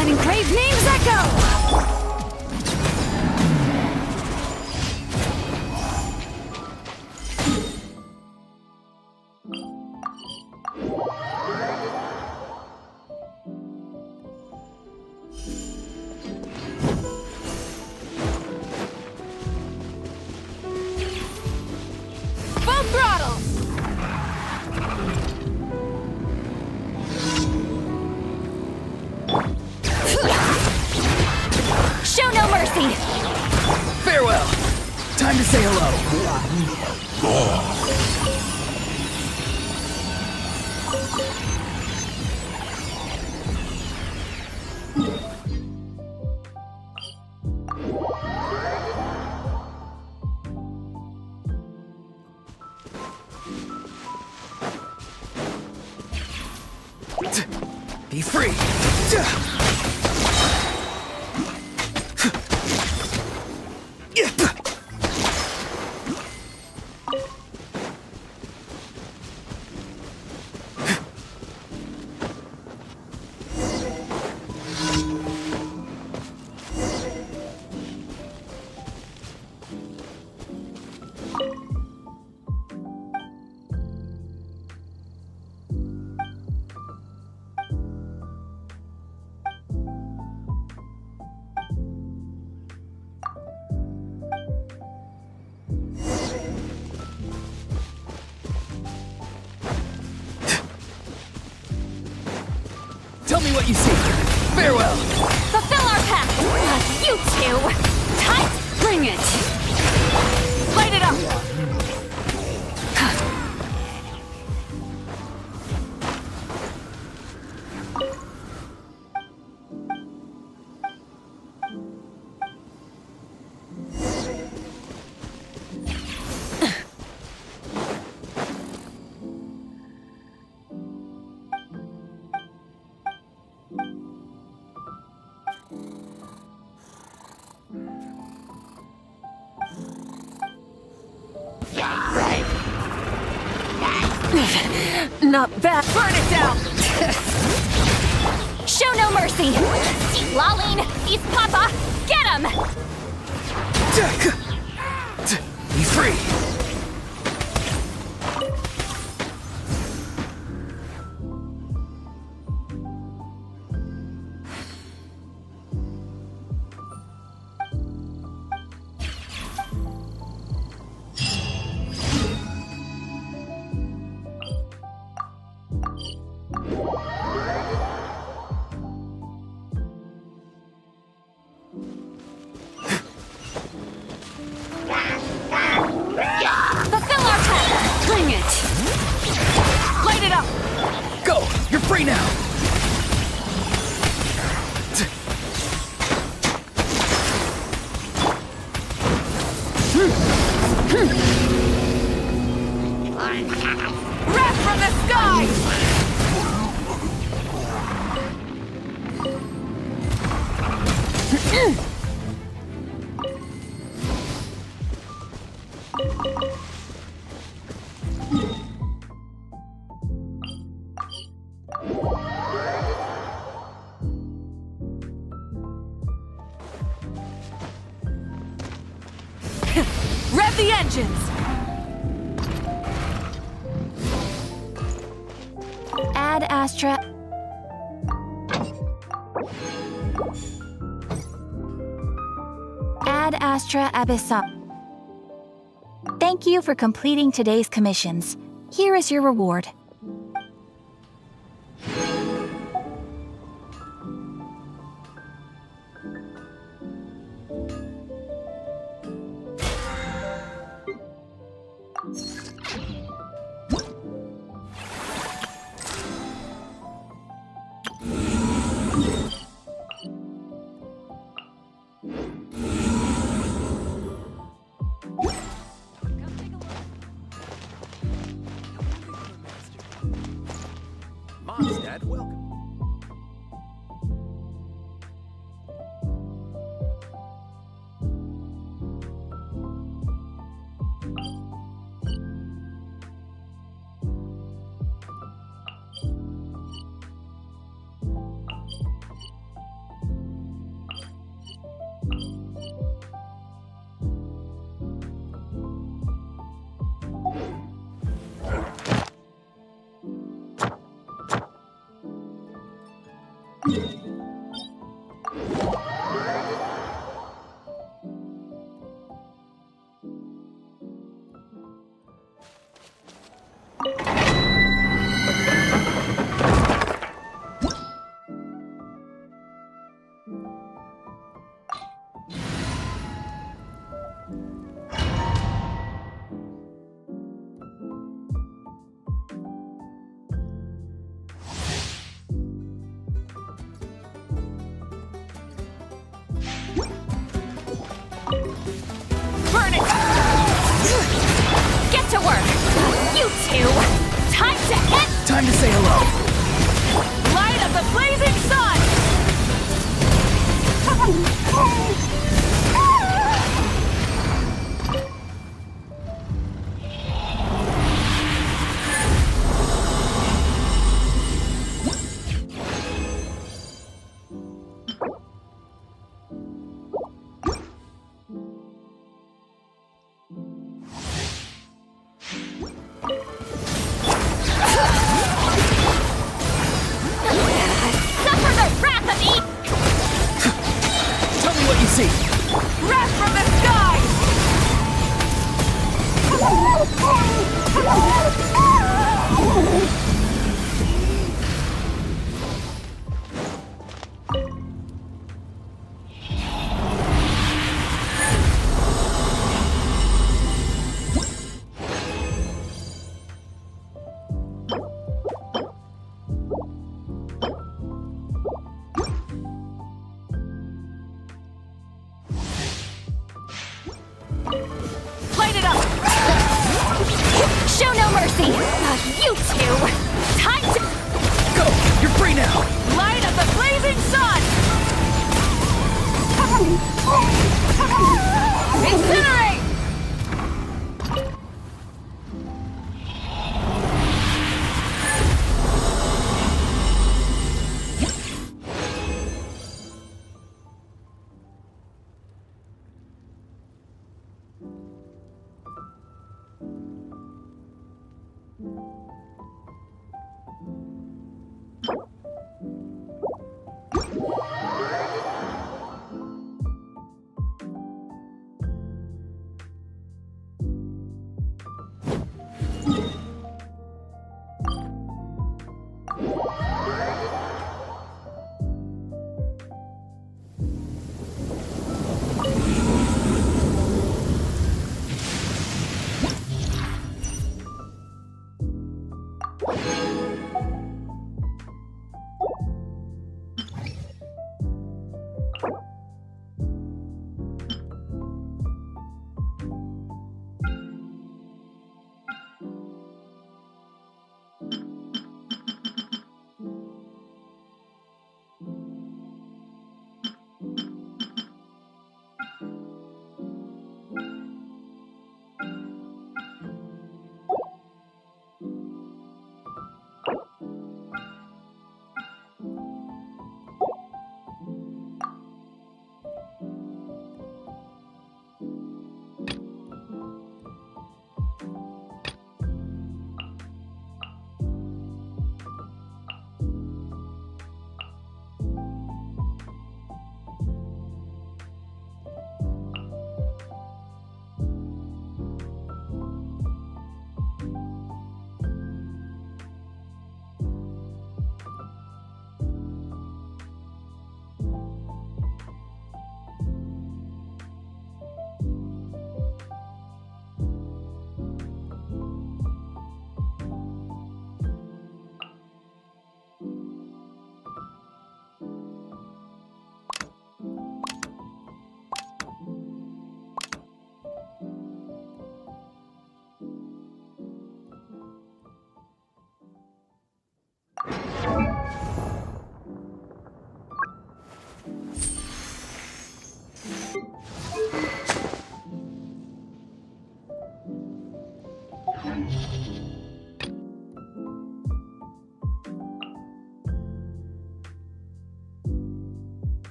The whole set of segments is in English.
Let engraved names echo! Full throttle! Show no mercy! Farewell! Time to say hello. Be free! Tell me what you see. Farewell! Fulfill our pact! You two! Tight! Bring it! Light it up! Not bad. Burn it down! Show no mercy! Laline! East Papa! Get him! Be free! Fulfill our pact! Bring it! Light it up! Go! You're free now! Wrath from the sky! Rev the engines! Ad Astra. Ad Astra Abyssa. Thank you for completing today's commissions. Here is your reward. Mondstadt, welcome. Burn it! Get to work! You two! Time to end! Time to say hello. Light of the blazing sun! Suffer the wrath of E! Tell me what you see. Wrath from the sky! Light it up! Show no mercy! You two! Time to Go! You're free now! light of the blazing sun! Incinerate!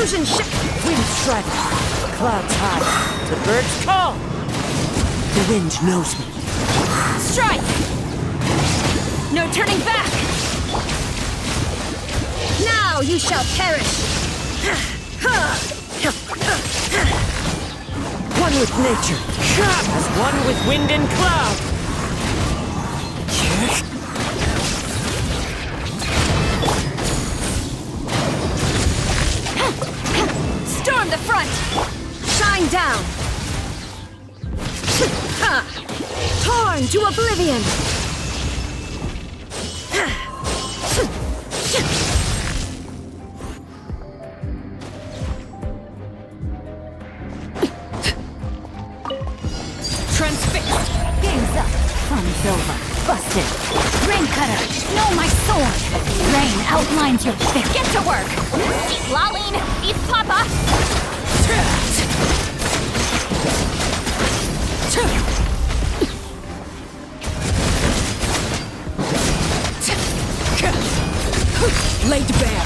Illusion ship! Wind strike! Clouds high! The birds call! The wind knows me. Strike! No turning back! Now you shall perish! One with nature, as one with wind and cloud. Storm the front! Shine down! Torn to oblivion! Transfixed! Game's up! Fun's over! Busted! Rain cutter! No, my sword! Rain outlines your fist! Get to work! Eat Laline! Eat Papa! Laid bare.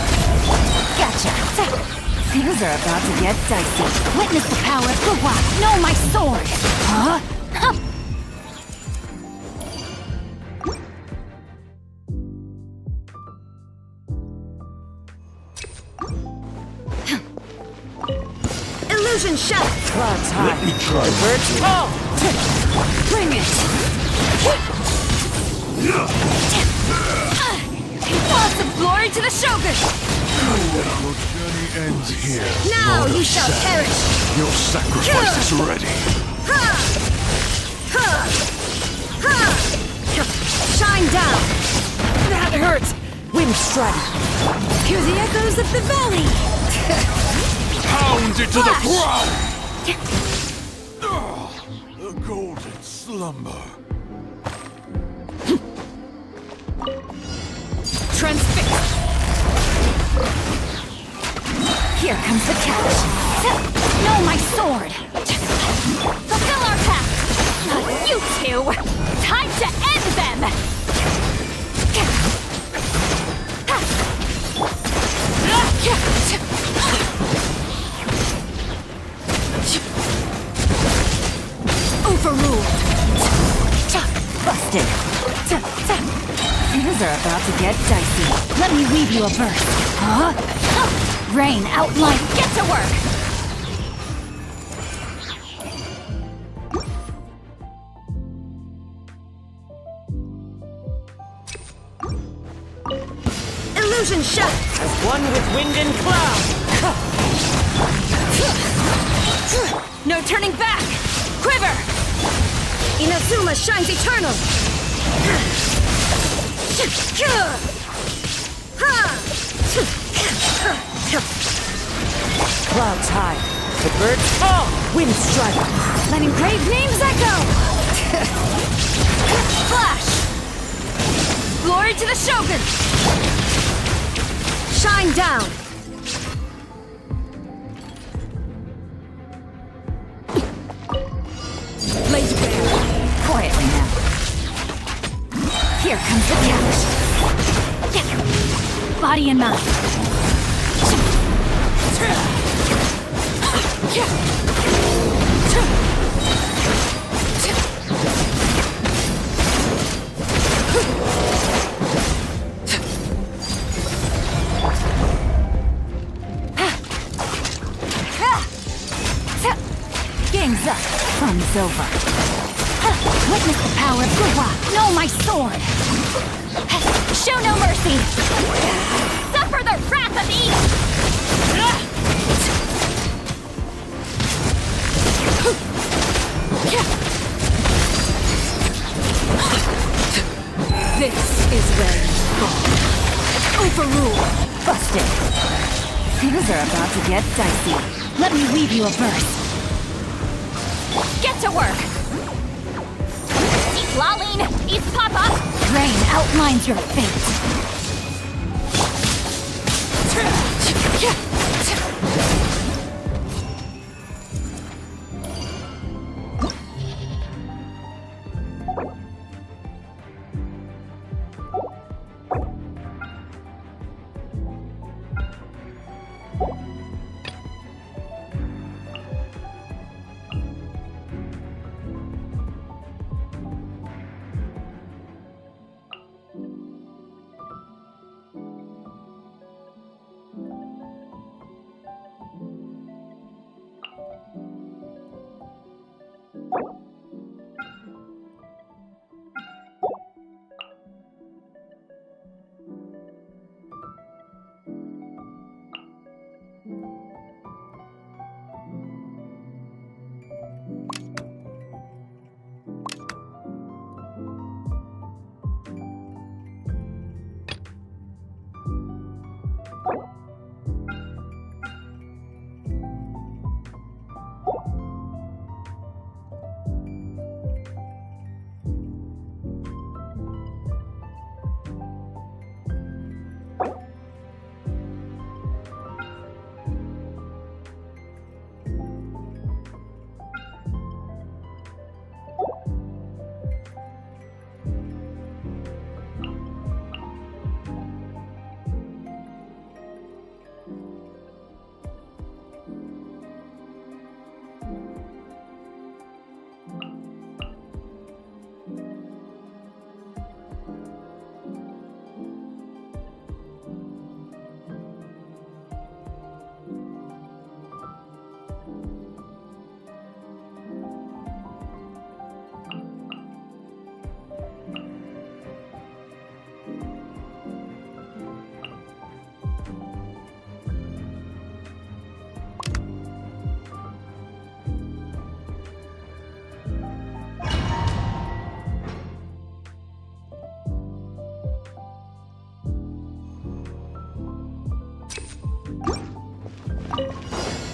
Gotcha! Things are about to get dicey. Witness the power of Gua! No, my sword! Huh? Illusion shot! Clouds high. Let me try. The birds call. Bring it! Lots of glory to the Shogun! Your journey ends here. Now Lord you of shall Sand. perish! Your sacrifice is ready. Shine down! That hurts. Wind strike. Hear the echoes of the valley! Pound it to the Flash! ground! The golden slumber. Transfixed! Here comes the catch! No, my sword! Fulfill our pact! Not you two! Time to end them! Overruled! Busted! Things are about to get dicey. Let me weave you a verse. Huh? Rain, outline, get to work! Illusion shot! As one with wind and cloud. No turning back! Quiver! Inazuma shines eternal! Clouds high. The birds call. Wind strike. Letting brave names echo! Flash! Glory to the Shogun! Shine down! Laid bare. Quietly now. Here comes the catch. Body and mind. Game's up. Fun's over. Witness the power of Gua. Know my sword. Show no mercy. Suffer the wrath of East. This is where you fall. Overruled. Busted. Things are about to get dicey. Let me weave you a verse. Get to work! Eat Laline! Eat Papa! Rain outlines your fate.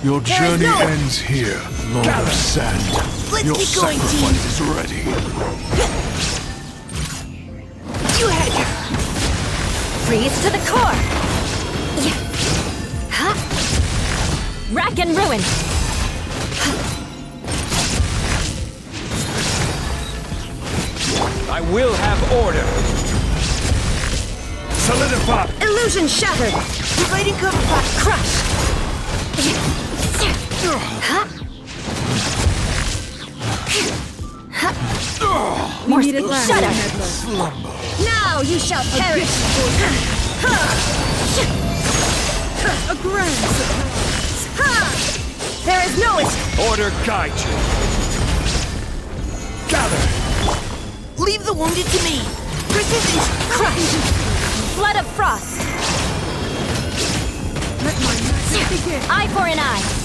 Your There is journey no- ends here, Lord of Sand. Let's Your keep going, team. sacrifice is ready. You had your... Freeze to the core! Huh? Rack and ruin! I will have order. Solidify. Illusion shattered! Dividing cover fire! Crush! We need it Shut up! Slumber. Now you shall perish! A grand surprise! There is no escape! Order guide you. Gather. Leave the wounded to me! Precision! Crush! Flood of frost! Let my magic begin! Eye for an eye!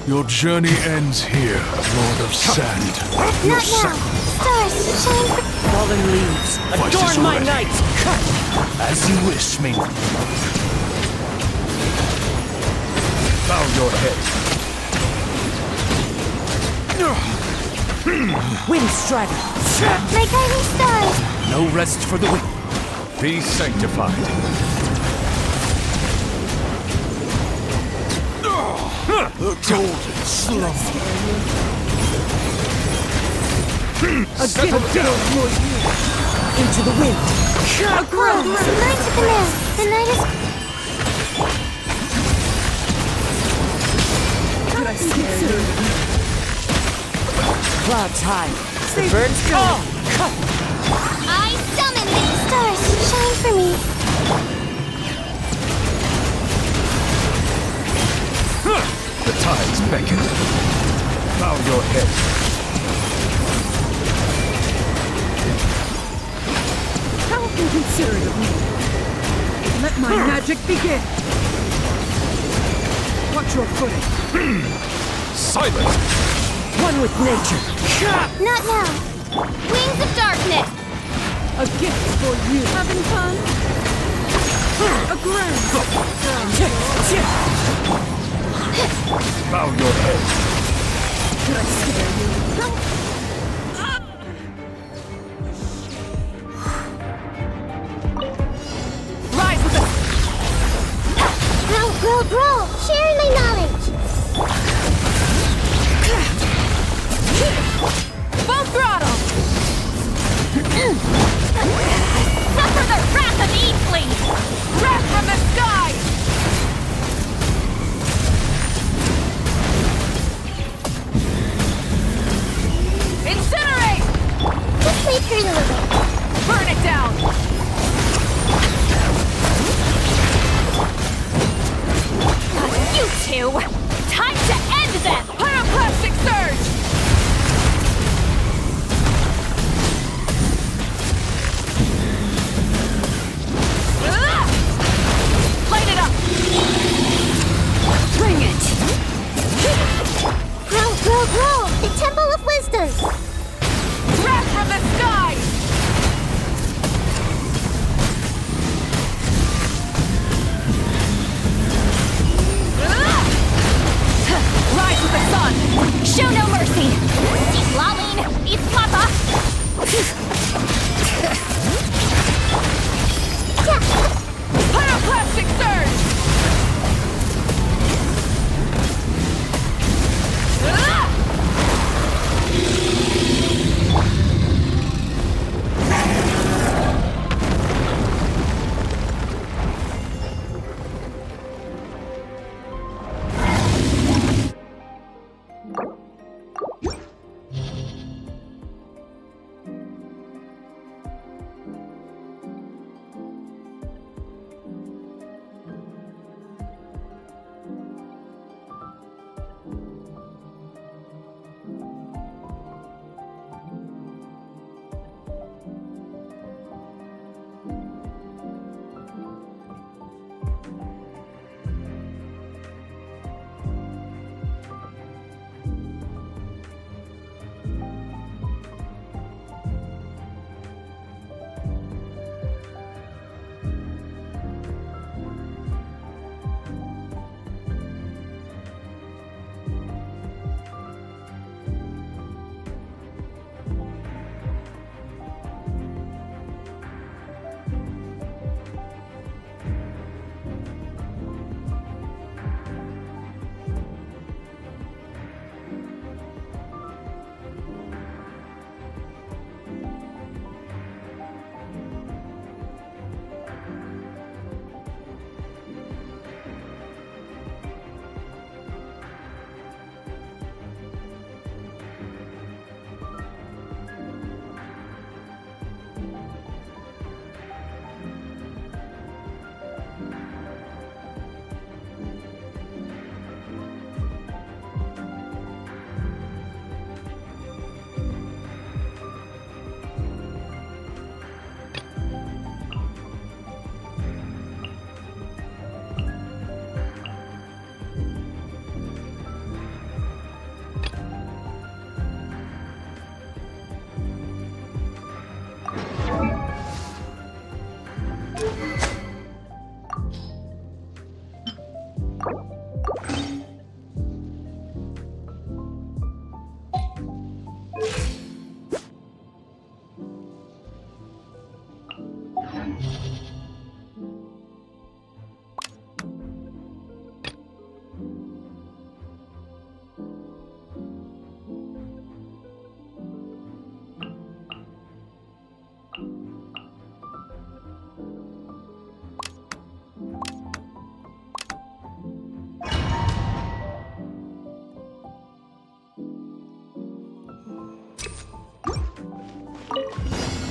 Your journey ends here, Lord of Sand. Your sacrifice Stars, shine for... Fallen leaves, is adorn my ready. night! As you wish, me. Bow your head. Wind strider! My guiding stars. No rest for the weak. Be sanctified. The golden slumber. A Settle down. Into the wind! Grow. Tonight to command. The night is... Could I scare you? Clouds high. The birds call! I summon thee. Stars, shine for me. The tides beckon. Bow your head. How inconsiderate of me! Let my magic begin! Watch your footing! Silence. One with nature! Not now. Wings of darkness! A gift for you! Having fun? A grand! Bow your head. Could I scare you? Rise with us! Grow. Share my knowledge. Full throttle! Suffer the wrath of Eastling! Wrath from the sky!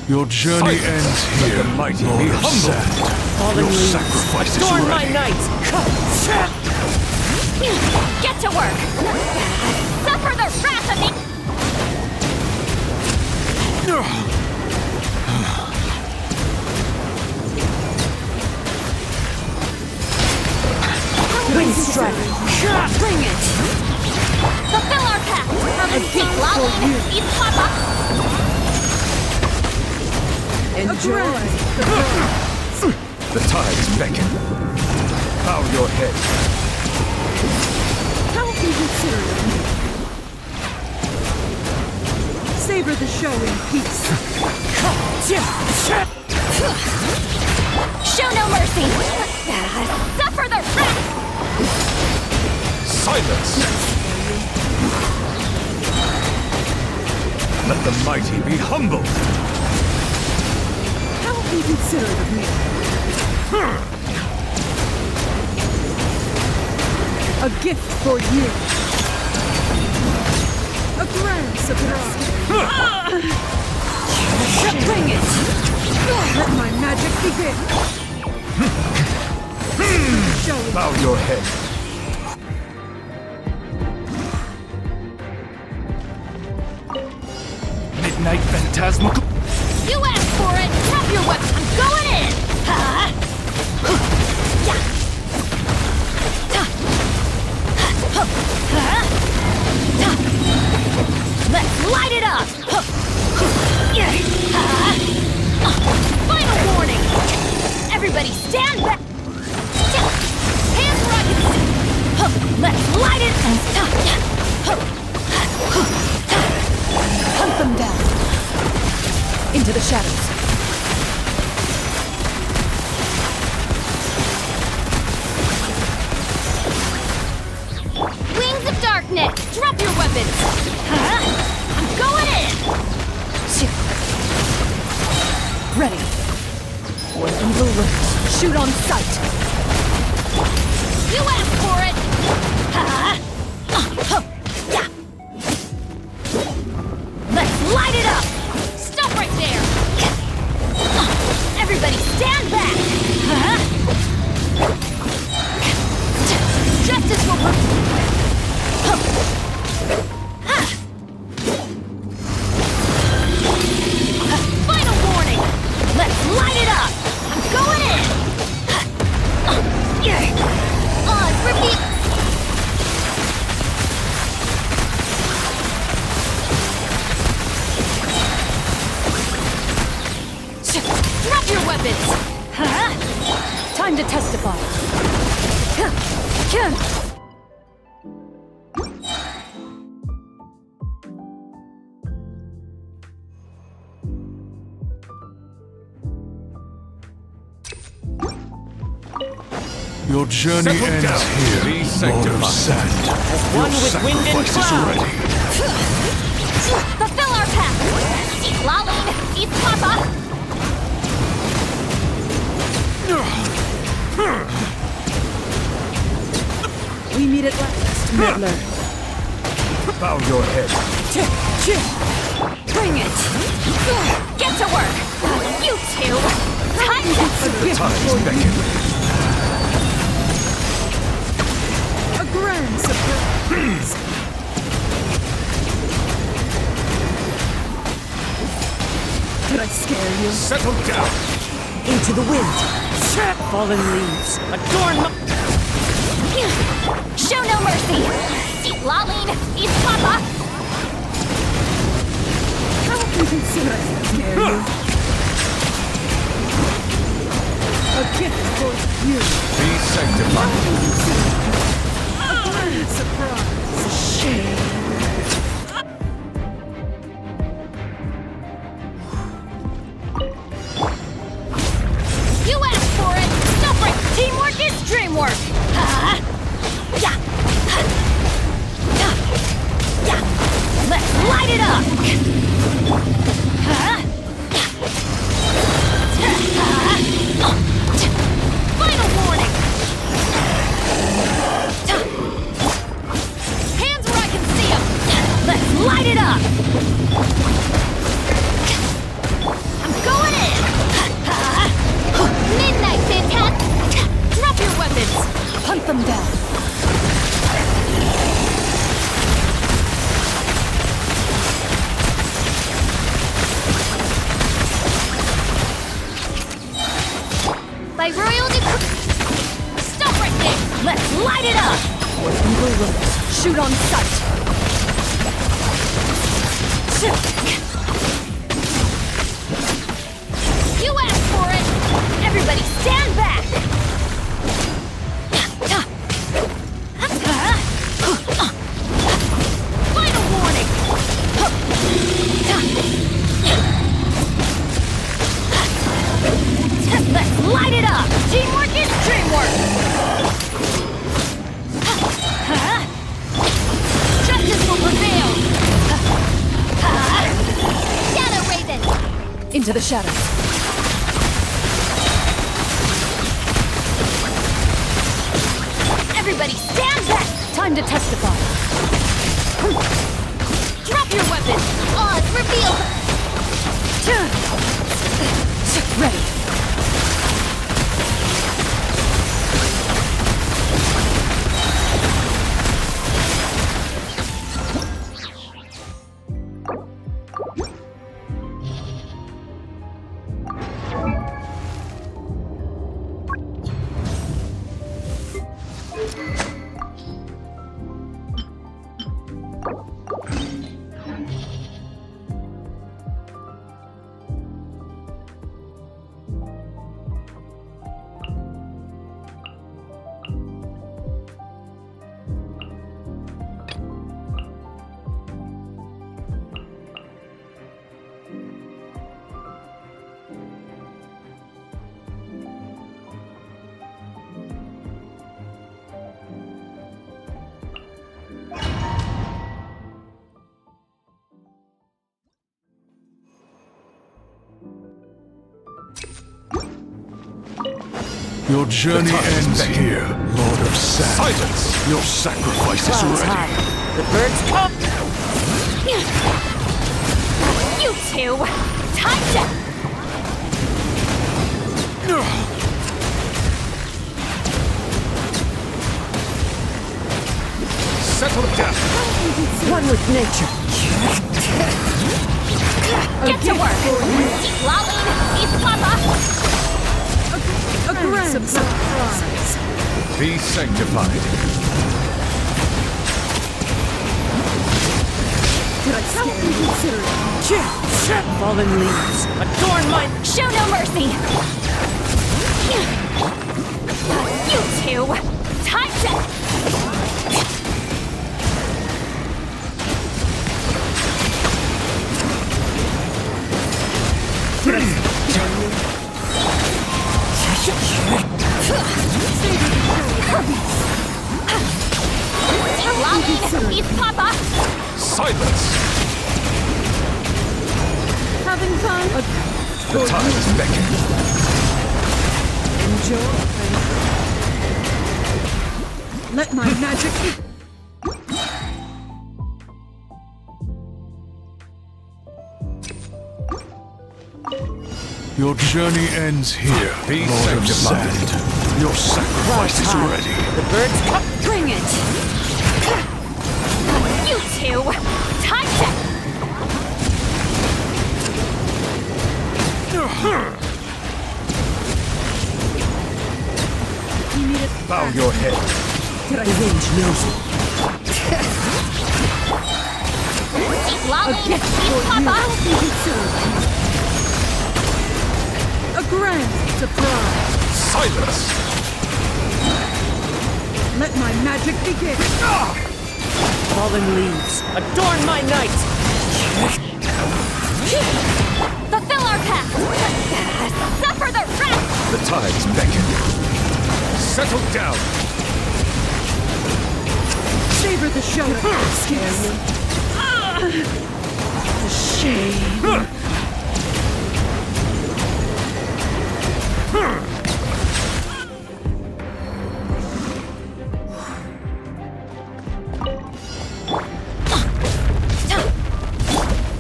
Your journey Silence. ends Let here, the mighty Lord be of humbled. Sand. Fallen Your leaves, sacrifice is adorn my ready. knights! Get to work! Suffer the wrath of the... Wind strike! Bring it! Fulfill our pact! Eat Papa! Enjoy! The tides beckon. Bow your head. How can you consider it? Savor the show in peace. Show no mercy! Suffer the wrath! Silence! Let the mighty be humbled. How inconsiderate of me. A gift for you. A grand surprise. Bring it! Let my magic begin. Show it. Bow your head. Midnight Phantasmical. You asked for it! Drop your weapon! I'm going in! Let's light it up! Final warning! Everybody stand back! Hands where I can see! Let's light it! Hunt them down. Into the shadows. Wings of darkness! Drop your weapons! I'm going in! Ready. When evil lurks, shoot on sight. You asked for it! Let's light it up! Stop right there! Everybody stand back! Justice will... Final warning! Let's light it up! I'm going in! Repeat! Drop your weapons! Time to testify. Your journey Settle ends down. here, Be Lord of sanctified. Sand. One Your with wind and sacrifice is cloud. ready. Fulfill our pact! Eat Laline! Eat Papa! We meet at last, meddler. Bow your head. Bring it! Get to work! You two! Time to... The tides beckon. A grand surprise. Did I scare you? Settle down. Into the wind! Fallen leaves, adorn my... Show no mercy! Eat Laline! Eat Papa! How inconsiderate I scare you? A gift for you. Be sanctified. A grand surprise. Shame. You asked for it! Stop right! Teamwork is dreamwork! Let's light it up! Final warning! Hands where I can see them! Let's light it up! I'm light it up! Where evil lurks, shoot on sight! You asked for it! Everybody stand back! Final warning! Let's light it up! Teamwork is dreamwork! Justice will prevail! Shadow Raven! Into the shadows. Everybody stand back! Time to testify. Drop your weapon! Oz, reveal! Ready. Your journey ends beckon. here, Lord of Sand. Silence! Your sacrifice is Clouds ready. high. The birds come! You two! Time to... Settle down! One with nature. Get to work! Lolly, East Papa! A grand surprise. Be sanctified. Did I scare you? Consider it. Fallen leaves. Adorn my... Show no mercy! You two! Time to... Lolly, East Papa! Silence! Having fun? The tides beckon. Enjoy. Let my magic... Your journey ends here, Be Lord of sanctified. Sand. Your sacrifice is high. ready. The birds come! Bring it! You two! Time to... Bow your head. The wind knows it. Lolly, East Papa! A grand surprise. Silence! Let my magic begin. Fallen leaves. Adorn my night! Fulfill our pact! Suffer the wrath! The tides beckon. Settle down! Savor the show. Scare me. The shame.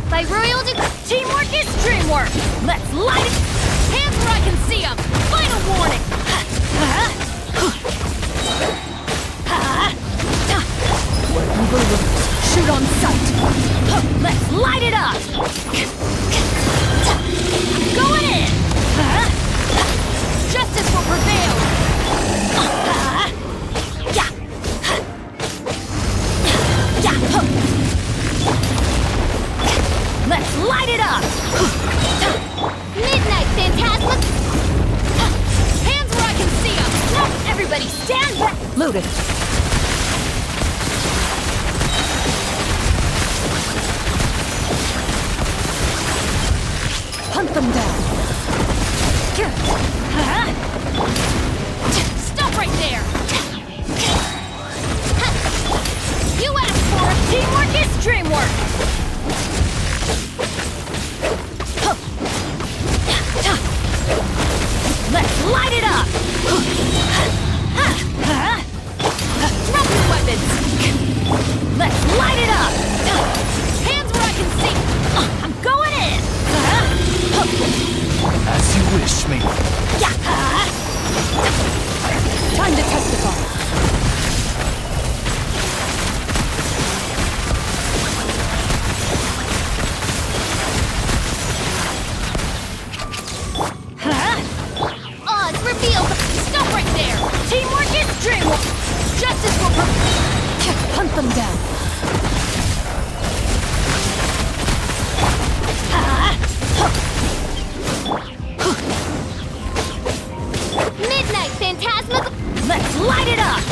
By royal teamwork is dreamwork! Let's light it! Hands where I can see them! Final warning! Where evil lurks, shoot on sight. Let's light it up! Going in! Justice will prevail! light it up! Midnight Phantasma! Hands where I can see them! Now everybody stand back! Loaded. Hunt them down. Stop right there! You asked for it! Teamwork is dreamwork! Let's light it up! Drop your weapons! Let's light it up! Hands where I can see! I'm going in! As you wish, me. Time to testify. Odds revealed! Stop right there! Teamwork is dreamwork! Justice will Hunt them down. Midnight Phantasma! Let's light it up!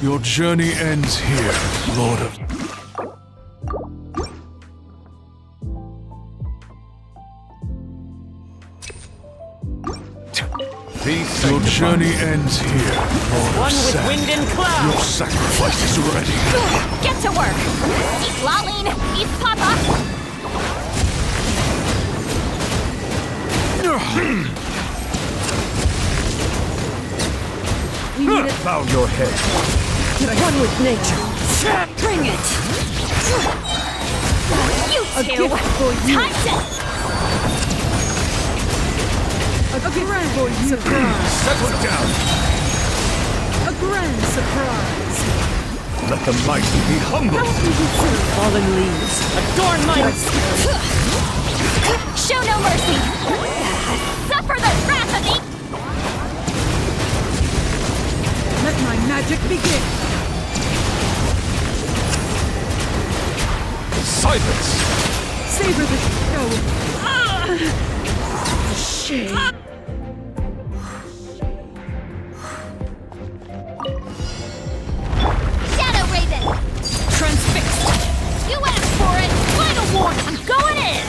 Your journey ends here, Lord of... Be Your sanctified. journey ends here, Lord One of with Sand. wind and cloud. Your sacrifice is ready. Get to work! Eat Laline! Eat Papa! We need it. Bow your head. One with nature. Bring it. You A two! gift for you. Time to... A grand surprise. Settle down. A grand surprise. Let the mighty be humble. Fallen leaves. Adorn my... Show no mercy! Suffer the wrath of the... Let my magic begin. Silence. Savor the show. Shame. Shadow Raven! Transfixed. You asked for it! Final warning! I'm going in!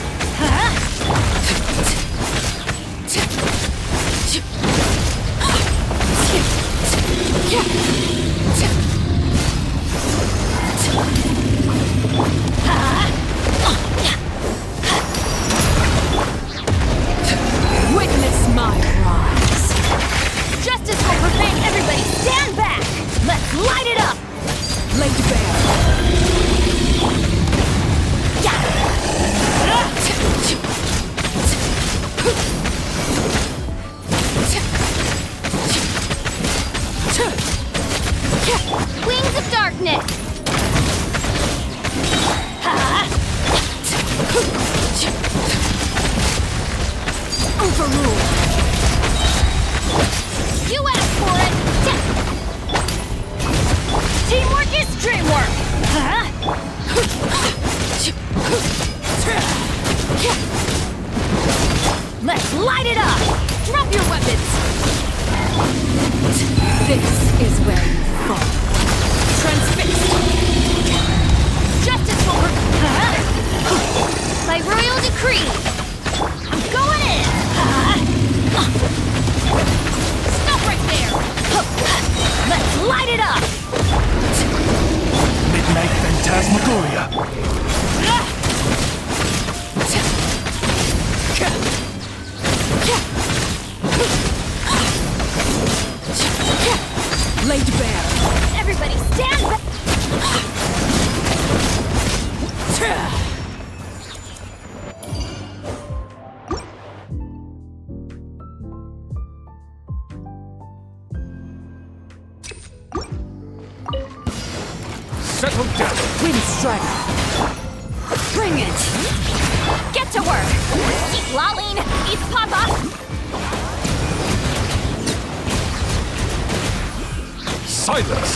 Witness my rise. Justice will prevail! Everybody stand back! Let's light it up! Laid bare. Wings of Darkness! Overruled. You asked for it! Teamwork is dreamwork! light it up! Drop your weapons! This is where you fall. Transfixed! Justice will by royal decree! I'm going in! Stop right there! Let's light it up! Midnight Phantasmagoria. Laid bare. Everybody stand back! Settle down. Wind Strider. Bring it! Get to work! Keep lolling! Eat Papa! Silence!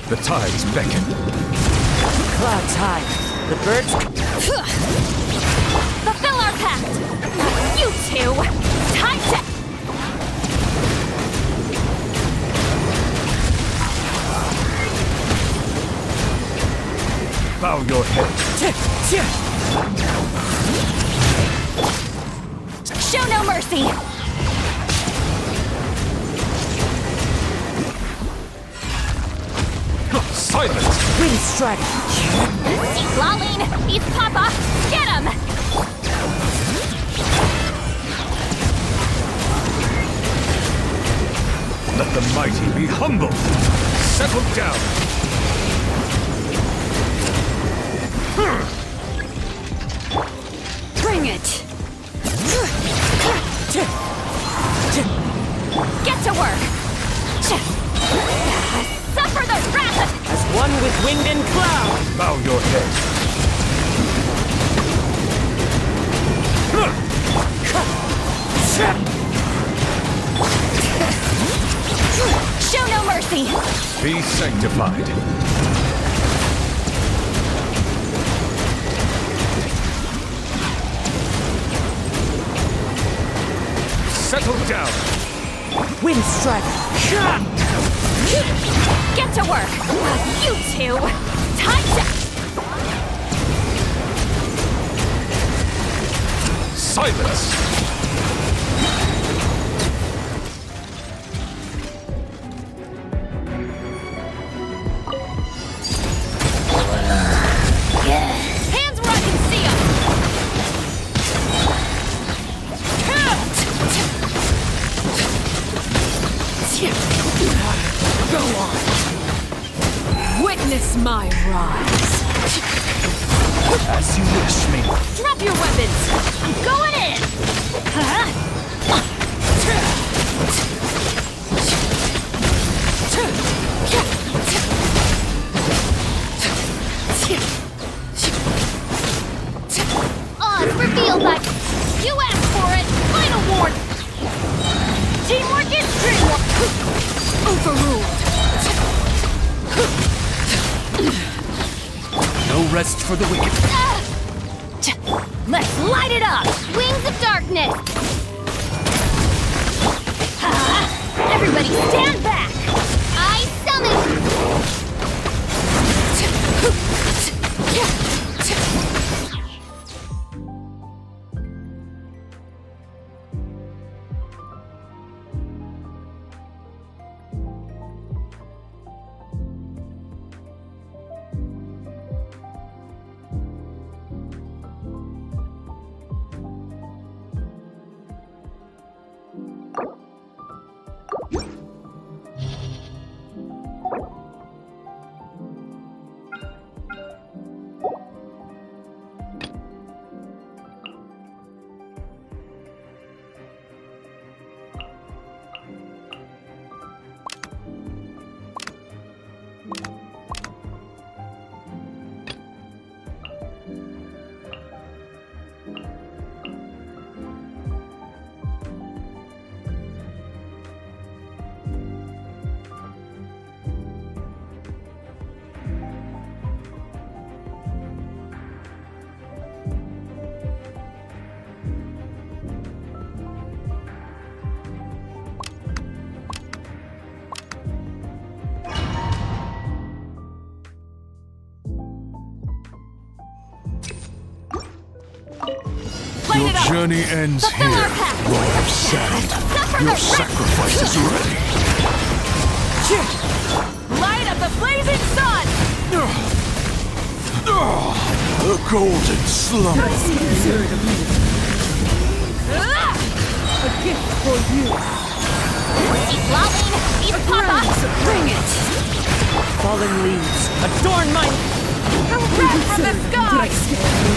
The tides beckon. Clouds high. The birds. Fulfill our pact! You two! Time to... Bow your head. Show no mercy! Silence! Wind Strider. Keep lolling! Eat Papa! Get him! Let the mighty be humble. Settle down. Bring it! Get to work! Suffer the wrath of... As one with wind and cloud. Bow your head. Show no mercy! Be sanctified. Settle down. Wind Strider. Get to work! You two! Time to... Silence. Hands where I can see them! Go on! Witness my rise! As you wish me. Drop your weapons! I'm going in! Odds revealed by... You asked for it! Final warn! Teamwork is dreamwork! Overruled! No rest for the wicked. Let's light it up! Wings of darkness! Everybody stand back! I summon... Light Your it up! journey ends Fulfill here, our pact! Lord of Sand. Suffer Your the sacrifice is ready. Light of the blazing sun! The golden slumber. A gift for you. Keep loving! Keep papa! Bring it! Fallen leaves, adorn my... Wrath from the Did sky! I scare you?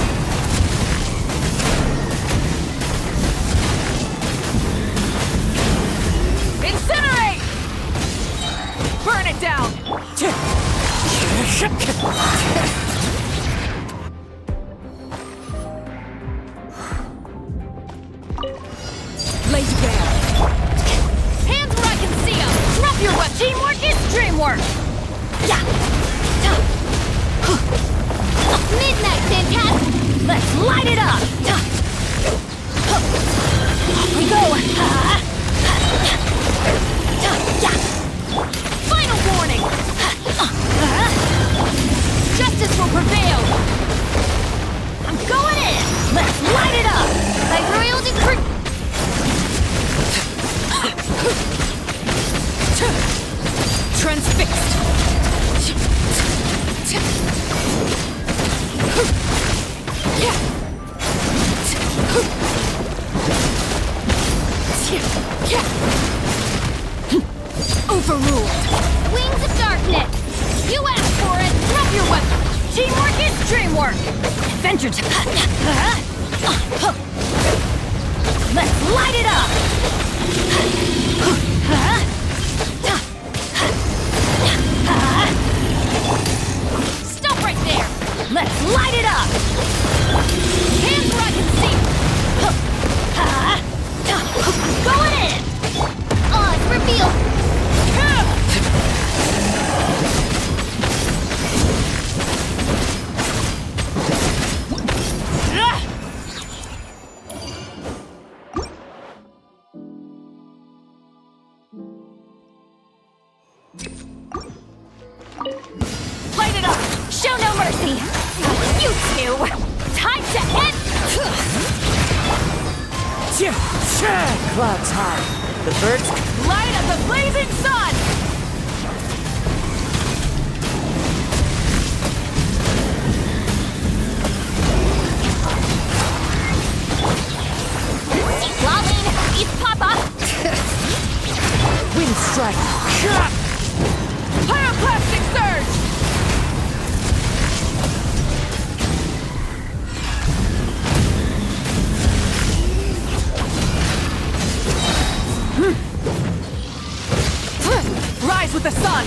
Incinerate! Burn it down! Laid bare. Hands where I can see them! Drop your weapon! Teamwork is dreamwork! Yeah! Midnight, Phantasm! Let's light it up! Off we go! Final warning! Justice will prevail! I'm going in! Let's light it up! By royal decree... Transfixed. Overruled! Wings of darkness! You asked for it! Drop your weapon! Teamwork is dreamwork! Adventure time! Let's light it up! Stop right there! Let's light it up! Hands where I can see! Going in! Odds revealed! Light it up! Show no mercy! You two! Time to end! Clouds high, the birds... Light of the blazing sun! Keep loving! Eat papa! Wind strike. Pyroclastic surge! Rise with the sun.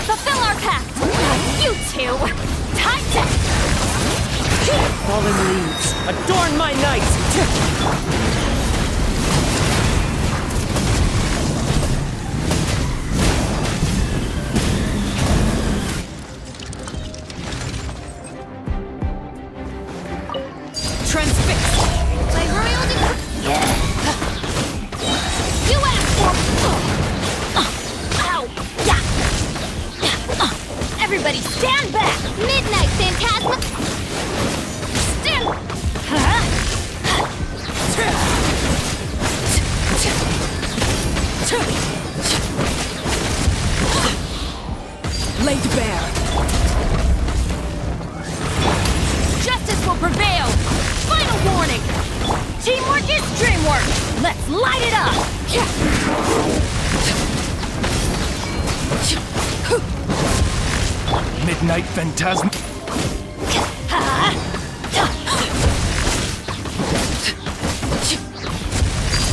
Fulfill our pact! You two! Time to... Fallen leaves, adorn my night! Transfixed. By royal decree... You asked for... Ow! Yeah! Everybody stand back! Midnight, Phantasma! Stand... Laid bare. Justice will prevail! Final warning! Teamwork is dreamwork! Let's light it up! Midnight Phantasm.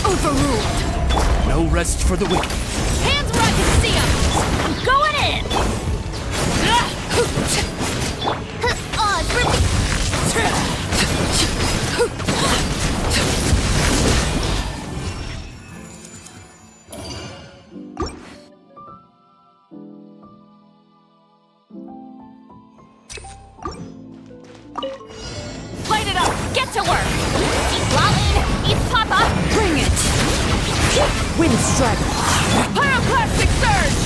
Overruled! No rest for the wicked. Hands where I can see them! I'm going in! Odds Light it up! Get to work! Eat Lolene! Eat Papa! Bring it. Wind strike. Pyroclastic surge!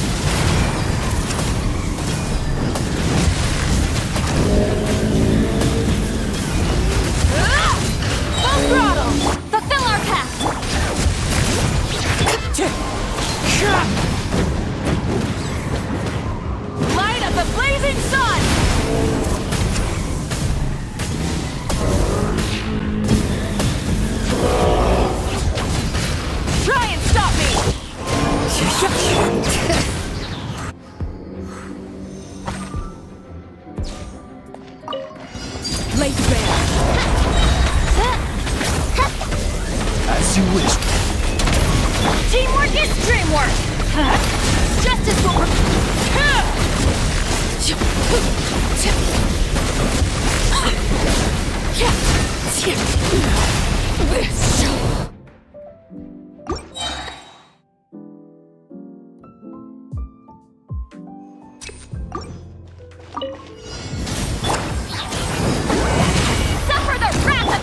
Suffer the wrath of...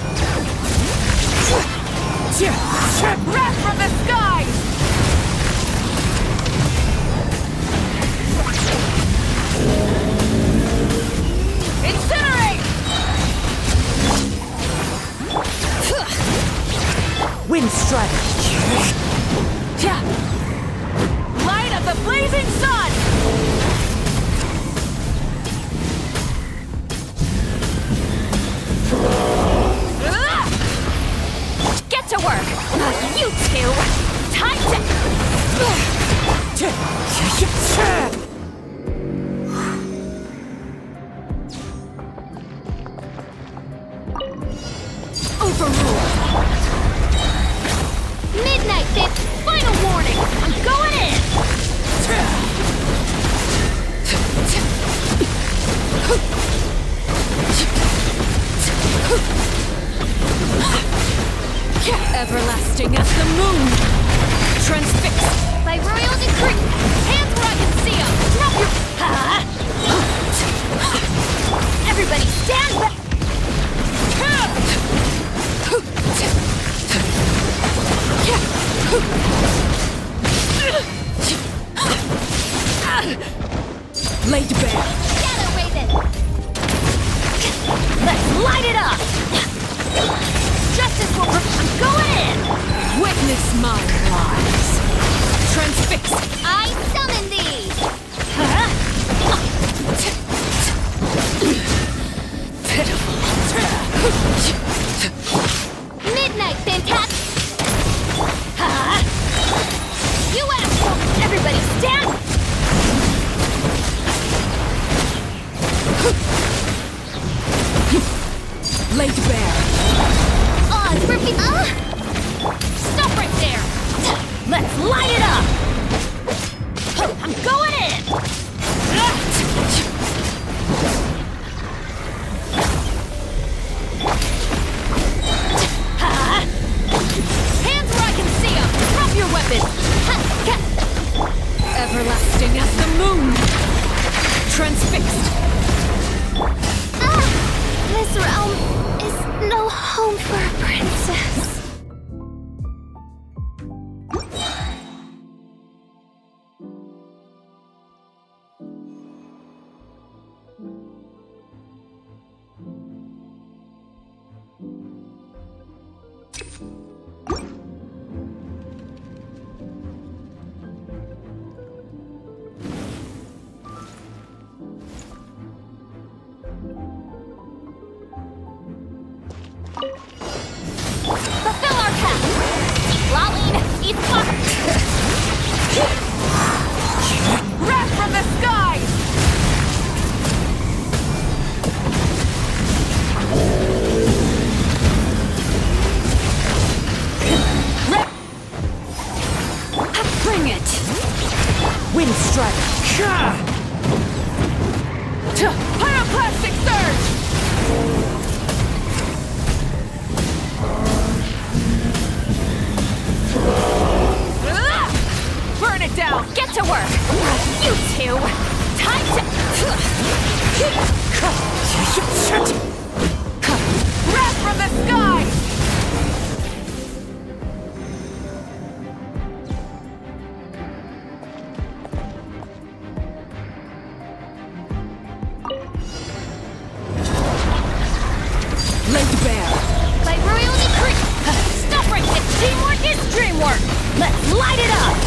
Wrath from the skies! Incinerate! Wind strike! Light of the blazing sun! Get to work! You two! Time to... Overruled! Midnight Fit! Final warning! I'm going in! Everlasting as the moon! Transfix! By royal decree! Hands where I can see them! Drop your... Everybody stand back! Laid bare! Gather, Raven! Let's light it up! Justice will... I'm going in! Witness my rise! Transfix! I summon thee! Midnight Fantastic! You asked for... Everybody stand! Laid bare! Odds for me... Stop right there! Let's light it up! I'm going in! Hands where I can see them! Drop your weapons! Everlasting as the moon! Transfixed! This realm is no home for a princess. Fulfill our task! Laline, eat fire! Wrath from the skies! Bring it! Wind strike! Pyroclastic surge! Burn it down! Get to work! You two! Time to... Wrath from the sky! Laid bare! By royal decree! Stop right there! Teamwork is dreamwork! Let's light it up!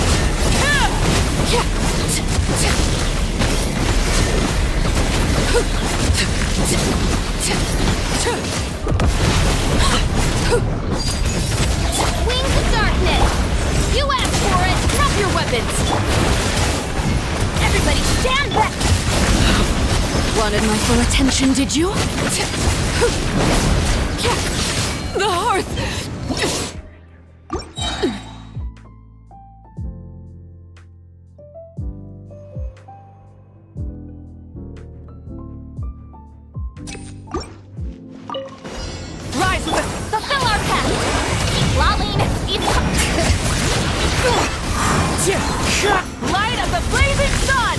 Wings of darkness! You asked for it! Drop your weapons! Everybody stand back! Wanted my full attention, did you? The hearth! Rise with us! Fulfill our path! Laline, eat... Light of the blazing sun!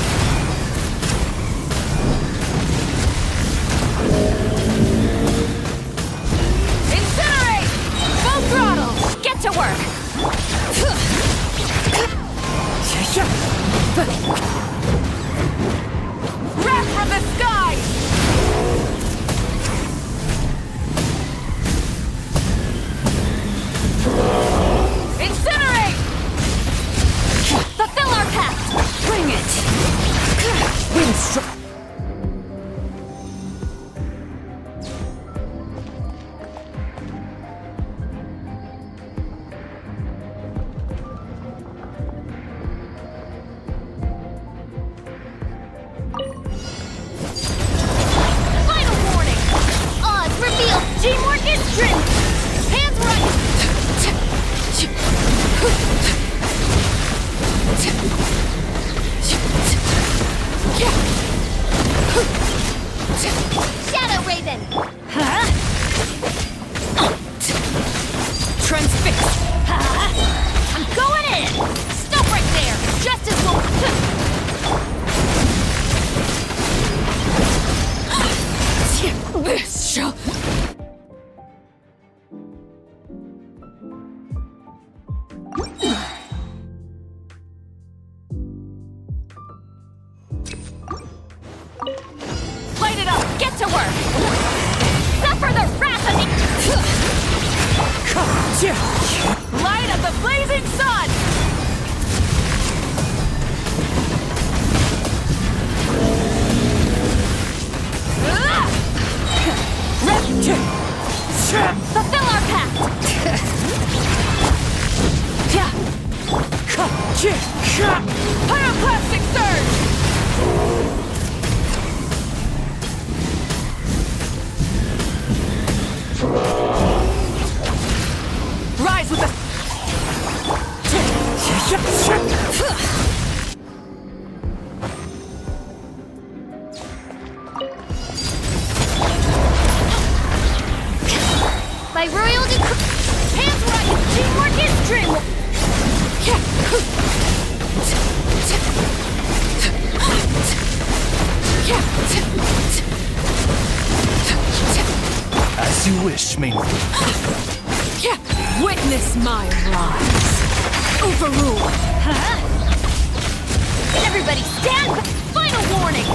Raven! Huh? Transfix! Huh? I'm going in! Stop right there! Justice will... This shall... Light it up! Get to work! Suffer the wrath of the... Light of the blazing sun! Fulfill our pact! Pyroclastic surge! Rise with the... By royal decree... Hands right! Teamwork is dream... As you wish, main. Witness my rise. Overrule. Huh? Everybody stand back! Final warning!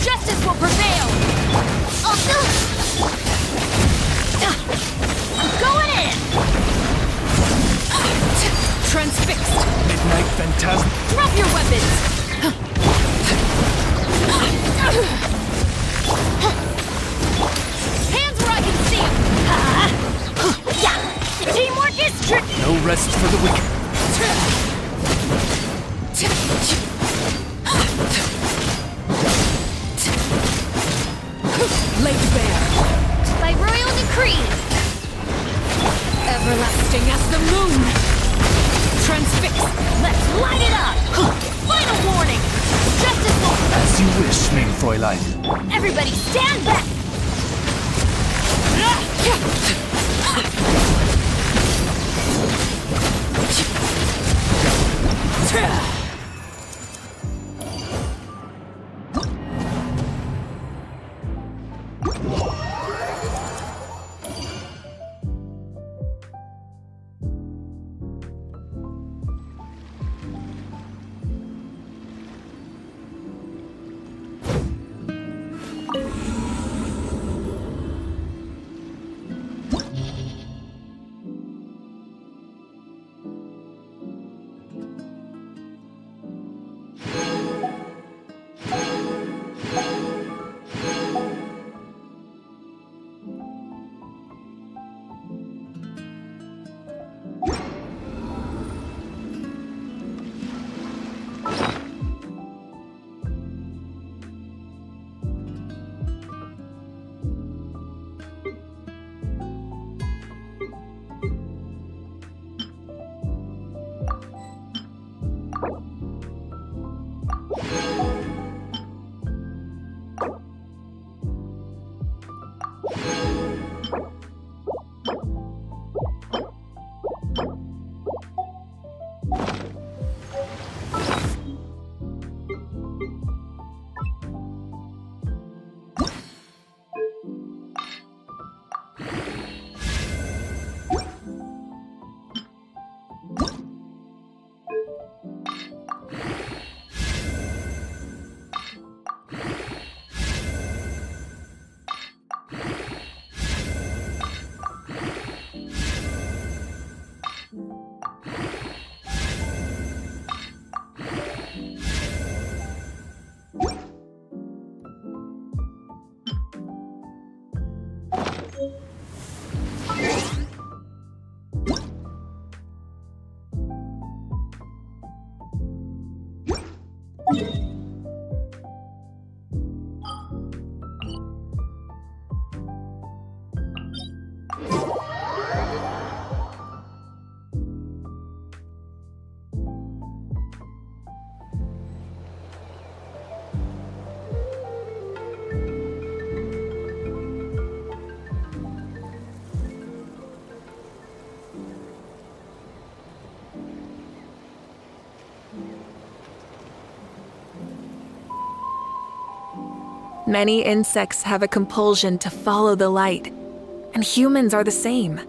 Justice will prevail! I'm going in! Transfixed. Midnight Phantasm. Drop your weapons! Hands where I can see 'em! Yeah! Teamwork is tricky! No rest for the wicked. Laid bare. By royal decree! Everlasting as the moon. Transfix! Let's light it up! Final warning! Justice will... As you wish, main Fräulein. Everybody stand back! Many insects have a compulsion to follow the light, and humans are the same.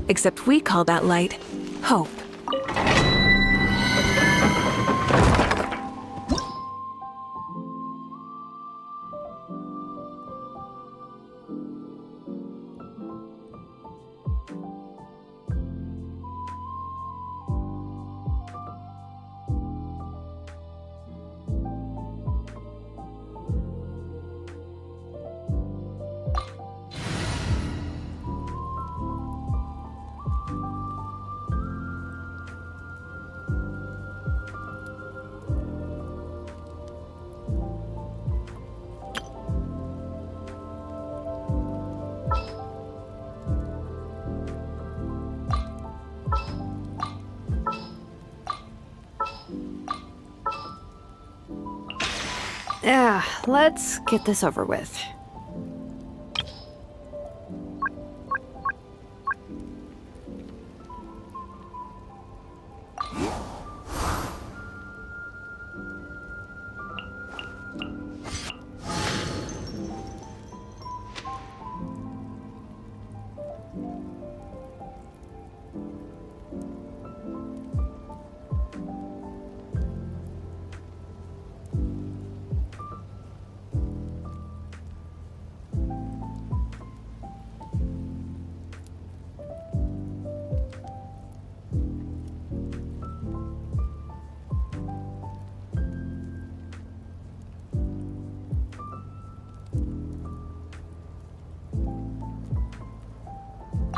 Except we call that light hope. Yeah, let's get this over with.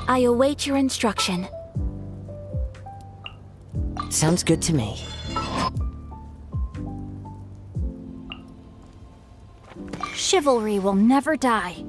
I await your instruction. Sounds good to me. Chivalry will never die.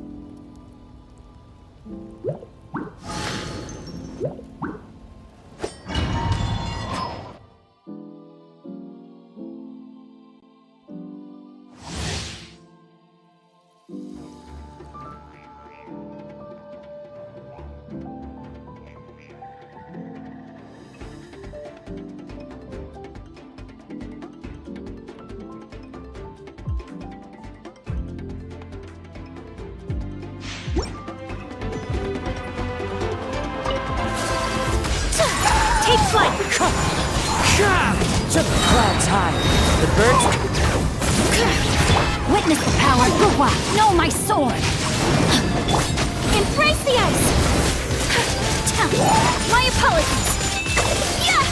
Take flight! To the clouds high. The birds. Witness the power of Gurwa! Know my sword! Embrace the ice! My apologies! Yeah!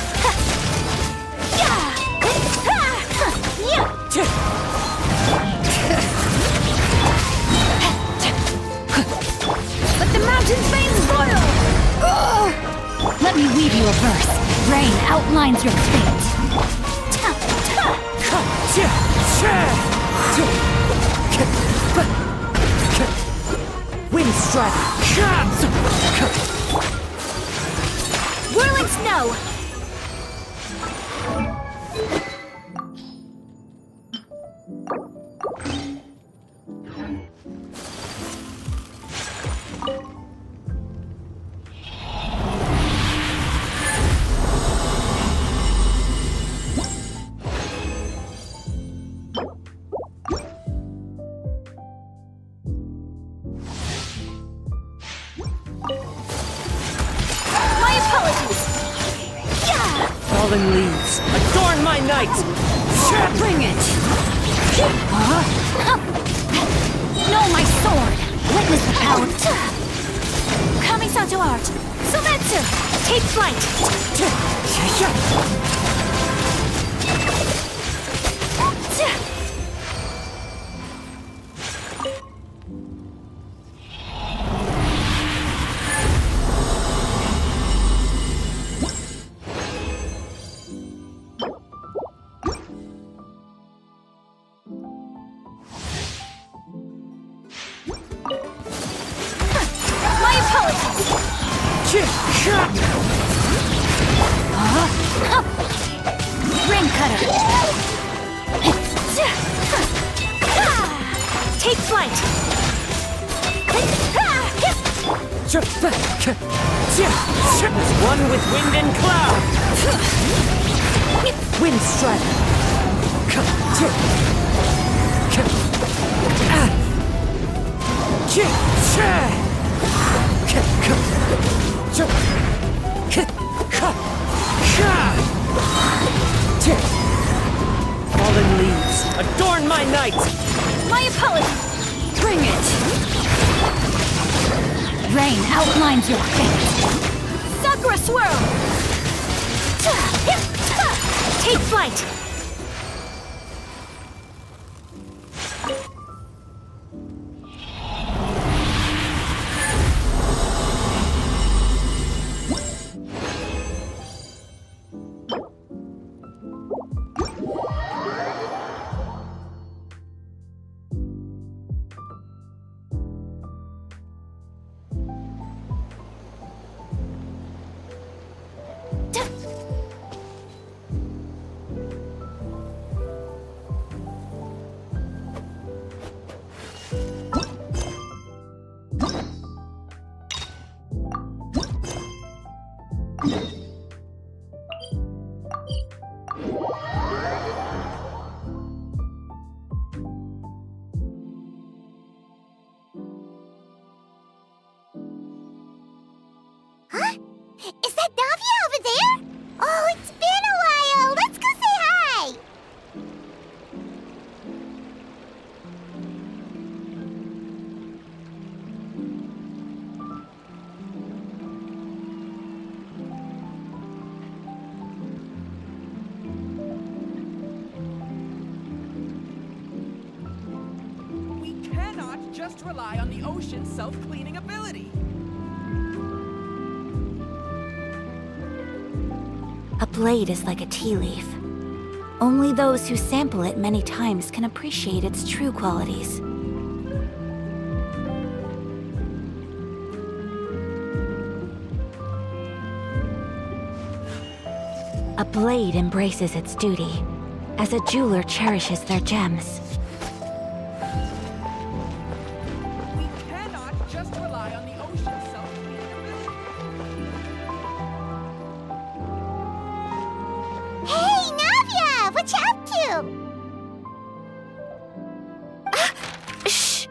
Let the mountain's veins boil! Let me weave you a verse. Rain outlines your fate. Wind strike. Whirling snow! My apologies! Fallen leaves. Adorn my night. Bring it! Know my sword! Witness the power! Kami-san to art! Sumetsu! Take flight! My apologies! Ring cutter! Take flight! As one with wind and cloud. Wind strike. Fallen leaves, adorn my night! My apologies! Bring it! Rain outlines your fate! Sakura swirl! Take flight! Is that Navia over there? Oh, it's been a while. Let's go say hi. We cannot just rely on the ocean's self-cleaning ability. A blade is like a tea leaf. Only those who sample it many times can appreciate its true qualities. A blade embraces its duty, as a jeweler cherishes their gems. We cannot just rely on the ocean's self-cleaning ability. Hey, Navia! What you up to? Shh!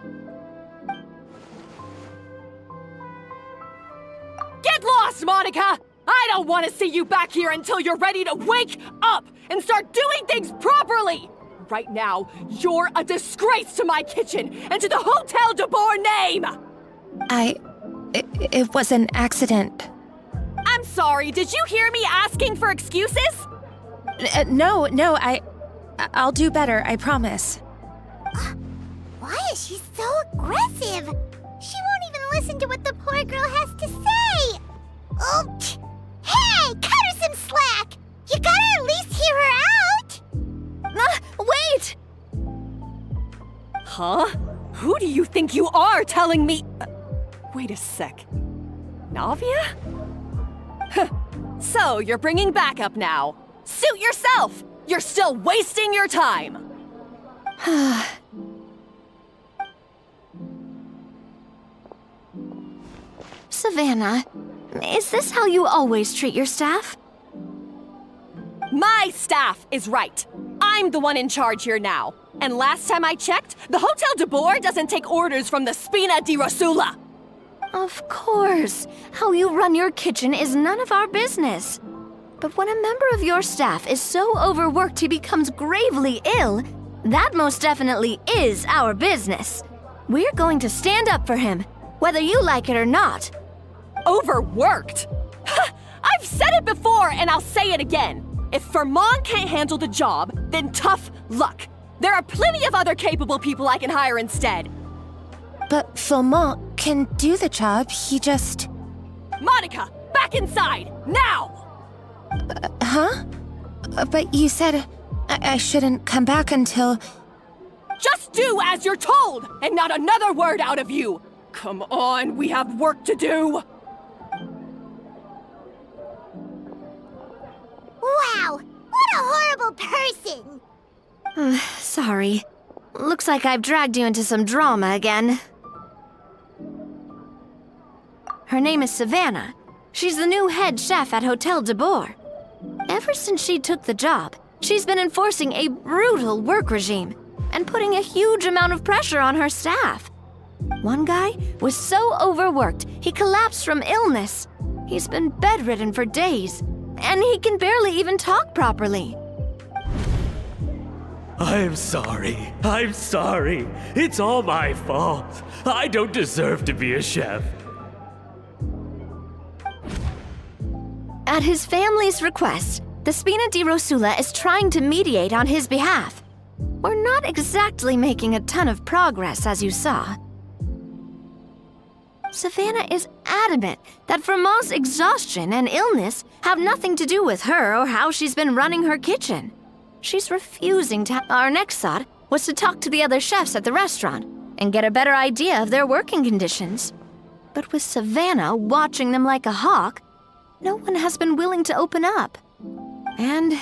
Get lost, Monica! I don't want to see you back here until you're ready to wake up and start doing things properly! Right now, you're a disgrace to my kitchen and to the Hotel de Boer name! It was an accident. I'm sorry, did you hear me asking for excuses? No, I'll do better, I promise. Why is she so aggressive? She won't even listen to what the poor girl has to say. Oh, hey, cut her some slack. You gotta at least hear her out. Wait! Huh? Who do you think you are telling me? Wait a sec. Navia? So, you're bringing backup now. Suit yourself! You're still wasting your time! Savannah, is this how you always treat your staff? My staff is right. I'm the one in charge here now. And last time I checked, the Hotel de Boer doesn't take orders from the Spina di Rosula. Of course. How you run your kitchen is none of our business. But when a member of your staff is so overworked he becomes gravely ill, that most definitely is our business. We're going to stand up for him, whether you like it or not. Overworked? I've said it before and I'll say it again. If Fermon can't handle the job, then tough luck. There are plenty of other capable people I can hire instead. But Philmont can do the job, he just... Monica, back inside, now! Huh? But you said I shouldn't come back until... Just do as you're told, and not another word out of you! Come on, we have work to do! Wow, what a horrible person. Sorry. Looks like I've dragged you into some drama again. Her name is Savannah. She's the new head chef at Hotel de Boer. Ever since she took the job, she's been enforcing a brutal work regime and putting a huge amount of pressure on her staff. One guy was so overworked, he collapsed from illness. He's been bedridden for days, and he can barely even talk properly. I'm sorry. I'm sorry. It's all my fault. I don't deserve to be a chef. At his family's request, the Spina di Rosula is trying to mediate on his behalf. We're not exactly making a ton of progress, as you saw. Savannah is adamant that Vermont's exhaustion and illness have nothing to do with her or how she's been running her kitchen. She's refusing to. Our next thought was to talk to the other chefs at the restaurant and get a better idea of their working conditions. But with Savannah watching them like a hawk, no one has been willing to open up. And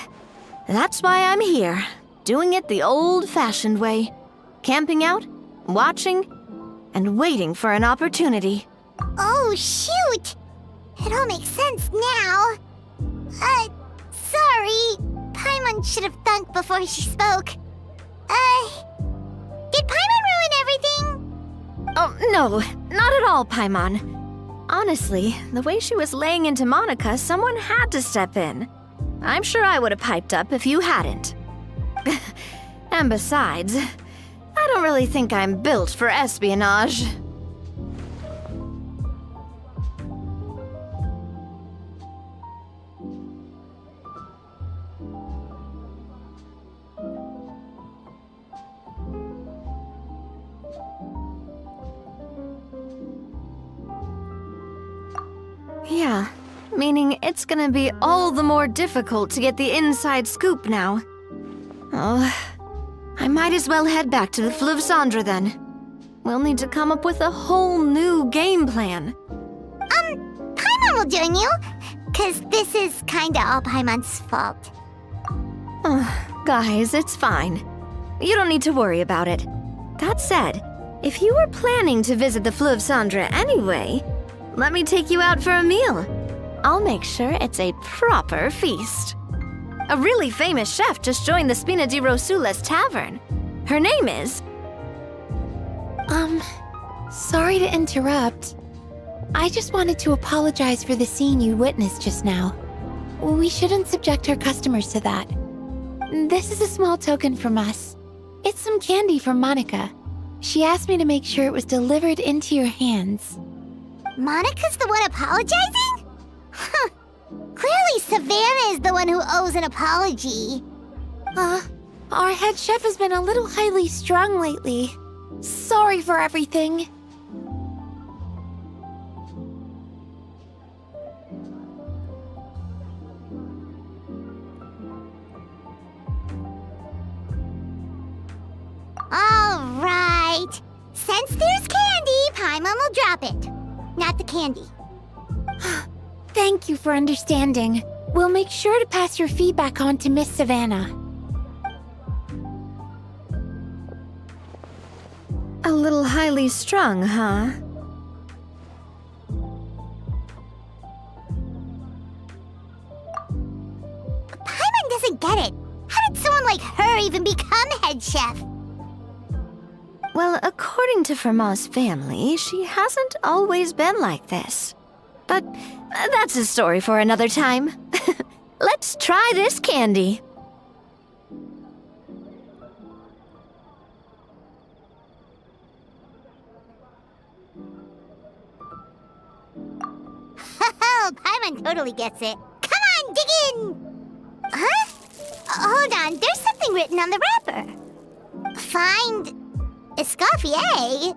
that's why I'm here, doing it the old-fashioned way. Camping out, watching, and waiting for an opportunity. Oh, shoot! It all makes sense now. Sorry. Paimon should have thunk before she spoke. Did Paimon ruin everything? Oh, no, not at all, Paimon. Honestly, the way she was laying into Monica, someone had to step in. I'm sure I would have piped up if you hadn't. And besides, I don't really think I'm built for espionage. Yeah, meaning it's gonna be all the more difficult to get the inside scoop now. Oh, I might as well head back to the Fleuve Cendre then. We'll need to come up with a whole new game plan. Paimon will join you, 'cause this is kinda all Paimon's fault. Guys, it's fine. You don't need to worry about it. That said, if you were planning to visit the Fleuve Cendre anyway, let me take you out for a meal. I'll make sure it's a proper feast. A really famous chef just joined the Spina di Rosula's tavern. Her name is... Sorry to interrupt. I just wanted to apologize for the scene you witnessed just now. We shouldn't subject our customers to that. This is a small token from us. It's some candy from Monica. She asked me to make sure it was delivered into your hands. Monica's the one apologizing? Huh. Clearly Savannah is the one who owes an apology. Our head chef has been a little highly strung lately. Sorry for everything. All right. Since there's candy, Paimon will drop it. Not the candy. Thank you for understanding. We'll make sure to pass your feedback on to Miss Savannah. A little highly strung, huh? Paimon doesn't get it. How did someone like her even become head chef? Well, according to Vermont's family, she hasn't always been like this. But that's a story for another time. Let's try this candy. Oh, Paimon totally gets it. Come on, dig in! Huh? Hold on, there's something written on the wrapper. Find Escoffier?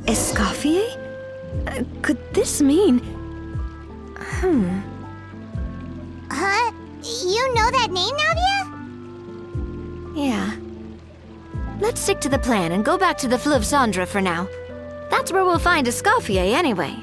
Escoffier? Could this mean... Huh? You know that name, Navia? Yeah. Let's stick to the plan and go back to the Fleuve Cendre for now. That's where we'll find Escoffier anyway.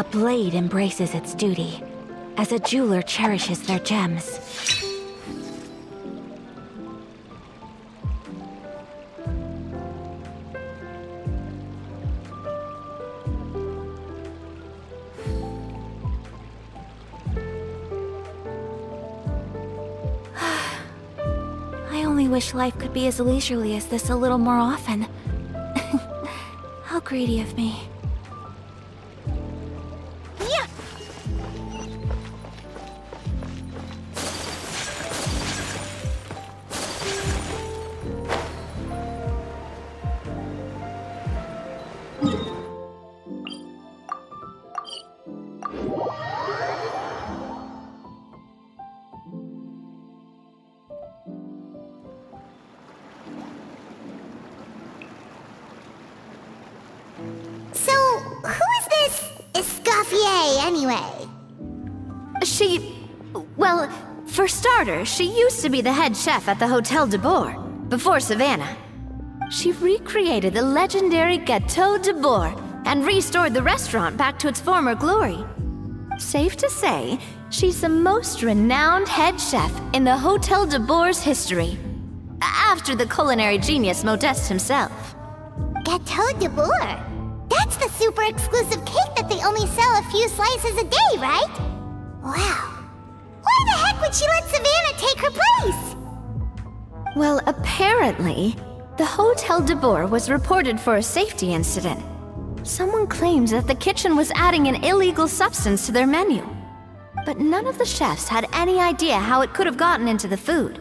A blade embraces its duty, as a jeweler cherishes their gems. I only wish life could be as leisurely as this a little more often. How greedy of me. Yeah. So, who is this Escoffier, anyway? Well, for starters, she used to be the head chef at the Hotel de Boer, before Savannah. She recreated the legendary Gâteau de Boer and restored the restaurant back to its former glory. Safe to say, she's the most renowned head chef in the Hotel de Boer's history, after the culinary genius Modeste himself. Gâteau de Boer? That's the super exclusive cake that they only sell a few slices a day, right? Wow. Why the heck would she let Savannah take her place? Well, apparently, the Hotel de Boer was reported for a safety incident. Someone claims that the kitchen was adding an illegal substance to their menu. But none of the chefs had any idea how it could have gotten into the food.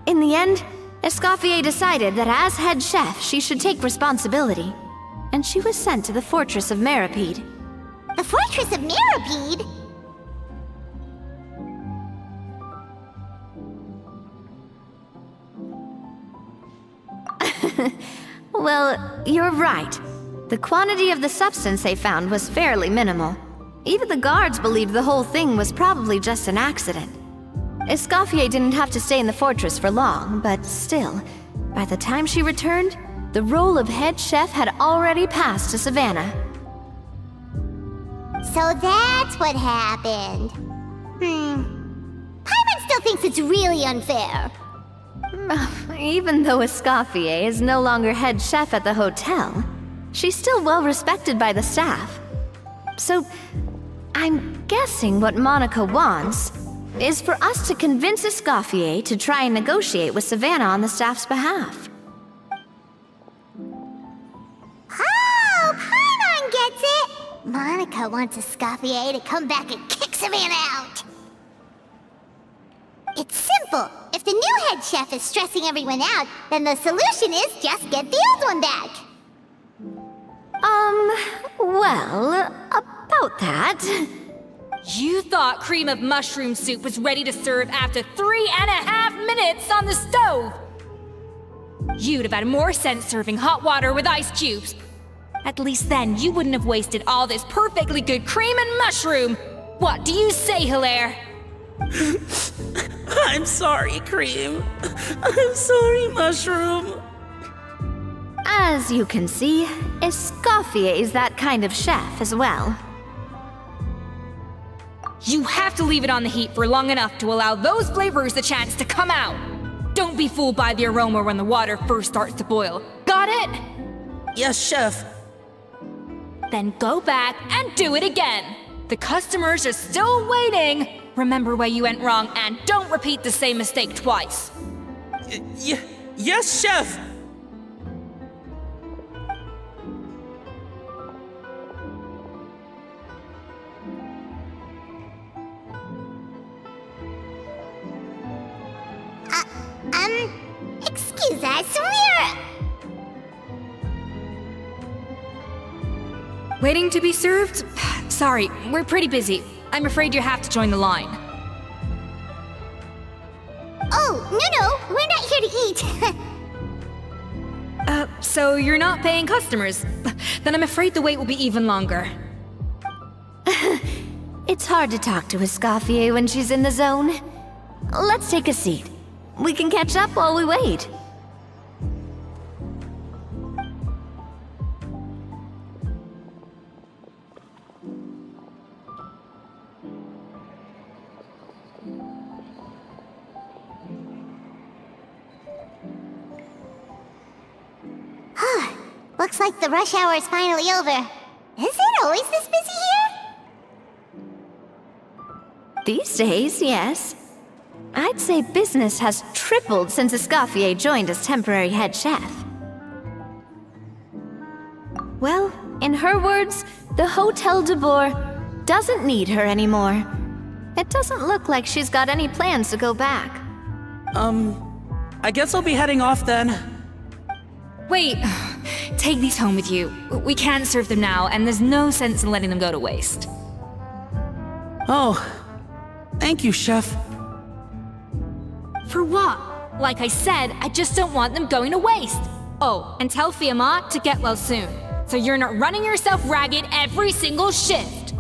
In the end, Escoffier decided that as head chef, she should take responsibility. And she was sent to the Fortress of Meripede. The Fortress of Meripede? Well, you're right. The quantity of the substance they found was fairly minimal. Even the guards believed the whole thing was probably just an accident. Escoffier didn't have to stay in the fortress for long, but still, by the time she returned, the role of head chef had already passed to Savannah. So that's what happened. Paimon still thinks it's really unfair. Even though Escoffier is no longer head chef at the hotel, she's still well respected by the staff. So, I'm guessing what Monica wants is for us to convince Escoffier to try and negotiate with Savannah on the staff's behalf. Oh, Paimon gets it! Monica wants Escoffier to come back and kick Savannah out. It's simple. If the new head chef is stressing everyone out, then the solution is just get the old one back. Well, about that. You thought cream of mushroom soup was ready to serve after 3.5 minutes on the stove! You'd have had more sense serving hot water with ice cubes. At least then you wouldn't have wasted all this perfectly good cream and mushroom! What do you say, Hilaire? I'm sorry, Cream. I'm sorry, Mushroom. As you can see, Escoffier is that kind of chef as well. You have to leave it on the heat for long enough to allow those flavors the chance to come out. Don't be fooled by the aroma when the water first starts to boil. Got it? Yes, Chef. Then go back and do it again. The customers are still waiting. Remember where you went wrong and don't repeat the same mistake twice. Yes, Chef. Excuse us, Waiting to be served? Sorry, we're pretty busy. I'm afraid you have to join the line. Oh, no, we're not here to eat. So you're not paying customers? Then I'm afraid the wait will be even longer. It's hard to talk to Escoffier when she's in the zone. Let's take a seat. We can catch up while we wait. Looks like the rush hour is finally over. Is it always this busy here? These days, yes. I'd say business has tripled since Escoffier joined as temporary head chef. Well, in her words, the Hotel de Boer doesn't need her anymore. It doesn't look like she's got any plans to go back. I guess I'll be heading off then. Wait, take these home with you. We can't serve them now, and there's no sense in letting them go to waste. Oh, thank you, Chef. For what? Like I said, I just don't want them going to waste. Oh, and tell Fiamma to get well soon, so you're not running yourself ragged every single shift.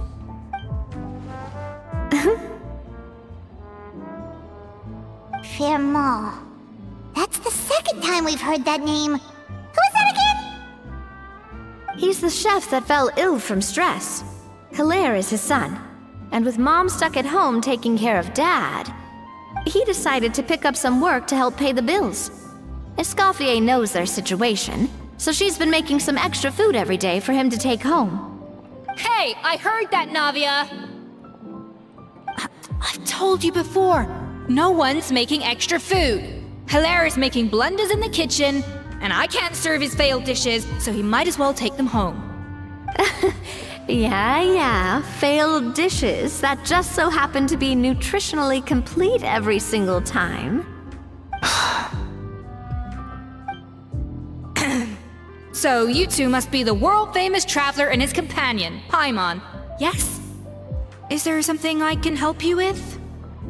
Fiamma. That's the second time we've heard that name. Who is that again? He's the chef that fell ill from stress. Hilaire is his son. And with Mom stuck at home taking care of Dad, he decided to pick up some work to help pay the bills. Escoffier knows their situation, so she's been making some extra food every day for him to take home. Hey, I heard that, Navia! I've told you before, no one's making extra food. Hilaire is making blunders in the kitchen, and I can't serve his failed dishes, so he might as well take them home. Yeah, failed dishes that just so happen to be nutritionally complete every single time. So you two must be the world-famous traveler and his companion, Paimon. Yes? Is there something I can help you with?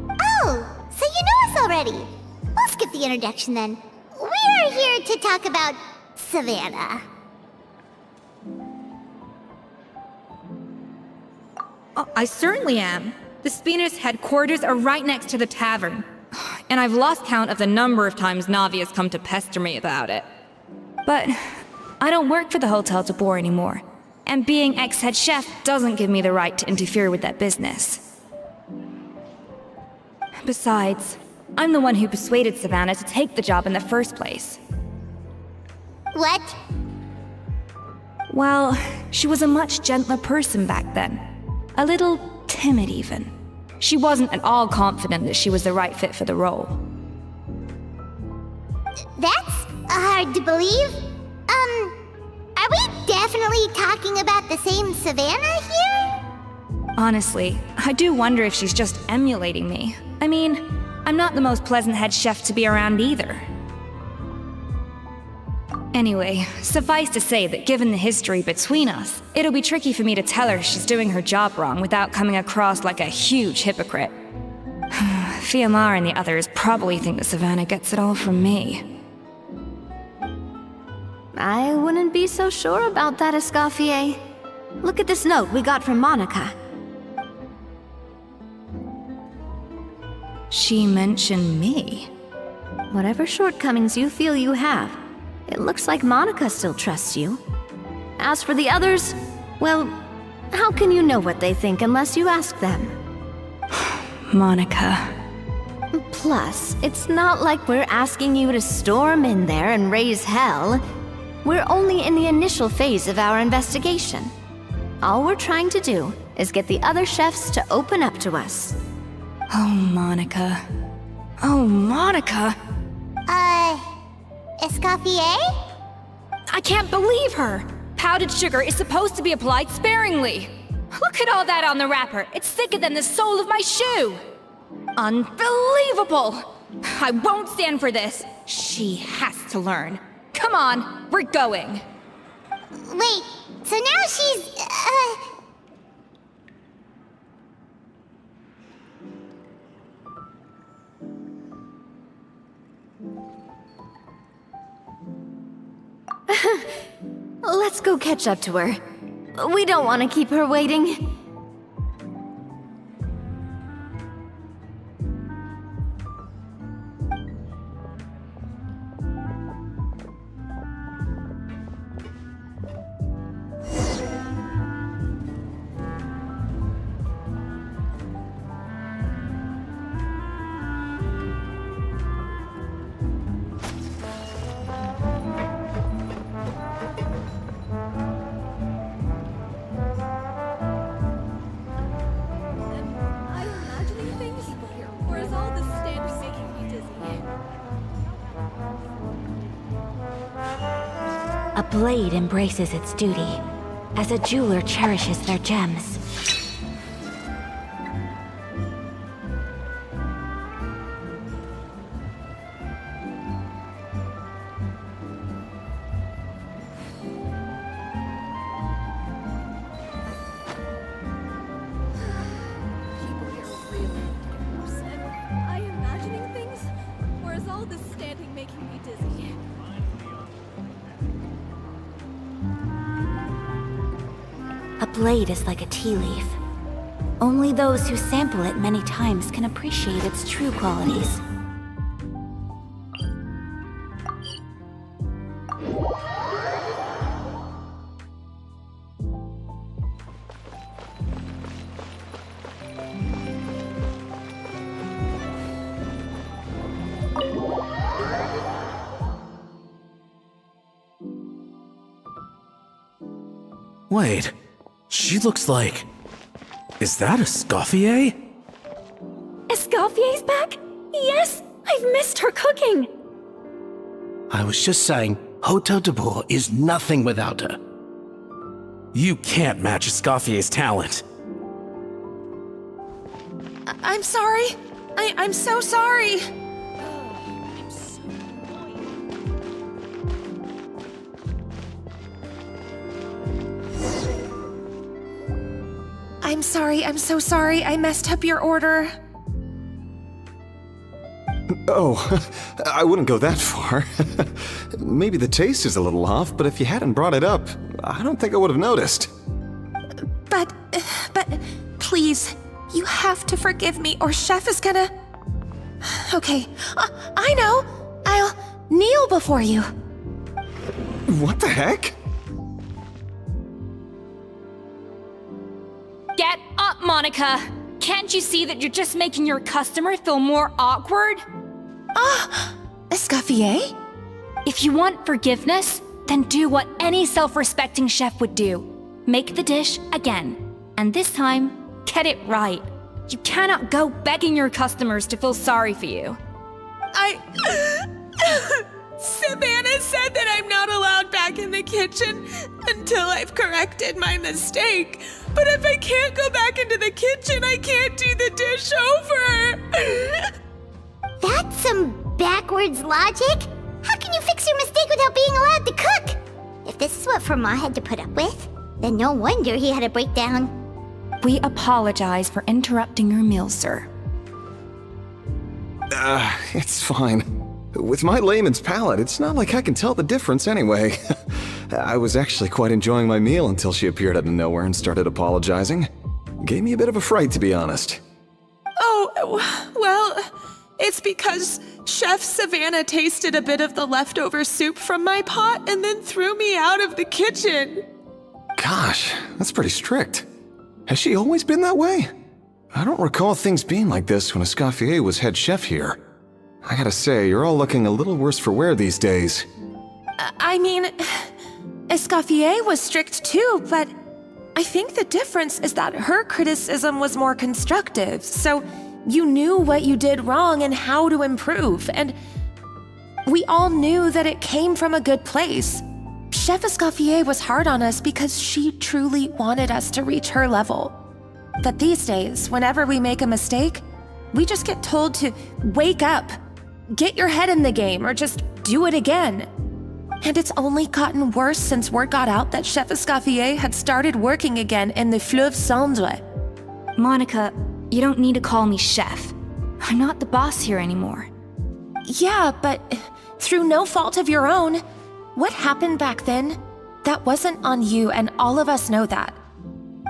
Oh, so you know us already. We'll skip the introduction then. We're here to talk about Savannah. Oh, I certainly am. The Spina's headquarters are right next to the tavern. And I've lost count of the number of times Navi has come to pester me about it. But I don't work for the Hotel de Boer anymore. And being ex-head chef doesn't give me the right to interfere with that business. Besides, I'm the one who persuaded Savannah to take the job in the first place. What? Well, she was a much gentler person back then. A little timid, even. She wasn't at all confident that she was the right fit for the role. That's hard to believe. Are we definitely talking about the same Savannah here? Honestly, I do wonder if she's just emulating me. I mean, I'm not the most pleasant head chef to be around either. Anyway, suffice to say that given the history between us, it'll be tricky for me to tell her she's doing her job wrong without coming across like a huge hypocrite. Fiamma and the others probably think that Savannah gets it all from me. I wouldn't be so sure about that, Escoffier. Look at this note we got from Monica. She mentioned me. Whatever shortcomings you feel you have, it looks like Monica still trusts you. As for the others, well, how can you know what they think unless you ask them? Monica. Plus, it's not like we're asking you to storm in there and raise hell. We're only in the initial phase of our investigation. All we're trying to do is get the other chefs to open up to us. Oh, Monica. Oh, Monica! Escoffier? I can't believe her! Powdered sugar is supposed to be applied sparingly. Look at all that on the wrapper. It's thicker than the sole of my shoe. Unbelievable! I won't stand for this. She has to learn. Come on, we're going. Wait, so now she's, Let's go catch up to her. We don't want to keep her waiting. A blade embraces its duty, as a jeweler cherishes their gems. People here really need to get more sun. Am I imagining things? Or is all this standing making me dizzy? A blade is like a tea leaf. Only those who sample it many times can appreciate its true qualities. Wait, she looks like... Is that Escoffier? Escoffier's back? Yes! I've missed her cooking! I was just saying, Hotel de Bourg is nothing without her. You can't match Escoffier's talent. I'm sorry. I'm so sorry. I'm sorry, I'm so sorry. I messed up your order. Oh, I wouldn't go that far. Maybe the taste is a little off, but if you hadn't brought it up, I don't think I would have noticed. But, please, you have to forgive me or Chef is gonna... Okay, I know. I'll kneel before you. What the heck? Get up, Monica! Can't you see that you're just making your customer feel more awkward? Escoffier? If you want forgiveness, then do what any self-respecting chef would do. Make the dish again. And this time, get it right. You cannot go begging your customers to feel sorry for you. Savannah said that I'm not allowed back in the kitchen until I've corrected my mistake. But if I can't go back into the kitchen, I can't do the dish over. That's some backwards logic. How can you fix your mistake without being allowed to cook? If this is what Fermat had to put up with, then no wonder he had a breakdown. We apologize for interrupting your meal, sir. It's fine. With my layman's palate, it's not like I can tell the difference anyway. I was actually quite enjoying my meal until she appeared out of nowhere and started apologizing. Gave me a bit of a fright, to be honest. Oh, well, it's because Chef Savannah tasted a bit of the leftover soup from my pot and then threw me out of the kitchen. Gosh, that's pretty strict. Has she always been that way? I don't recall things being like this when Escoffier was head chef here. I gotta say, you're all looking a little worse for wear these days. I mean, Escoffier was strict too, but I think the difference is that her criticism was more constructive, so you knew what you did wrong and how to improve, and we all knew that it came from a good place. Chef Escoffier was hard on us because she truly wanted us to reach her level. But these days, whenever we make a mistake, we just get told to wake up, get your head in the game, or just do it again. And it's only gotten worse since word got out that Chef Escoffier had started working again in the Fleuve Cendre. Monica, you don't need to call me chef. I'm not the boss here anymore. Yeah, but through no fault of your own, what happened back then, that wasn't on you, and all of us know that.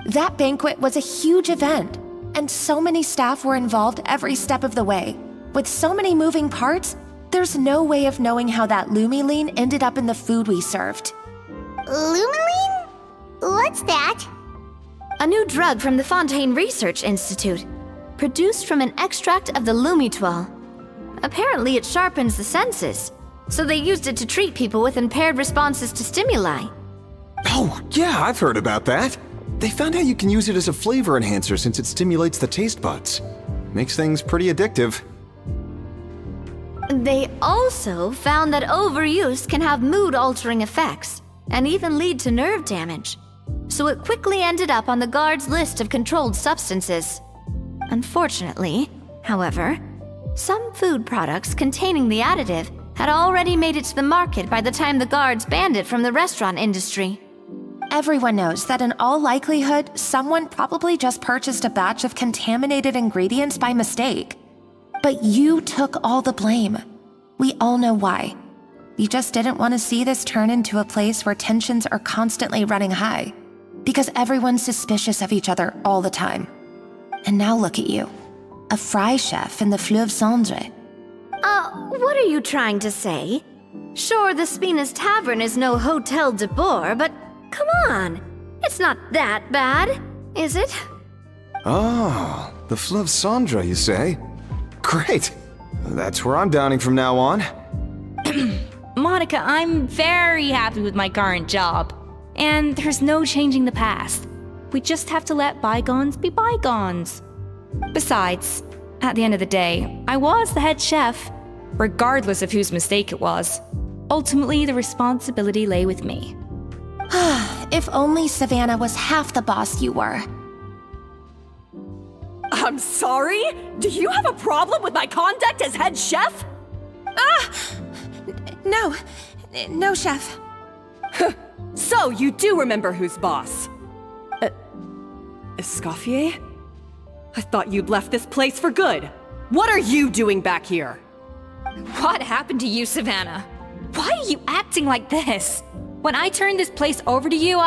That banquet was a huge event, and so many staff were involved every step of the way. With so many moving parts, there's no way of knowing how that Lumiline ended up in the food we served. Lumiline? What's that? A new drug from the Fontaine Research Institute, produced from an extract of the Lumitoile. Apparently it sharpens the senses, so they used it to treat people with impaired responses to stimuli. Oh, yeah, I've heard about that. They found out you can use it as a flavor enhancer since it stimulates the taste buds. Makes things pretty addictive. They also found that overuse can have mood-altering effects. and even lead to nerve damage. So it quickly ended up on the guard's list of controlled substances. Unfortunately, however, some food products containing the additive had already made it to the market by the time the guards banned it from the restaurant industry. Everyone knows that in all likelihood, someone probably just purchased a batch of contaminated ingredients by mistake. But you took all the blame. We all know why. You just didn't want to see this turn into a place where tensions are constantly running high, because everyone's suspicious of each other all the time. And now look at you, a fry chef in the Fleuve Cendre. What are you trying to say? Sure, the Spina's Tavern is no Hotel de Boer, but come on, it's not that bad, is it? Oh, the Fleuve Cendre, you say? Great! That's where I'm dining from now on. Monica, I'm very happy with my current job. And there's no changing the past. We just have to let bygones be bygones. Besides, at the end of the day, I was the head chef, regardless of whose mistake it was. Ultimately, the responsibility lay with me. If only Savannah was half the boss you were. I'm sorry? Do you have a problem with my conduct as head chef? No, chef. So you do remember who's boss? Escoffier? I thought you'd left this place for good. What are you doing back here? What happened to you, Savannah? Why are you acting like this? When I turned this place over to you,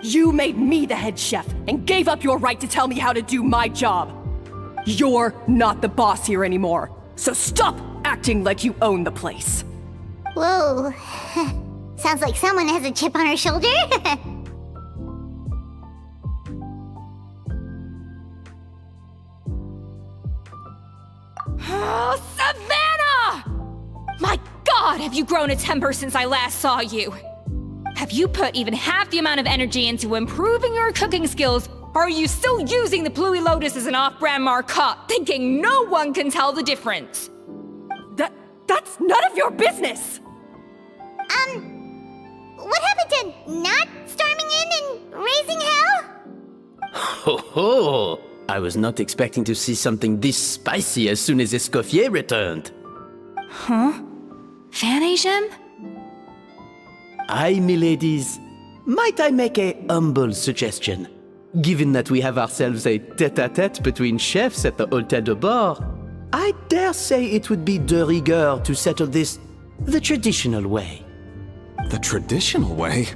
You made me the head chef and gave up your right to tell me how to do my job. You're not the boss here anymore, so stop acting like you own the place. Whoa. Sounds like someone has a chip on her shoulder. Oh, Savannah! My God, have you grown a temper since I last saw you? Have you put even half the amount of energy into improving your cooking skills, or are you still using the Pluie Lotus as an off-brand marcotte, thinking no one can tell the difference? That's none of your business! What happened to not storming in and raising hell? Ho ho! I was not expecting to see something this spicy as soon as Escoffier returned. Huh? Fan Asian? Aye, miladies. Might I make a humble suggestion? Given that we have ourselves a tête-à-tête between chefs at the Hôtel de Bord, I dare say it would be de rigueur to settle this the traditional way. The traditional way?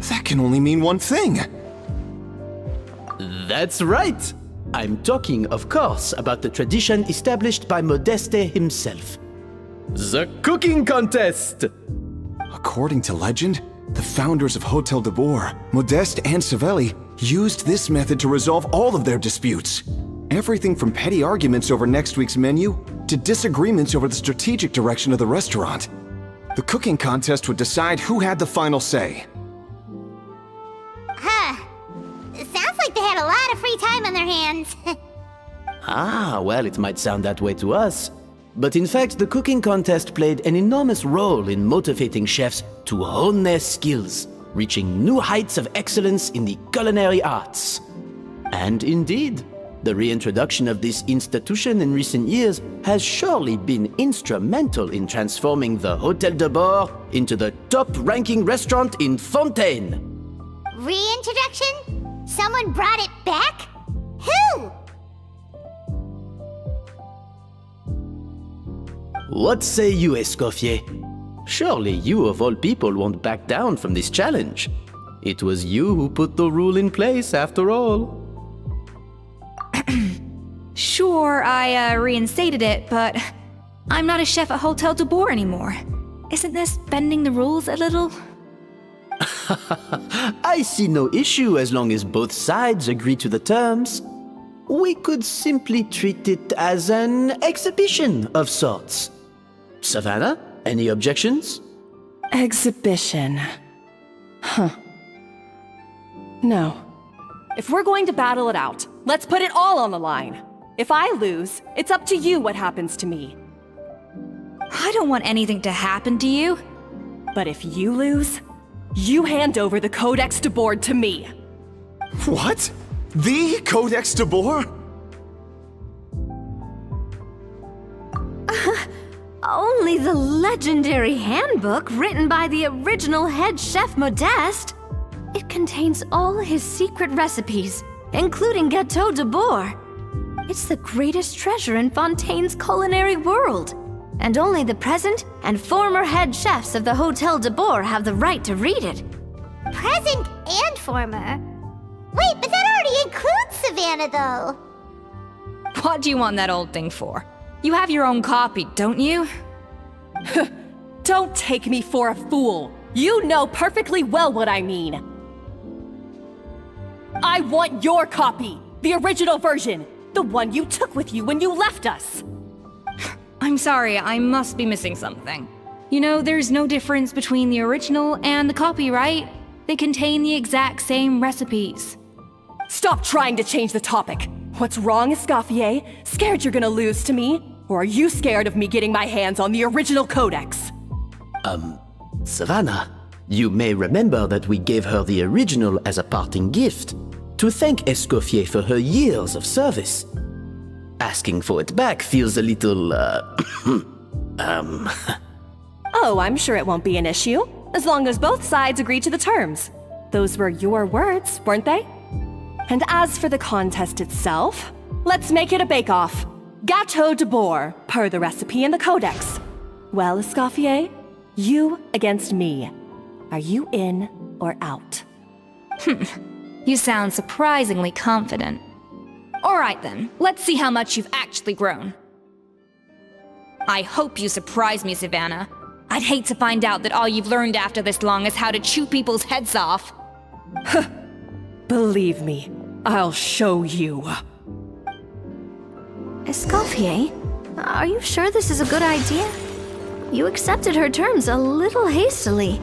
That can only mean one thing. That's right! I'm talking, of course, about the tradition established by Modeste himself. The cooking contest! According to legend, the founders of Hotel de Boer, Modeste and Savelli, used this method to resolve all of their disputes. Everything from petty arguments over next week's menu to disagreements over the strategic direction of the restaurant. The cooking contest would decide who had the final say. It sounds like they had a lot of free time on their hands. Well, it might sound that way to us. But in fact, the cooking contest played an enormous role in motivating chefs to hone their skills, reaching new heights of excellence in the culinary arts. And indeed, the reintroduction of this institution in recent years has surely been instrumental in transforming the Hôtel de Bord into the top-ranking restaurant in Fontaine. Reintroduction? Someone brought it back? Who? What say you, Escoffier? Surely you of all people won't back down from this challenge. It was you who put the rule in place, after all. Sure, I reinstated it, but I'm not a chef at Hotel de Boer anymore. Isn't this bending the rules a little? I see no issue as long as both sides agree to the terms. We could simply treat it as an exhibition of sorts. Savannah, any objections? Exhibition. No. If we're going to battle it out, let's put it all on the line. If I lose, it's up to you what happens to me. I don't want anything to happen to you. But if you lose, you hand over the Codex de Board to me. What? The Codex de Boer? Only the legendary handbook written by the original head chef Modeste. It contains all his secret recipes, including Gâteau de Boer. It's the greatest treasure in Fontaine's culinary world. And only the present and former head chefs of the Hotel de Boer have the right to read it. Present and former? Wait, but that already includes Savannah, though. What do you want that old thing for? You have your own copy, don't you? Don't take me for a fool. You know perfectly well what I mean. I want your copy, the original version, the one you took with you when you left us. I'm sorry, I must be missing something. You know, there's no difference between the original and the copy, right? They contain the exact same recipes. Stop trying to change the topic. What's wrong, Escoffier? Scared you're gonna lose to me? Or are you scared of me getting my hands on the original Codex? Savannah, you may remember that we gave her the original as a parting gift to thank Escoffier for her years of service. Asking for it back feels a little, Oh, I'm sure it won't be an issue, as long as both sides agree to the terms. Those were your words, weren't they? And as for the contest itself, let's make it a bake-off. Gâteau de Boer, per the recipe in the Codex. Well, Escoffier, you against me. Are you in or out? You sound surprisingly confident. Alright then, let's see how much you've actually grown. I hope you surprise me, Savannah. I'd hate to find out that all you've learned after this long is how to chew people's heads off. Believe me, I'll show you. Escoffier, are you sure this is a good idea? You accepted her terms a little hastily.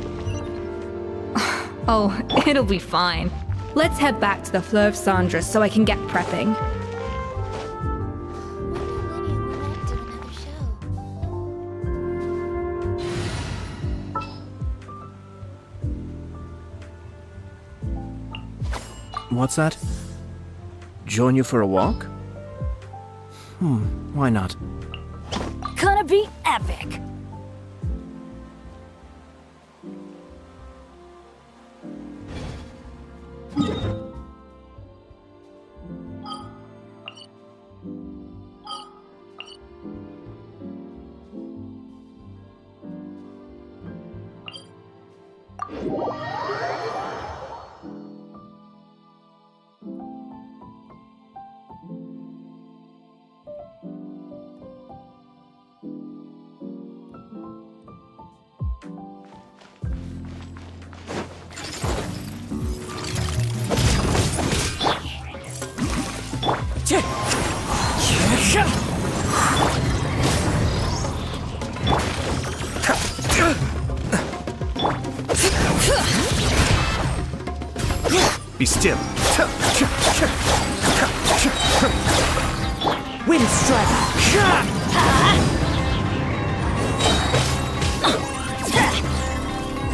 Oh, it'll be fine. Let's head back to the Fleuve Cendres so I can get prepping. What's that? Join you for a walk? Why not? Gonna be epic. Be still. Wind strike.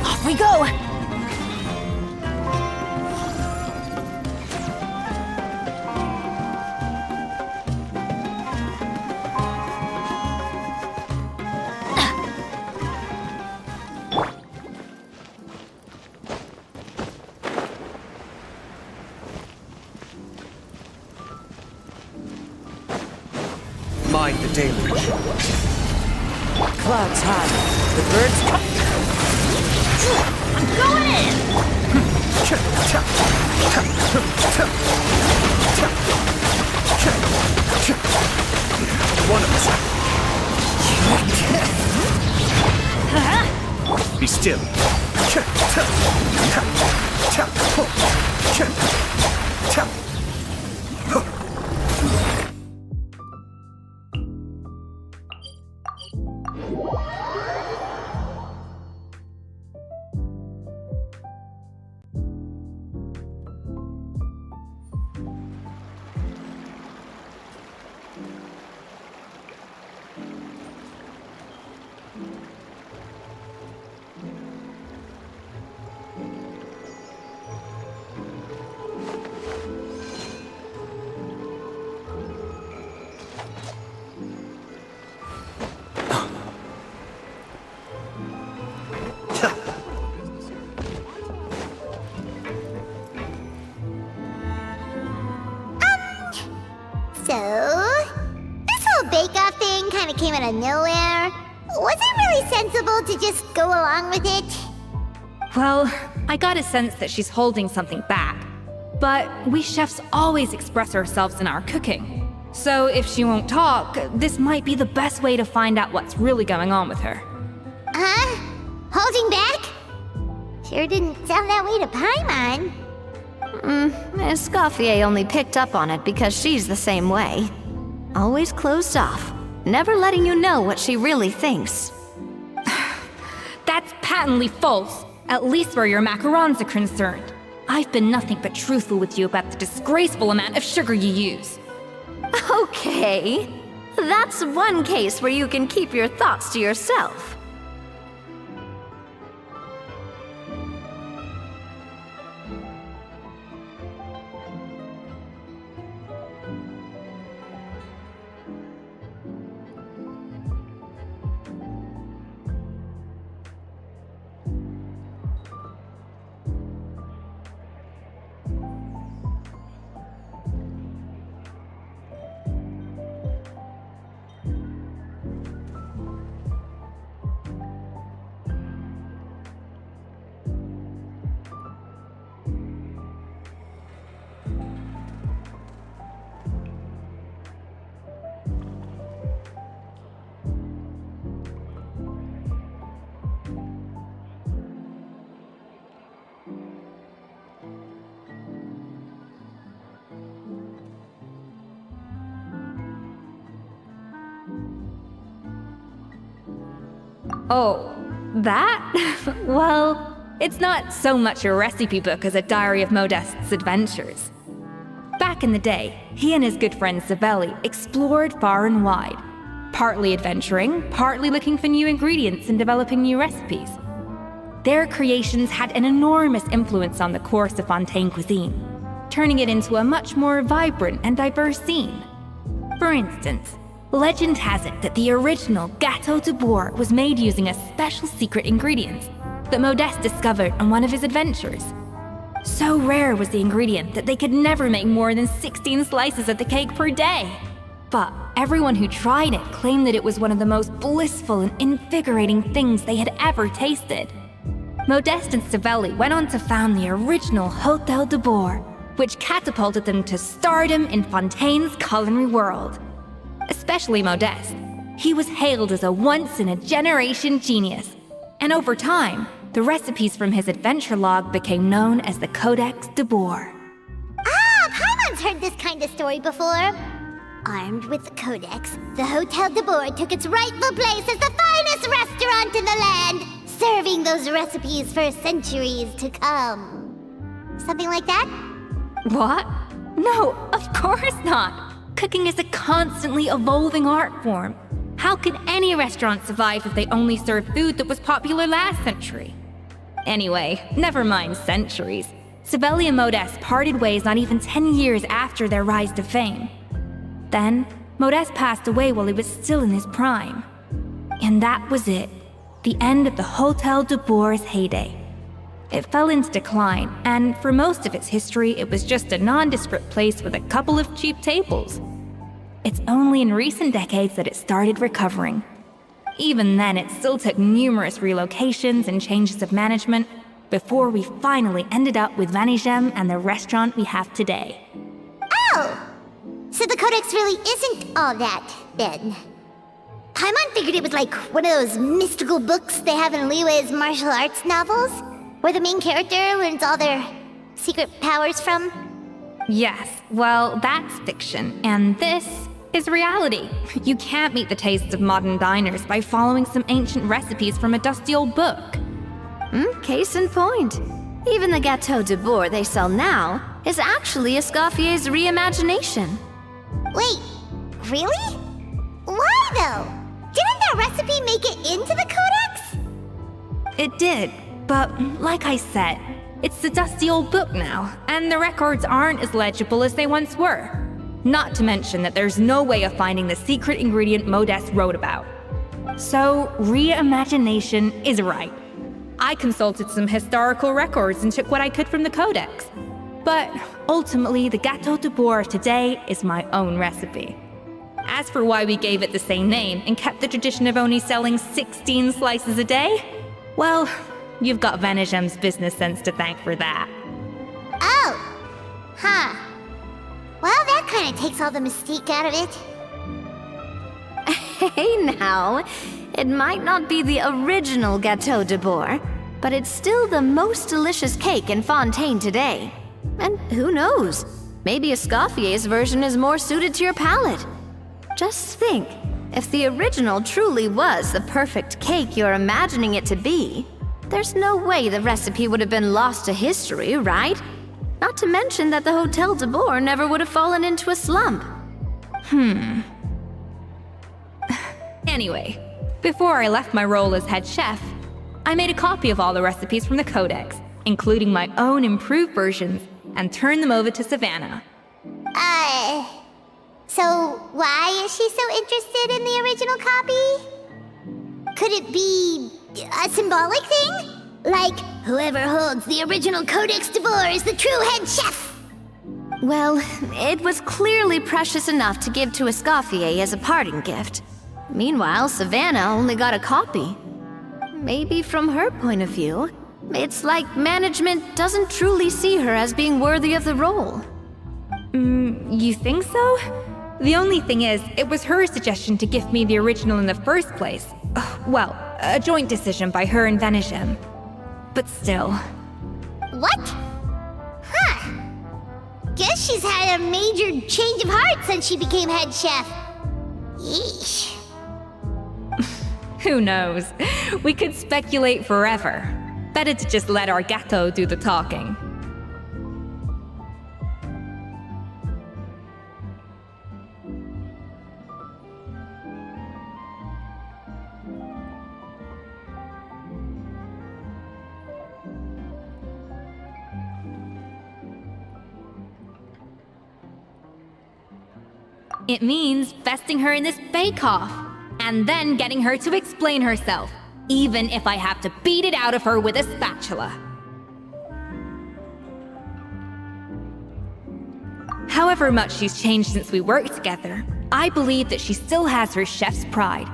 Off we go. Mind the deluge. Clouds high. The birds come. I'm going in. One of us. Be still. that came out of nowhere. Was it really sensible to just go along with it? Well, I got a sense that she's holding something back. But we chefs always express ourselves in our cooking. So if she won't talk, this might be the best way to find out what's really going on with her. Huh? Holding back? Sure didn't sound that way to Paimon. Escoffier only picked up on it because she's the same way. Always closed off, never letting you know what she really thinks. That's patently false, at least where your macarons are concerned. I've been nothing but truthful with you about the disgraceful amount of sugar you use. Okay, that's one case where you can keep your thoughts to yourself. Oh, that? Well, it's not so much a recipe book as a diary of Modest's adventures. Back in the day, he and his good friend Savelli explored far and wide, partly adventuring, partly looking for new ingredients and developing new recipes. Their creations had an enormous influence on the course of Fontaine cuisine, turning it into a much more vibrant and diverse scene. For instance, legend has it that the original Gâteau de Bourg was made using a special secret ingredient that Modeste discovered on one of his adventures. So rare was the ingredient that they could never make more than 16 slices of the cake per day. But everyone who tried it claimed that it was one of the most blissful and invigorating things they had ever tasted. Modeste and Savelli went on to found the original Hôtel de Bourg, which catapulted them to stardom in Fontaine's culinary world. Especially Modeste. He was hailed as a once-in-a-generation genius, and over time, the recipes from his adventure log became known as the Codex de Bourg. Ah, Paimon's heard this kind of story before. Armed with the Codex, the Hôtel de Bourg took its rightful place as the finest restaurant in the land, serving those recipes for centuries to come. Something like that? What? No, of course not! Cooking is a constantly evolving art form. How could any restaurant survive if they only served food that was popular last century? Anyway, never mind centuries. Savelli and Modeste parted ways not even 10 years after their rise to fame. Then, Modeste passed away while he was still in his prime. And that was it. The end of the Hôtel de Bourg's heyday. It fell into decline, and for most of its history, it was just a nondescript place with a couple of cheap tables. It's only in recent decades that it started recovering. Even then, it still took numerous relocations and changes of management before we finally ended up with Vanigem and the restaurant we have today. Oh! So the Codex really isn't all that, then. Paimon figured it was like one of those mystical books they have in Liwei's martial arts novels, where the main character learns all their secret powers from? Yes, well, that's fiction, and this is reality. You can't meet the tastes of modern diners by following some ancient recipes from a dusty old book. Case in point. Even the Gâteau de Bourg they sell now is actually Escoffier's reimagination. Wait, really? Why though? Didn't that recipe make it into the Codex? It did, but like I said, it's the dusty old book now, and the records aren't as legible as they once were. Not to mention that there's no way of finding the secret ingredient Modeste wrote about. So, reimagination is right. I consulted some historical records and took what I could from the Codex. But ultimately, the Gâteau de Bourg of today is my own recipe. As for why we gave it the same name and kept the tradition of only selling 16 slices a day, well, you've got Vanishem's business sense to thank for that. Oh. Huh. Well, that kind of takes all the mystique out of it. Hey now, it might not be the original Gâteau de Bourg, but it's still the most delicious cake in Fontaine today. And who knows, maybe Escoffier's version is more suited to your palate. Just think, if the original truly was the perfect cake you're imagining it to be, there's no way the recipe would have been lost to history, right? Not to mention that the Hotel de Bourg never would have fallen into a slump. Anyway, before I left my role as head chef, I made a copy of all the recipes from the Codex, including my own improved versions, and turned them over to Savannah. So why is she so interested in the original copy? Could it be a symbolic thing? Like, whoever holds the original Codex de Bourg is the true head chef? Well, it was clearly precious enough to give to Escoffier as a parting gift. Meanwhile, Savannah only got a copy. Maybe from her point of view, it's like management doesn't truly see her as being worthy of the role. You think so? The only thing is, it was her suggestion to give me the original in the first place. Well, a joint decision by her and Vanisham. But still. What? Huh. Guess she's had a major change of heart since she became head chef. Yeesh. Who knows? We could speculate forever. Better to just let our Gato do the talking. It means besting her in this bake-off, and then getting her to explain herself, even if I have to beat it out of her with a spatula. However much she's changed since we worked together, I believe that she still has her chef's pride.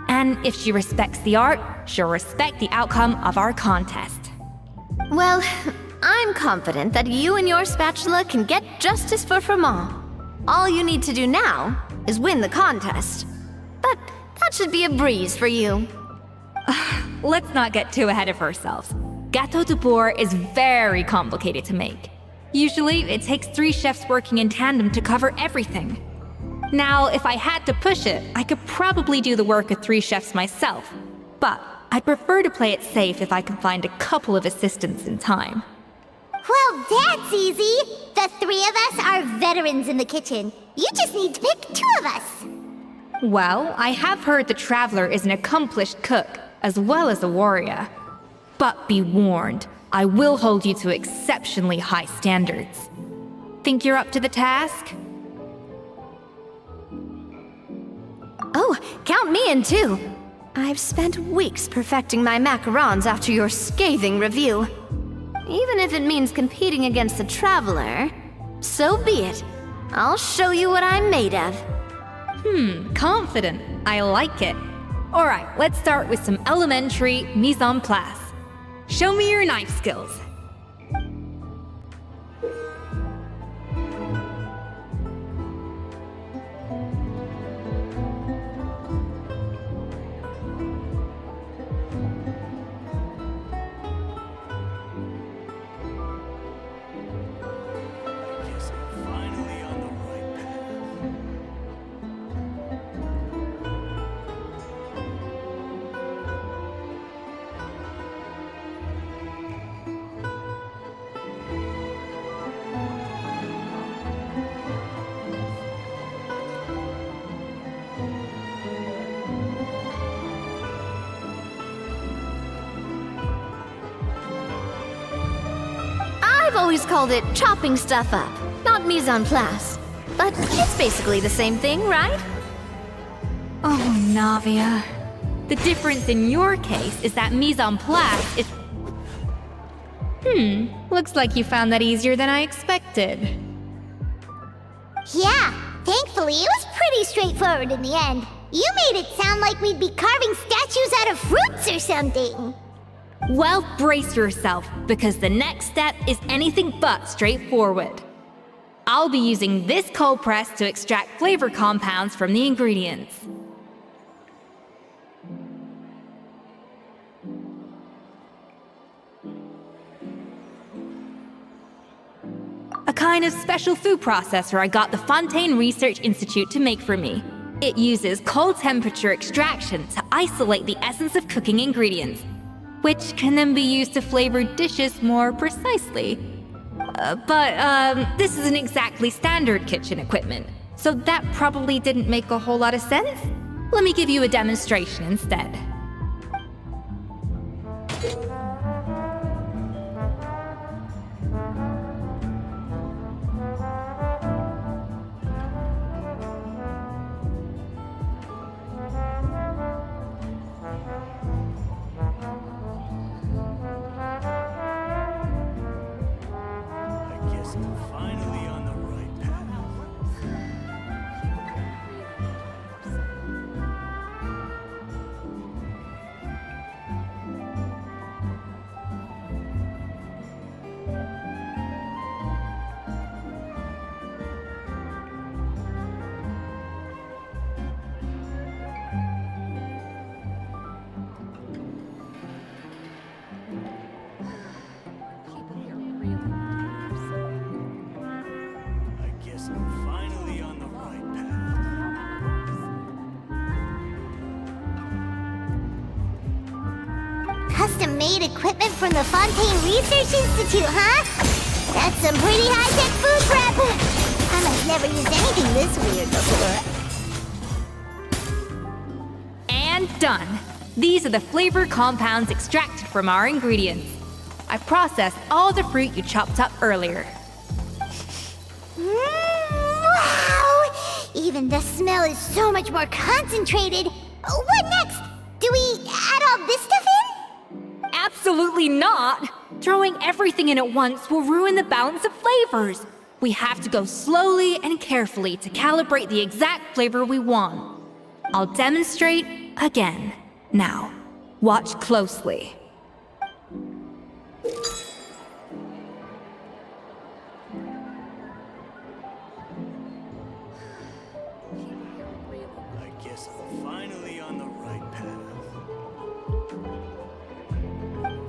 And if she respects the art, she'll respect the outcome of our contest. Well, I'm confident that you and your spatula can get justice for Froment. All you need to do now is win the contest. But that should be a breeze for you. Let's not get too ahead of ourselves. Gâteau de Bourg is very complicated to make. Usually, it takes 3 chefs working in tandem to cover everything. Now, if I had to push it, I could probably do the work of 3 chefs myself. But I'd prefer to play it safe if I can find a couple of assistants in time. Well, that's easy. The 3 of us are veterans in the kitchen. You just need to pick 2 of us. Well, I have heard the Traveler is an accomplished cook, as well as a warrior. But be warned, I will hold you to exceptionally high standards. Think you're up to the task? Oh, count me in too. I've spent weeks perfecting my macarons after your scathing review. Even if it means competing against the Traveler, so be it. I'll show you what I'm made of. Confident. I like it. Alright, let's start with some elementary mise en place. Show me your knife skills. I've always called it chopping stuff up, not mise en place. But it's basically the same thing, right? Oh, Navia. The difference in your case is that mise en place is... Looks like you found that easier than I expected. Yeah, Thankfully, it was pretty straightforward in the end. You made it sound like we'd be carving statues out of fruits or something. Well, brace yourself, because the next step is anything but straightforward. I'll be using this cold press to extract flavor compounds from the ingredients. A kind of special food processor I got the Fontaine Research Institute to make for me. It uses cold temperature extraction to isolate the essence of cooking ingredients, which can then be used to flavor dishes more precisely. But this isn't exactly standard kitchen equipment, so that probably didn't make a whole lot of sense. Let me give you a demonstration instead. Finally on the right path. Finally on the right path. Custom-made equipment from the Fontaine Research Institute, huh? That's some pretty high-tech food prep. I've never used anything this weird before. And done! These are the flavor compounds extracted from our ingredients. I processed all the fruit you chopped up earlier. Wow! Even the smell is so much more concentrated. What next? Do we add all this stuff in? Absolutely not! Throwing everything in at once will ruin the balance of flavors. We have to go slowly and carefully to calibrate the exact flavor we want. I'll demonstrate again. Now, watch closely. I guess I'm finally on the right path.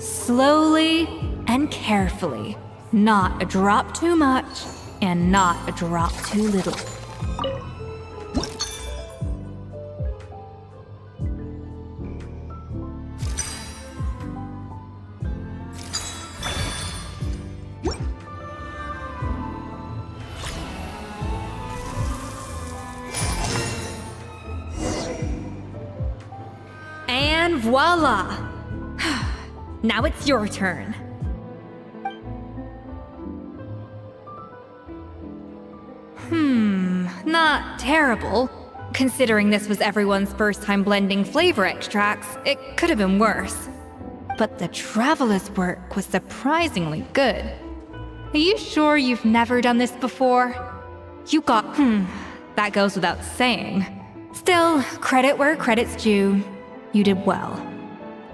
Slowly and carefully. Not a drop too much, and not a drop too little. And voila! Now it's your turn. Not terrible. Considering this was everyone's first time blending flavor extracts, it could have been worse. But the Traveler's work was surprisingly good. Are you sure you've never done this before? You got, that goes without saying. Still, credit where credit's due. You did well.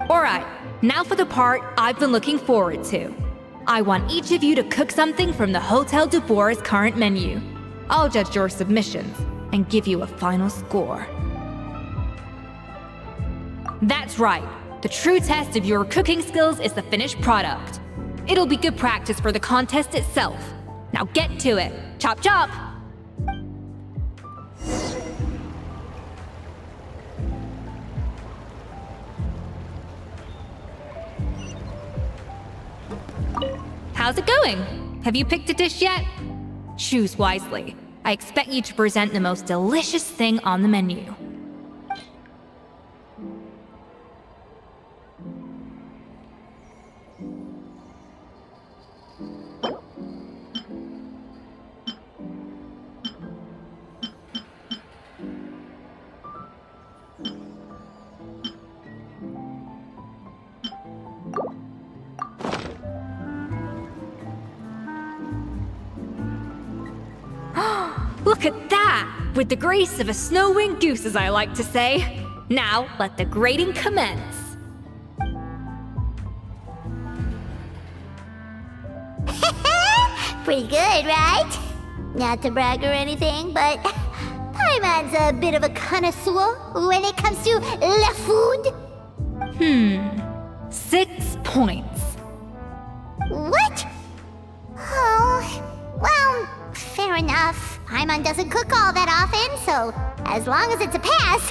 Alright, now for the part I've been looking forward to. I want each of you to cook something from the Hotel du Bois' current menu. I'll judge your submissions and give you a final score. That's right. The true test of your cooking skills is the finished product. It'll be good practice for the contest itself. Now get to it. Chop chop! How's it going? Have you picked a dish yet? Choose wisely. I expect you to present the most delicious thing on the menu. Look at that! with the grace of a snow-winged goose, as I like to say. Now, let the grating commence. Pretty good, right? Not to brag or anything, but Paimon's a bit of a connoisseur when it comes to la food. 6 points. What? Oh, well, fair enough. Paimon doesn't cook all that often, so as long as it's a pass.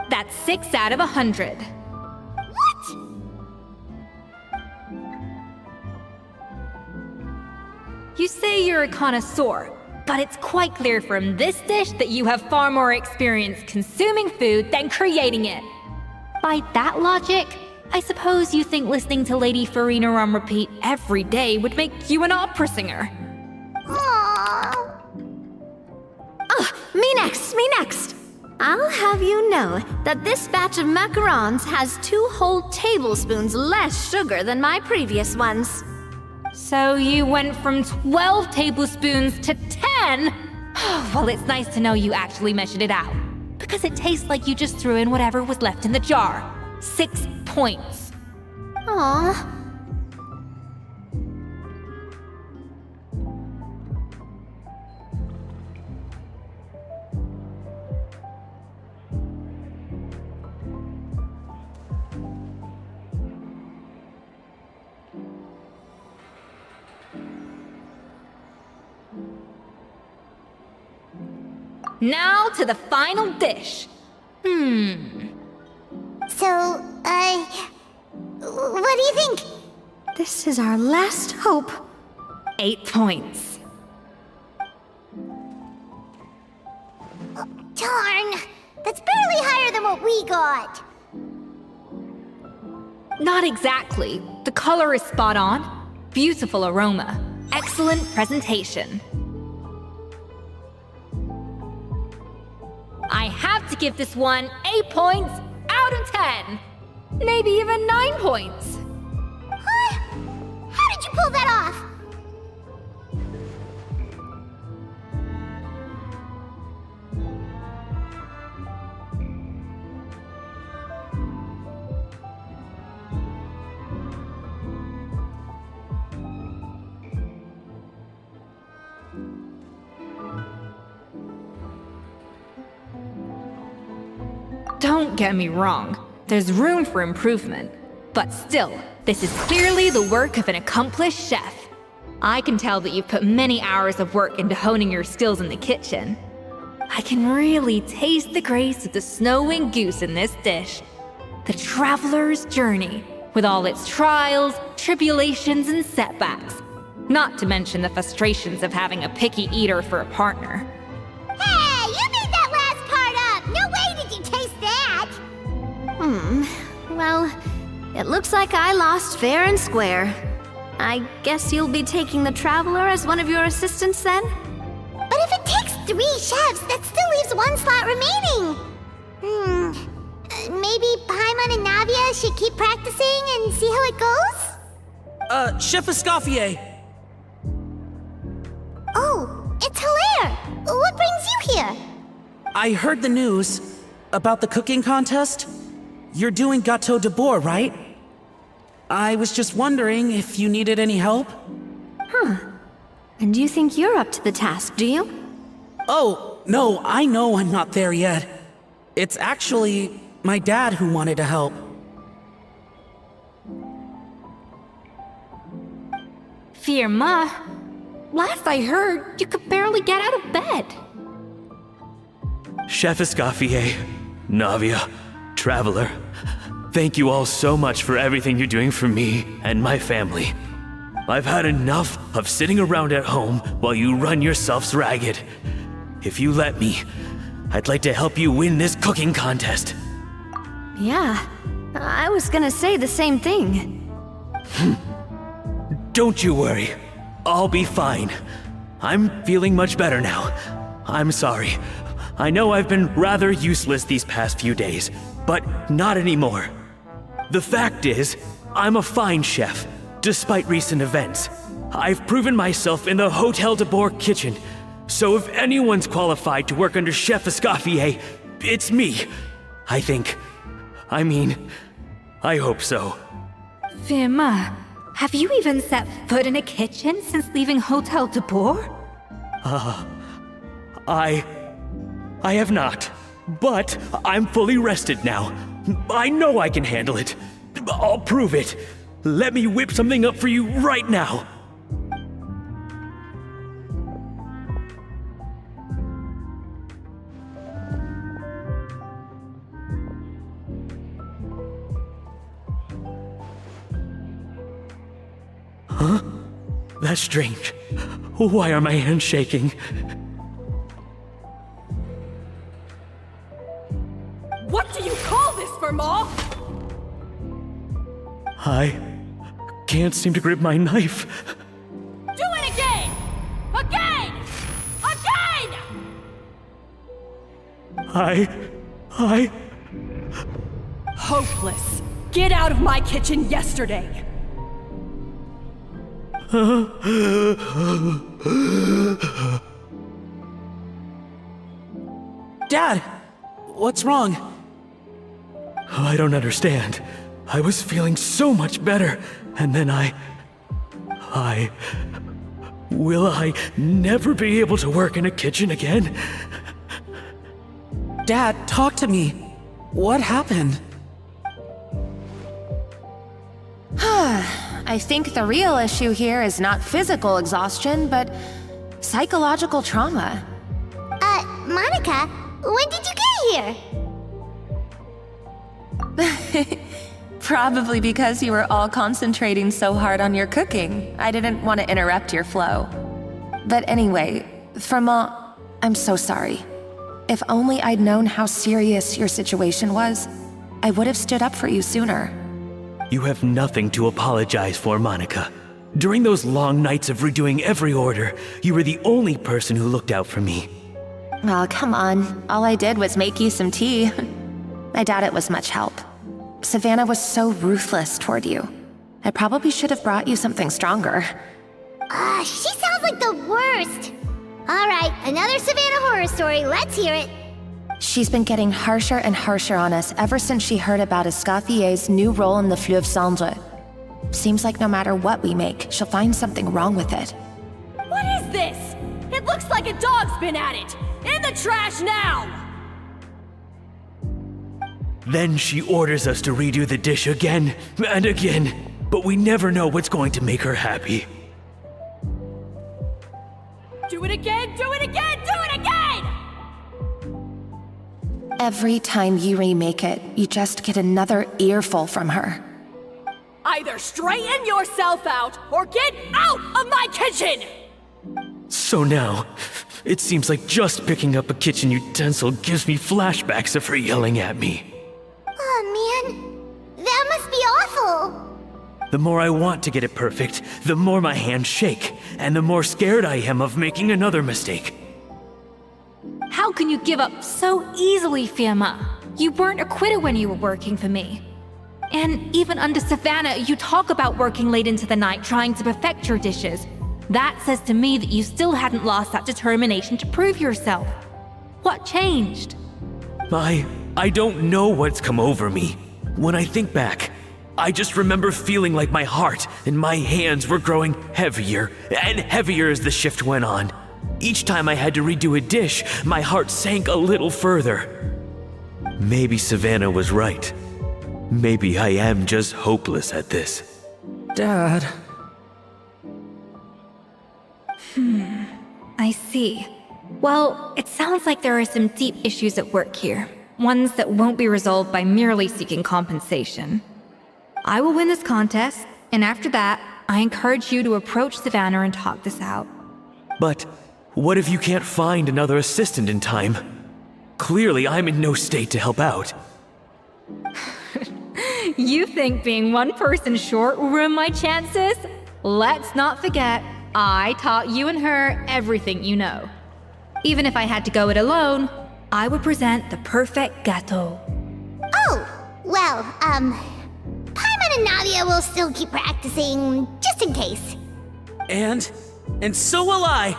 That's 6 out of 100. What? You say you're a connoisseur, but it's quite clear from this dish that you have far more experience consuming food than creating it. By that logic, I suppose you think listening to Lady Farina on repeat every day would make you an opera singer. Aww. Me next! I'll have you know that this batch of macarons has 2 whole tablespoons less sugar than my previous ones. So you went from 12 tablespoons to 10? Well, it's nice to know you actually measured it out, because it tastes like you just threw in whatever was left in the jar. 6 points. Aww. Now to the final dish. So, what do you think? This is our last hope. 8 points. Darn! That's barely higher than what we got. Not exactly. The color is spot on. Beautiful aroma. Excellent presentation. I have to give this one 8 points out of 10. Maybe even 9 points. Huh? How did you pull that off? Don't get me wrong, there's room for improvement. But still, this is clearly the work of an accomplished chef. I can tell that you've put many hours of work into honing your skills in the kitchen. I can really taste the grace of the snow-winged goose in this dish. The traveler's journey, with all its trials, tribulations, and setbacks. Not to mention the frustrations of having a picky eater for a partner. Hey, you made that last part up! No way did you taste that! Well, it looks like I lost fair and square. I guess you'll be taking the Traveler as one of your assistants then? But if it takes 3 chefs, that still leaves 1 slot remaining. Maybe Paimon and Navia should keep practicing and see how it goes? Chef Escoffier! Oh, it's Hilaire! What brings you here? I heard the news about the cooking contest. You're doing Gâteau de Bourg, right? I was just wondering if you needed any help. And you think you're up to the task, do you? Oh, no, I know I'm not there yet. It's actually my dad who wanted to help. Firma, last I heard, you could barely get out of bed. Chef Escoffier, Navia, Traveler, thank you all so much for everything you're doing for me and my family. I've had enough of sitting around at home while you run yourselves ragged. If you let me, I'd like to help you win this cooking contest. Yeah, I was gonna say the same thing. Don't you worry, I'll be fine. I'm feeling much better now. I'm sorry. I know I've been rather useless these past few days, but not anymore. The fact is, I'm a fine chef, despite recent events. I've proven myself in the Hotel de Bourg kitchen, So if anyone's qualified to work under Chef Escoffier, it's me. I think. I hope so. Firma, have you even set foot in a kitchen since leaving Hotel de Boer? I have not. But I'm fully rested now. I know I can handle it. I'll prove it. Let me whip something up for you right now. Huh? That's strange. Why are my hands shaking? What do you call this, Firma? I can't seem to grip my knife. Do it again! Again! Again! I... Hopeless. Get out of my kitchen yesterday. Dad, what's wrong? I don't understand. I was feeling so much better, and then Will I never be able to work in a kitchen again? Dad, talk to me. What happened? I think the real issue here is not physical exhaustion, but psychological trauma. Monica, when did you get here? Probably because you were all concentrating so hard on your cooking. I didn't want to interrupt your flow. But anyway, Firma, I'm so sorry. If only I'd known how serious your situation was, I would have stood up for you sooner. You have nothing to apologize for, Monica. During those long nights of redoing every order, you were the only person who looked out for me. Oh, come on. All I did was make you some tea. I doubt it was much help. Savannah was so ruthless toward you. I probably should have brought you something stronger. She sounds like the worst. All right, another Savannah horror story. Let's hear it. She's been getting harsher and harsher on us ever since she heard about Escoffier's new role in the Fleuve Cendre. Seems like no matter what we make, she'll find something wrong with it. What is this? It looks like a dog's been at it. In the trash now! Then she orders us to redo the dish again and again, but we never know what's going to make her happy. Do it again, do it again, do it again! Every time you remake it, you just get another earful from her. Either straighten yourself out or get out of my kitchen! So now, it seems like just picking up a kitchen utensil gives me flashbacks of her yelling at me. Oh man, that must be awful. The more I want to get it perfect, the more my hands shake, and the more scared I am of making another mistake. How can you give up so easily, Firma? You weren't a quitter when you were working for me. And even under Savannah, you talk about working late into the night trying to perfect your dishes. That says to me that you still hadn't lost that determination to prove yourself. What changed? I don't know what's come over me. When I think back, I just remember feeling like my heart and my hands were growing heavier and heavier as the shift went on. Each time I had to redo a dish, my heart sank a little further. Maybe Savannah was right. Maybe I am just hopeless at this. Dad. I see. Well, it sounds like there are some deep issues at work here. Ones that won't be resolved by merely seeking compensation. I will win this contest, and after that, I encourage you to approach Savannah and talk this out. But what if you can't find another assistant in time? Clearly, I'm in no state to help out. You think being one person short will ruin my chances? Let's not forget, I taught you and her everything you know. Even if I had to go it alone, I would present the perfect gâteau. Oh, well, Paimon and Navia will still keep practicing, just in case. And so will I.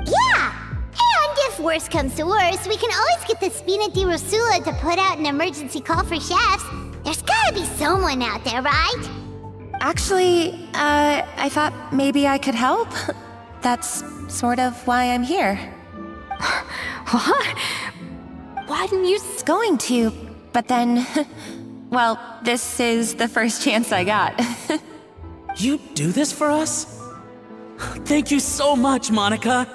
Yeah! And if worse comes to worse, we can always get the Spina di Rosula to put out an emergency call for chefs. There's gotta be someone out there, right? Actually, I thought maybe I could help. That's sort of why I'm here. What? Why didn't you Going to, but then... well, this is the first chance I got. You do this for us? Thank you so much, Monica.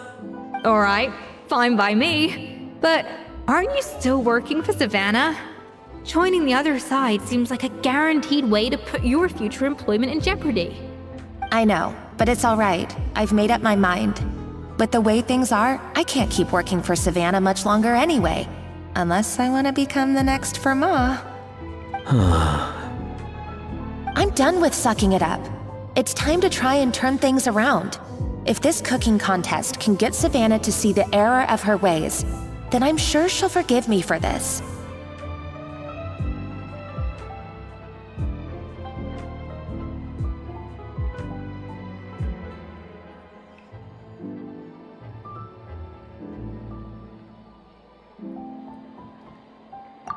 Alright, fine by me. But aren't you still working for Savannah? Joining the other side seems like a guaranteed way to put your future employment in jeopardy. I know, but it's all right. I've made up my mind. With the way things are, I can't keep working for Savannah much longer anyway. Unless I want to become the next Fermat. I'm done with sucking it up. It's time to try and turn things around. If this cooking contest can get Savannah to see the error of her ways, then I'm sure she'll forgive me for this.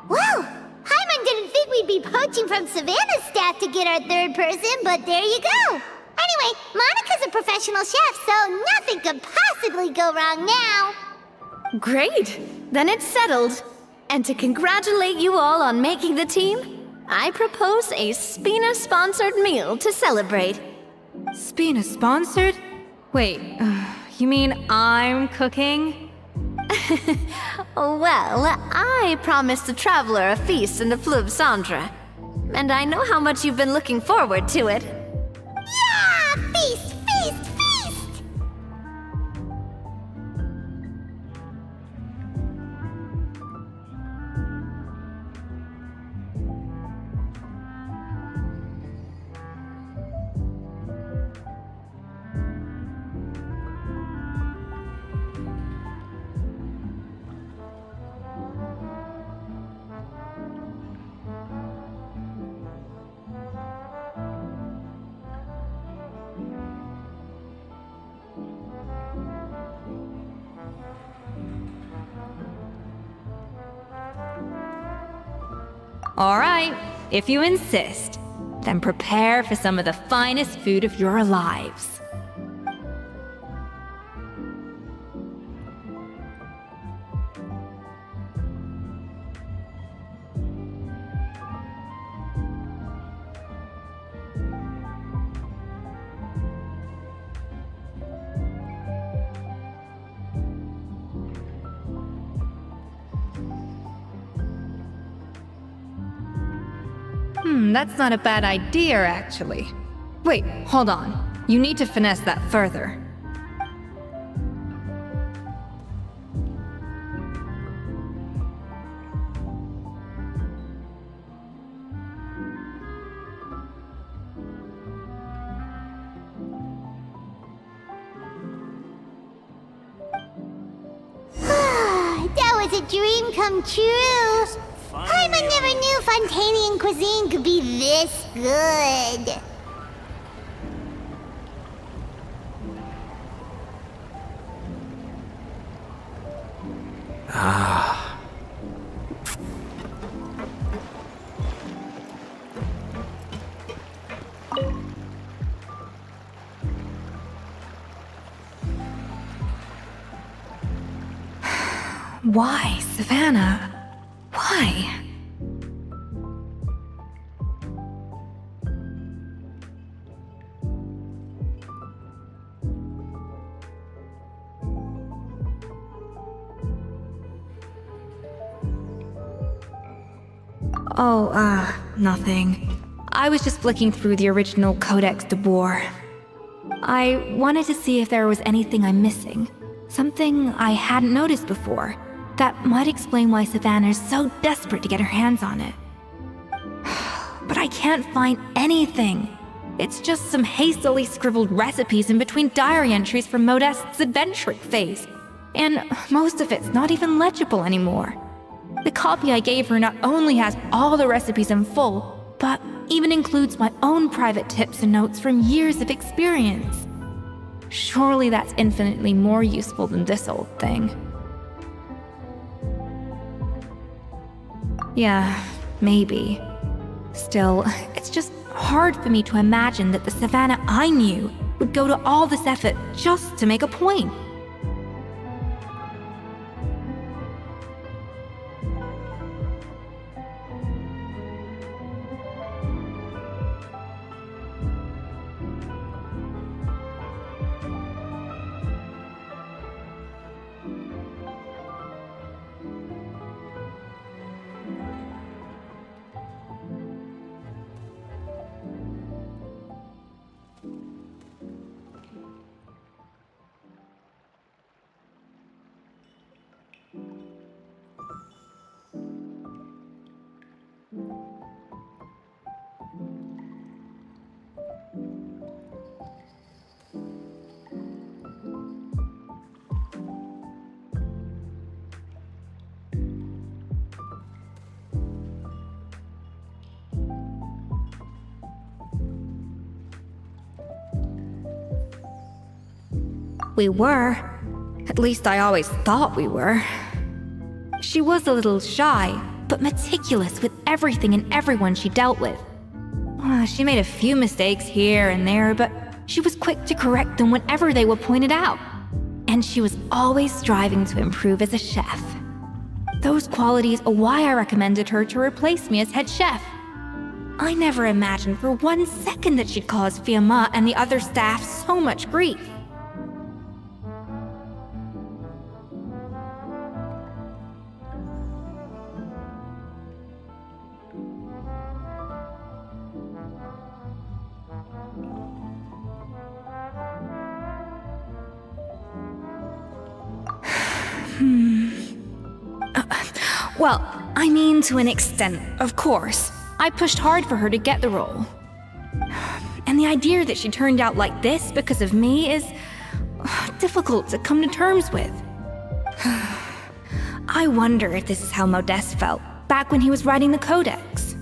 Well, Hyman didn't think we'd be poaching from Savannah's staff to get our third person, but there you go. Anyway, Monica's a professional chef, so nothing could possibly go wrong now. Great! Then it's settled. And to congratulate you all on making the team, I propose a Spina-sponsored meal to celebrate. Spina sponsored? Wait, you mean I'm cooking? Well, I promised the traveler a feast in the Fleuve Cendre. And I know how much you've been looking forward to it. Yeah! Feast, feast, feast! Alright, if you insist, then prepare for some of the finest food of your lives. That's not a bad idea, actually. Wait, hold on. You need to finesse that further. That was a dream come true. Hyman never knew Fontanian cuisine could be this good. Why, Savannah? Why? Oh, nothing. I was just flicking through the original Codex de Boer. I wanted to see if there was anything I'm missing. Something I hadn't noticed before. That might explain why Savannah's so desperate to get her hands on it. But I can't find anything. It's just some hastily scribbled recipes in between diary entries from Modeste's adventuring phase. And most of it's not even legible anymore. The copy I gave her not only has all the recipes in full, but even includes my own private tips and notes from years of experience. Surely that's infinitely more useful than this old thing. Yeah, maybe. Still, it's just hard for me to imagine that the Savannah I knew would go to all this effort just to make a point. We were. At least I always thought we were. She was a little shy, but meticulous with everything and everyone she dealt with. She made a few mistakes here and there, but she was quick to correct them whenever they were pointed out. And she was always striving to improve as a chef. Those qualities are why I recommended her to replace me as head chef. I never imagined for 1 second that she'd cause Fiamma and the other staff so much grief. Well, I mean to an extent, of course. I pushed hard for her to get the role. And the idea that she turned out like this because of me is difficult to come to terms with. I wonder if this is how Modeste felt back when he was writing the Codex.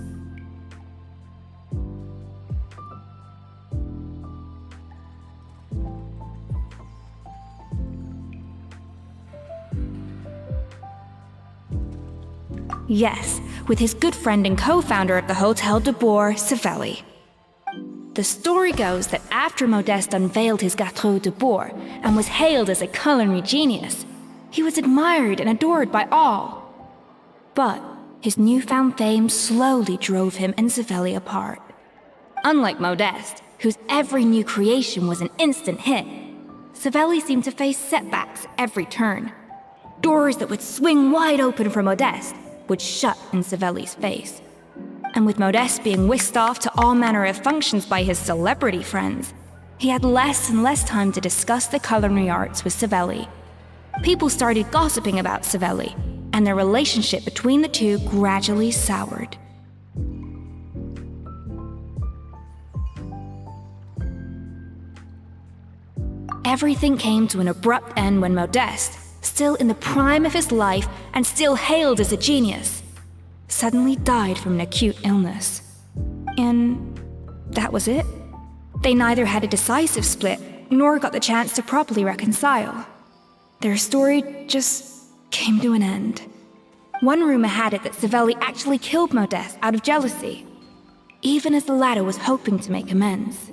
Yes, with his good friend and co-founder of the Hotel de Boer, Savelli. The story goes that after Modeste unveiled his Gâteau de Boer and was hailed as a culinary genius, he was admired and adored by all. But his newfound fame slowly drove him and Savelli apart. Unlike Modeste, whose every new creation was an instant hit, Savelli seemed to face setbacks every turn. Doors that would swing wide open for Modeste would shut in Savelli's face. And with Modeste being whisked off to all manner of functions by his celebrity friends, he had less and less time to discuss the culinary arts with Savelli. People started gossiping about Savelli, and their relationship between the two gradually soured. Everything came to an abrupt end when Modeste, still in the prime of his life and still hailed as a genius, suddenly died from an acute illness. And that was it. They neither had a decisive split, nor got the chance to properly reconcile. Their story just came to an end. One rumor had it that Savelli actually killed Modeste out of jealousy, even as the latter was hoping to make amends.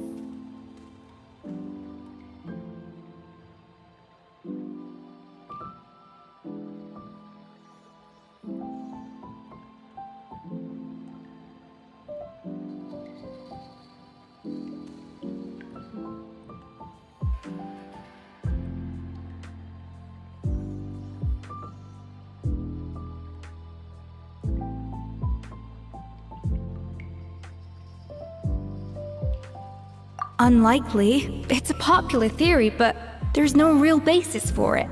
Unlikely. It's a popular theory, but there's no real basis for it.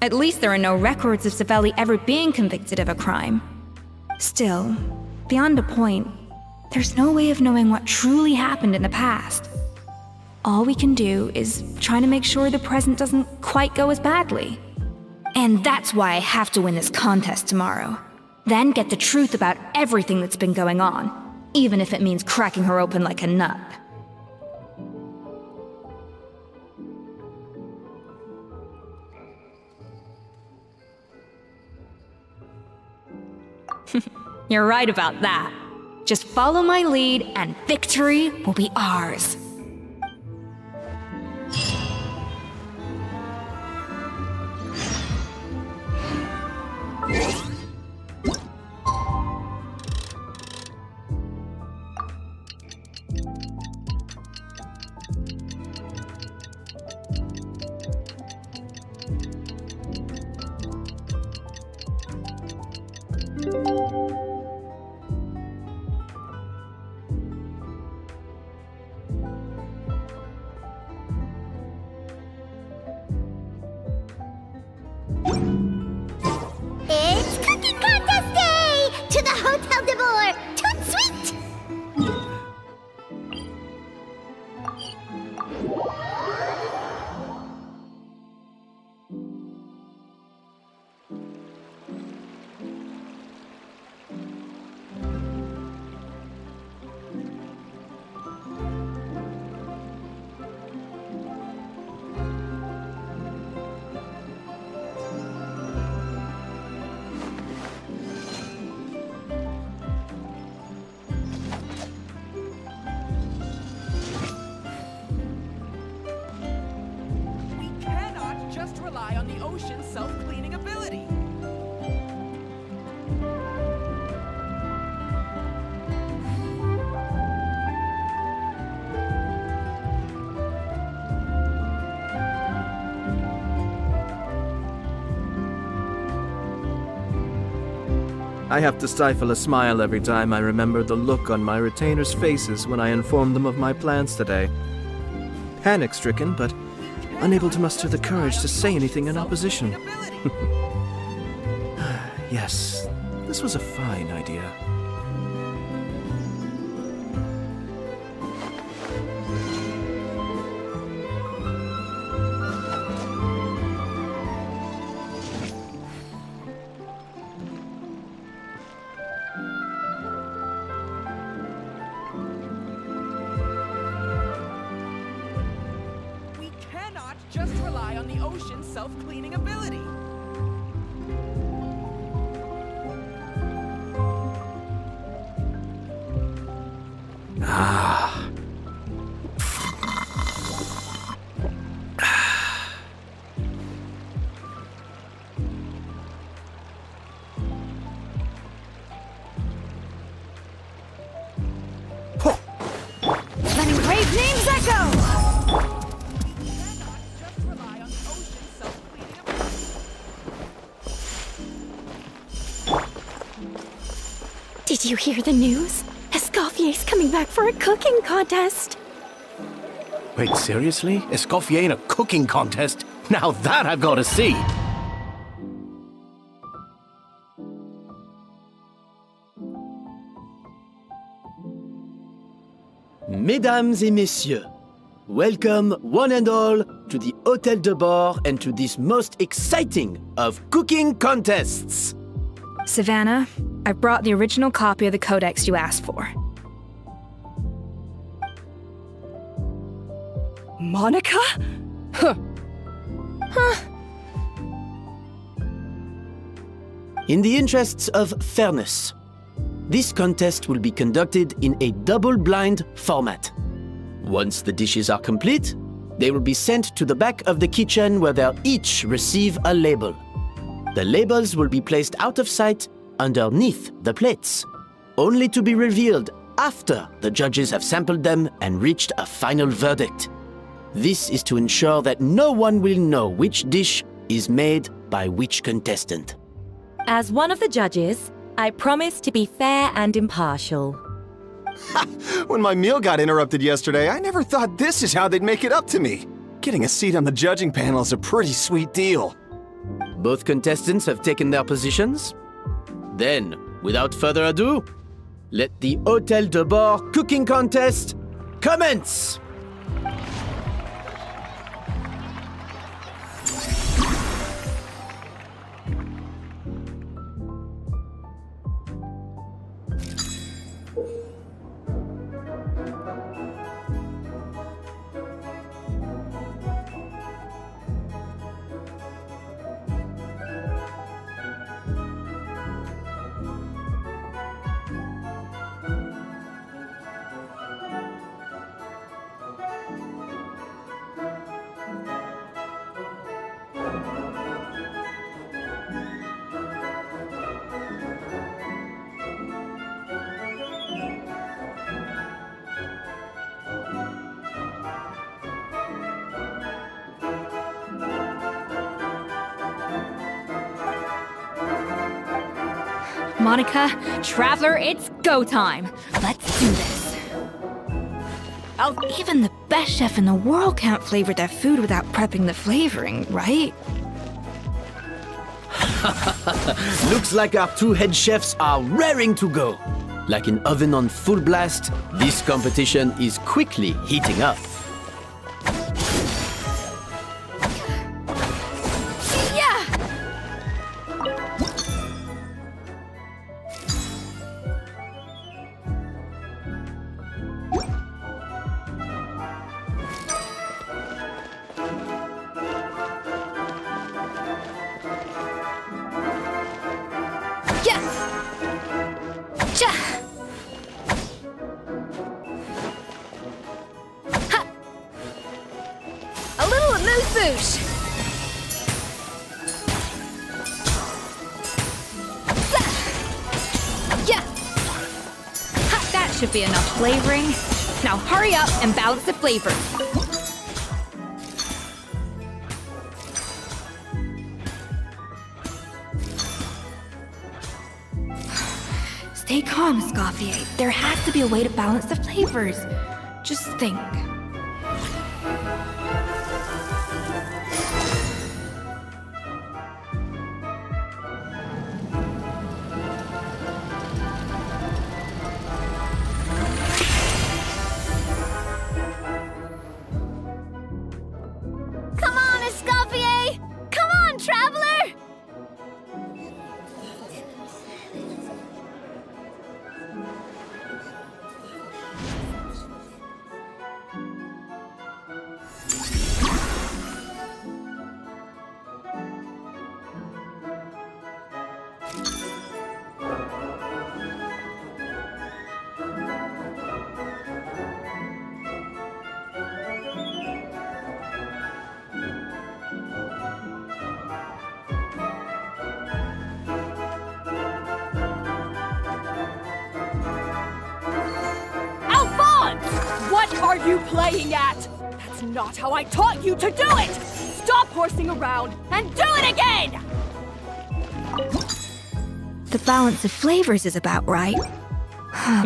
At least there are no records of Savelli ever being convicted of a crime. Still, beyond a point, there's no way of knowing what truly happened in the past. All we can do is try to make sure the present doesn't quite go as badly. And that's why I have to win this contest tomorrow. Then get the truth about everything that's been going on, even if it means cracking her open like a nut. You're right about that. Just follow my lead and victory will be ours. It's Cooking Contest Day! To the Hotel de Boer! Toot sweet! We cannot just rely on the ocean's self-cleaning ability. I have to stifle a smile every time I remember the look on my retainers' faces when I informed them of my plans today. Panic-stricken, but unable to muster the courage to say anything in opposition. Yes, this was a fine idea. We cannot just rely on the ocean's self-cleaning ability. Ah. Letting brave names echo! Did you hear the news? Escoffier's coming back for a cooking contest. Wait, seriously? Escoffier in a cooking contest? Now that I've got to see! Mesdames et messieurs, welcome one and all to the Hôtel de Bord and to this most exciting of cooking contests! Savannah, I brought the original copy of the codex you asked for. Monica? Huh. In the interests of fairness, this contest will be conducted in a double-blind format. Once the dishes are complete, they will be sent to the back of the kitchen where they'll each receive a label. The labels will be placed out of sight underneath the plates, only to be revealed after the judges have sampled them and reached a final verdict. This is to ensure that no one will know which dish is made by which contestant. As one of the judges, I promise to be fair and impartial. When my meal got interrupted yesterday, I never thought this is how they'd make it up to me. Getting a seat on the judging panel is a pretty sweet deal. Both contestants have taken their positions. Then, without further ado, let the Hôtel de Bord cooking contest commence! Monica. Traveler, it's go time. Let's do this. Even the best chef in the world can't flavor their food without prepping the flavoring, right? Looks like our two head chefs are raring to go. Like an oven on full blast, this competition is quickly heating up. Should be enough flavoring. Now hurry up and balance the flavor. Stay calm, Escoffier. There has to be a way to balance the flavors. Just think. What are you playing at? That's not how I taught you to do it! Stop horsing around and do it again! The balance of flavors is about right.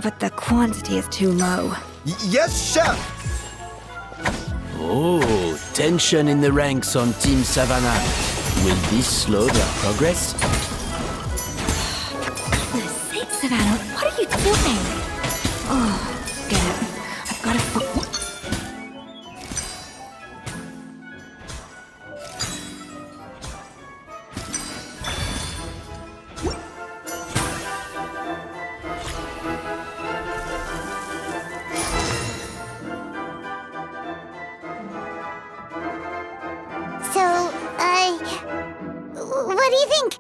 But the quantity is too low. Yes, chef! Oh, tension in the ranks on Team Savannah. Will this slow their progress? For goodness sake, Savannah, what are you doing? Oh, get it. I've got to... What do you think?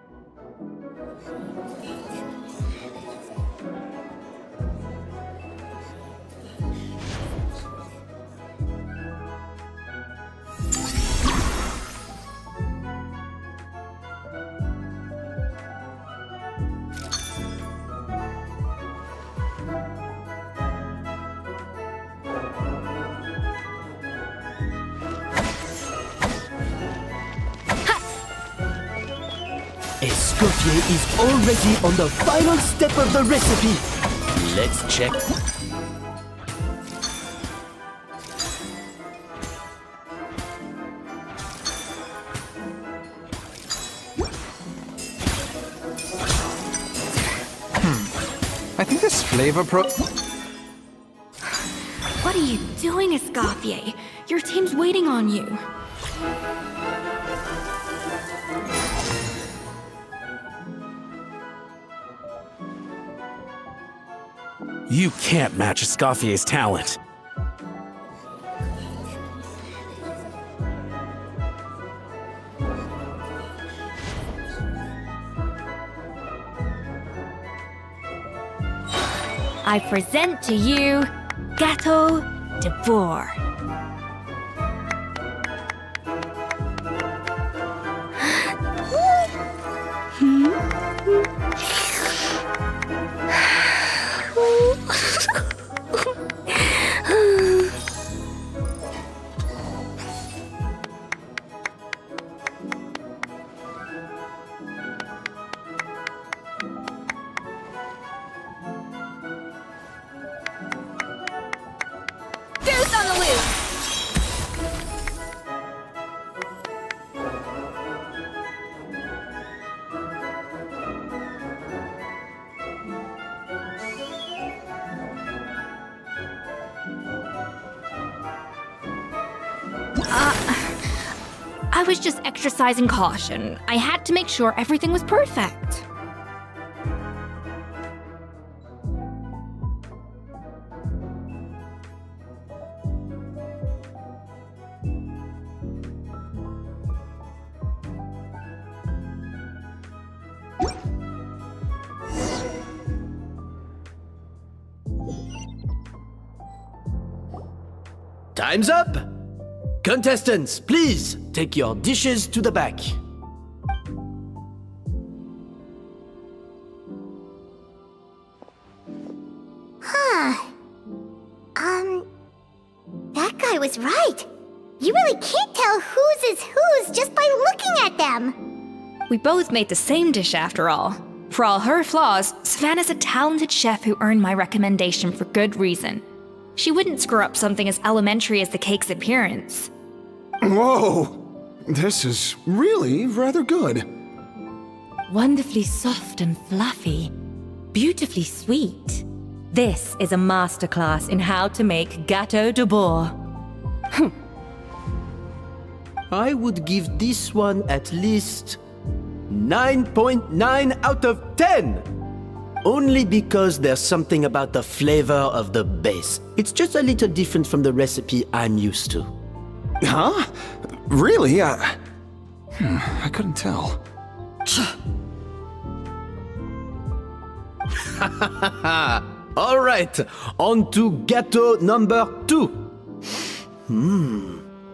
Escoffier is already on the final step of the recipe. Let's check. I think this flavor What are you doing, Escoffier? Your team's waiting on you. You can't match Escoffier's talent. I present to you Gâteau de Bourg. I was just exercising caution. I had to make sure everything was perfect. Time's up! Contestants, please take your dishes to the back. Huh. That guy was right. You really can't tell whose is whose just by looking at them. We both made the same dish after all. For all her flaws, Savannah's a talented chef who earned my recommendation for good reason. She wouldn't screw up something as elementary as the cake's appearance. Whoa! This is really rather good. Wonderfully soft and fluffy. Beautifully sweet. This is a masterclass in how to make gâteau de bois. I would give this one at least 9.9 out of 10! Only because there's something about the flavor of the base. It's just a little different from the recipe I'm used to. Huh? Really? I couldn't tell. All right, on to gâteau number 2.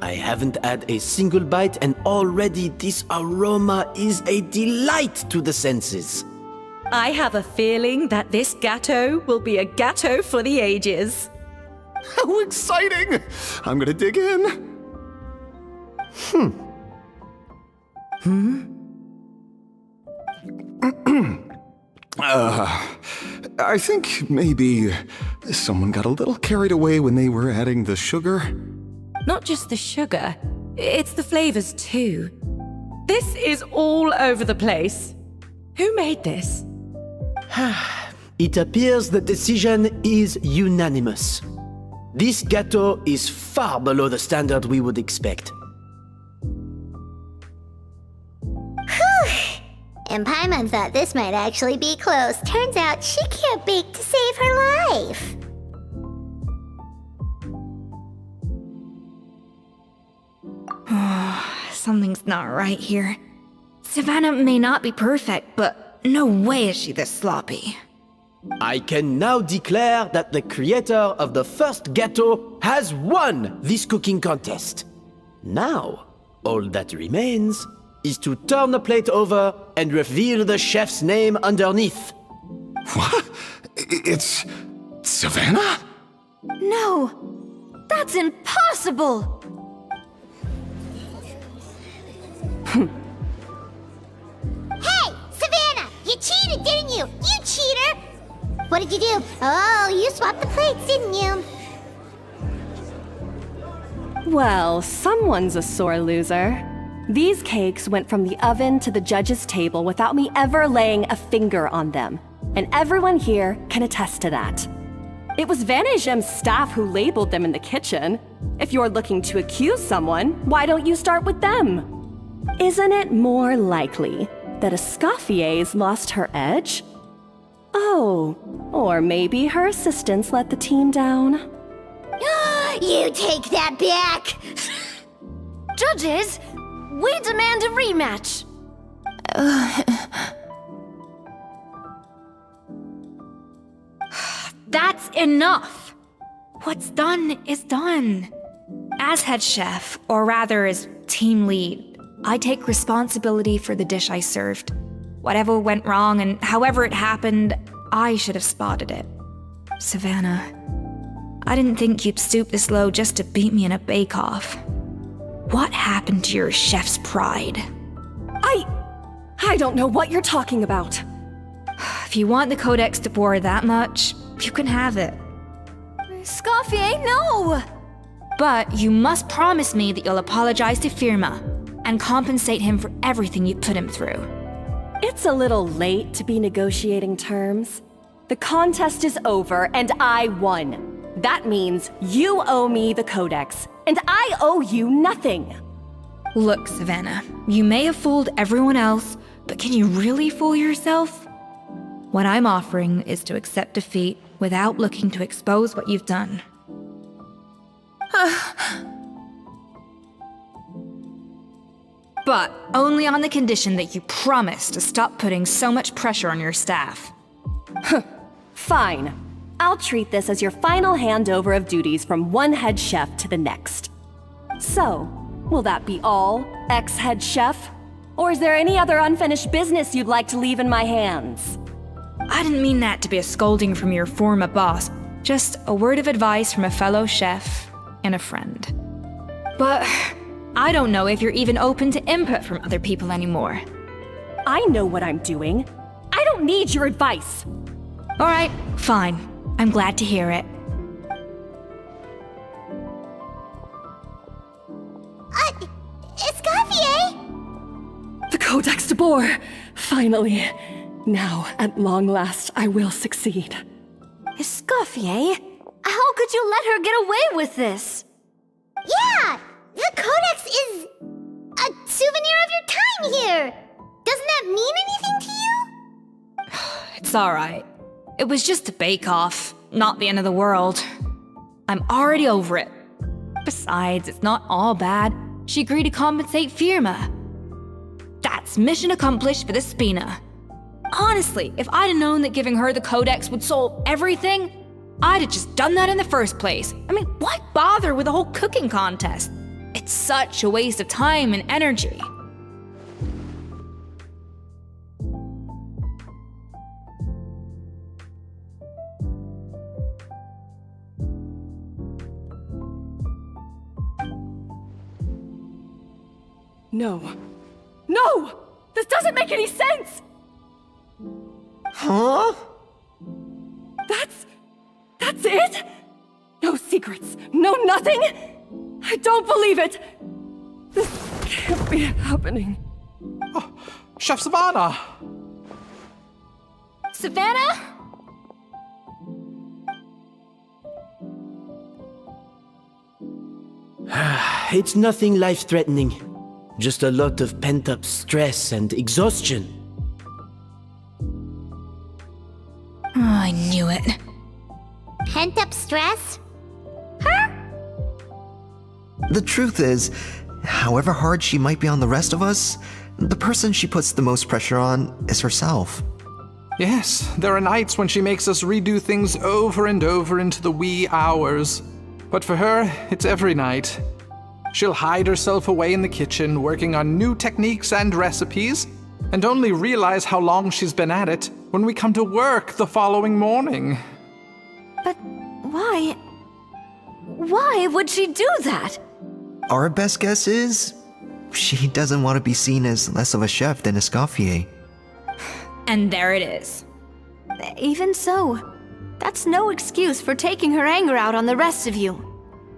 I haven't had a single bite and already this aroma is a delight to the senses. I have a feeling that this gâteau will be a gâteau for the ages. How exciting! I'm gonna dig in. I think maybe someone got a little carried away when they were adding the sugar. Not just the sugar, it's the flavors too. This is all over the place. Who made this? It appears the decision is unanimous. This gâteau is far below the standard we would expect. And Paimon thought this might actually be close. Turns out she can't bake to save her life. Something's not right here. Savannah may not be perfect, but no way is she this sloppy. I can now declare that the creator of the first gâteau has won this cooking contest. Now, all that remains is to turn the plate over and reveal the chef's name underneath. What? It's Savannah? No! That's impossible! Hey, Savannah! You cheated, didn't you? You cheater! What did you do? Oh, you swapped the plates, didn't you? Well, someone's a sore loser. These cakes went from the oven to the judge's table without me ever laying a finger on them. And everyone here can attest to that. It was Van Gem's staff who labeled them in the kitchen. If you're looking to accuse someone, why don't you start with them? Isn't it more likely that Escoffier's lost her edge? Oh, or maybe her assistants let the team down. You take that back! Judges, we demand a rematch. That's enough! What's done is done. As head chef, or rather as team lead, I take responsibility for the dish I served. Whatever went wrong and however it happened, I should have spotted it. Savannah, I didn't think you'd stoop this low just to beat me in a bake-off. What happened to your chef's pride? I don't know what you're talking about. If you want the Codex de Boer that much, you can have it. Escoffier, no! But you must promise me that you'll apologize to Firma and compensate him for everything you put him through. It's a little late to be negotiating terms. The contest is over and I won. That means you owe me the Codex, and I owe you nothing. Look, Savannah, you may have fooled everyone else, but can you really fool yourself? What I'm offering is to accept defeat without looking to expose what you've done. But only on the condition that you promise to stop putting so much pressure on your staff. Fine. I'll treat this as your final handover of duties from one head chef to the next. So, will that be all, ex-head chef? Or is there any other unfinished business you'd like to leave in my hands? I didn't mean that to be a scolding from your former boss, just a word of advice from a fellow chef and a friend. But I don't know if you're even open to input from other people anymore. I know what I'm doing. I don't need your advice. All right, fine. I'm glad to hear it. Escoffier! The Codex de Boer! Finally. Now, at long last, I will succeed. Escoffier? How could you let her get away with this? Yeah! The Codex is a souvenir of your time here! Doesn't that mean anything to you? It's all right. It was just a bake-off, not the end of the world. I'm already over it. Besides, it's not all bad. She agreed to compensate Firma. That's mission accomplished for the Spina. Honestly, if I'd have known that giving her the Codex would solve everything, I'd have just done that in the first place. I mean, why bother with the whole cooking contest? It's such a waste of time and energy. No. No! This doesn't make any sense! Huh? That's it? No secrets, no nothing? I don't believe it! This can't be happening. Oh, Chef Savannah! Savannah? It's nothing life-threatening. Just a lot of pent-up stress and exhaustion. Oh, I knew it. Pent-up stress? Her? The truth is, however hard she might be on the rest of us, the person she puts the most pressure on is herself. Yes, there are nights when she makes us redo things over and over into the wee hours. But for her, it's every night. She'll hide herself away in the kitchen, working on new techniques and recipes, and only realize how long she's been at it when we come to work the following morning. But why? Why would she do that? Our best guess is, she doesn't want to be seen as less of a chef than Escoffier. And there it is. Even so, that's no excuse for taking her anger out on the rest of you.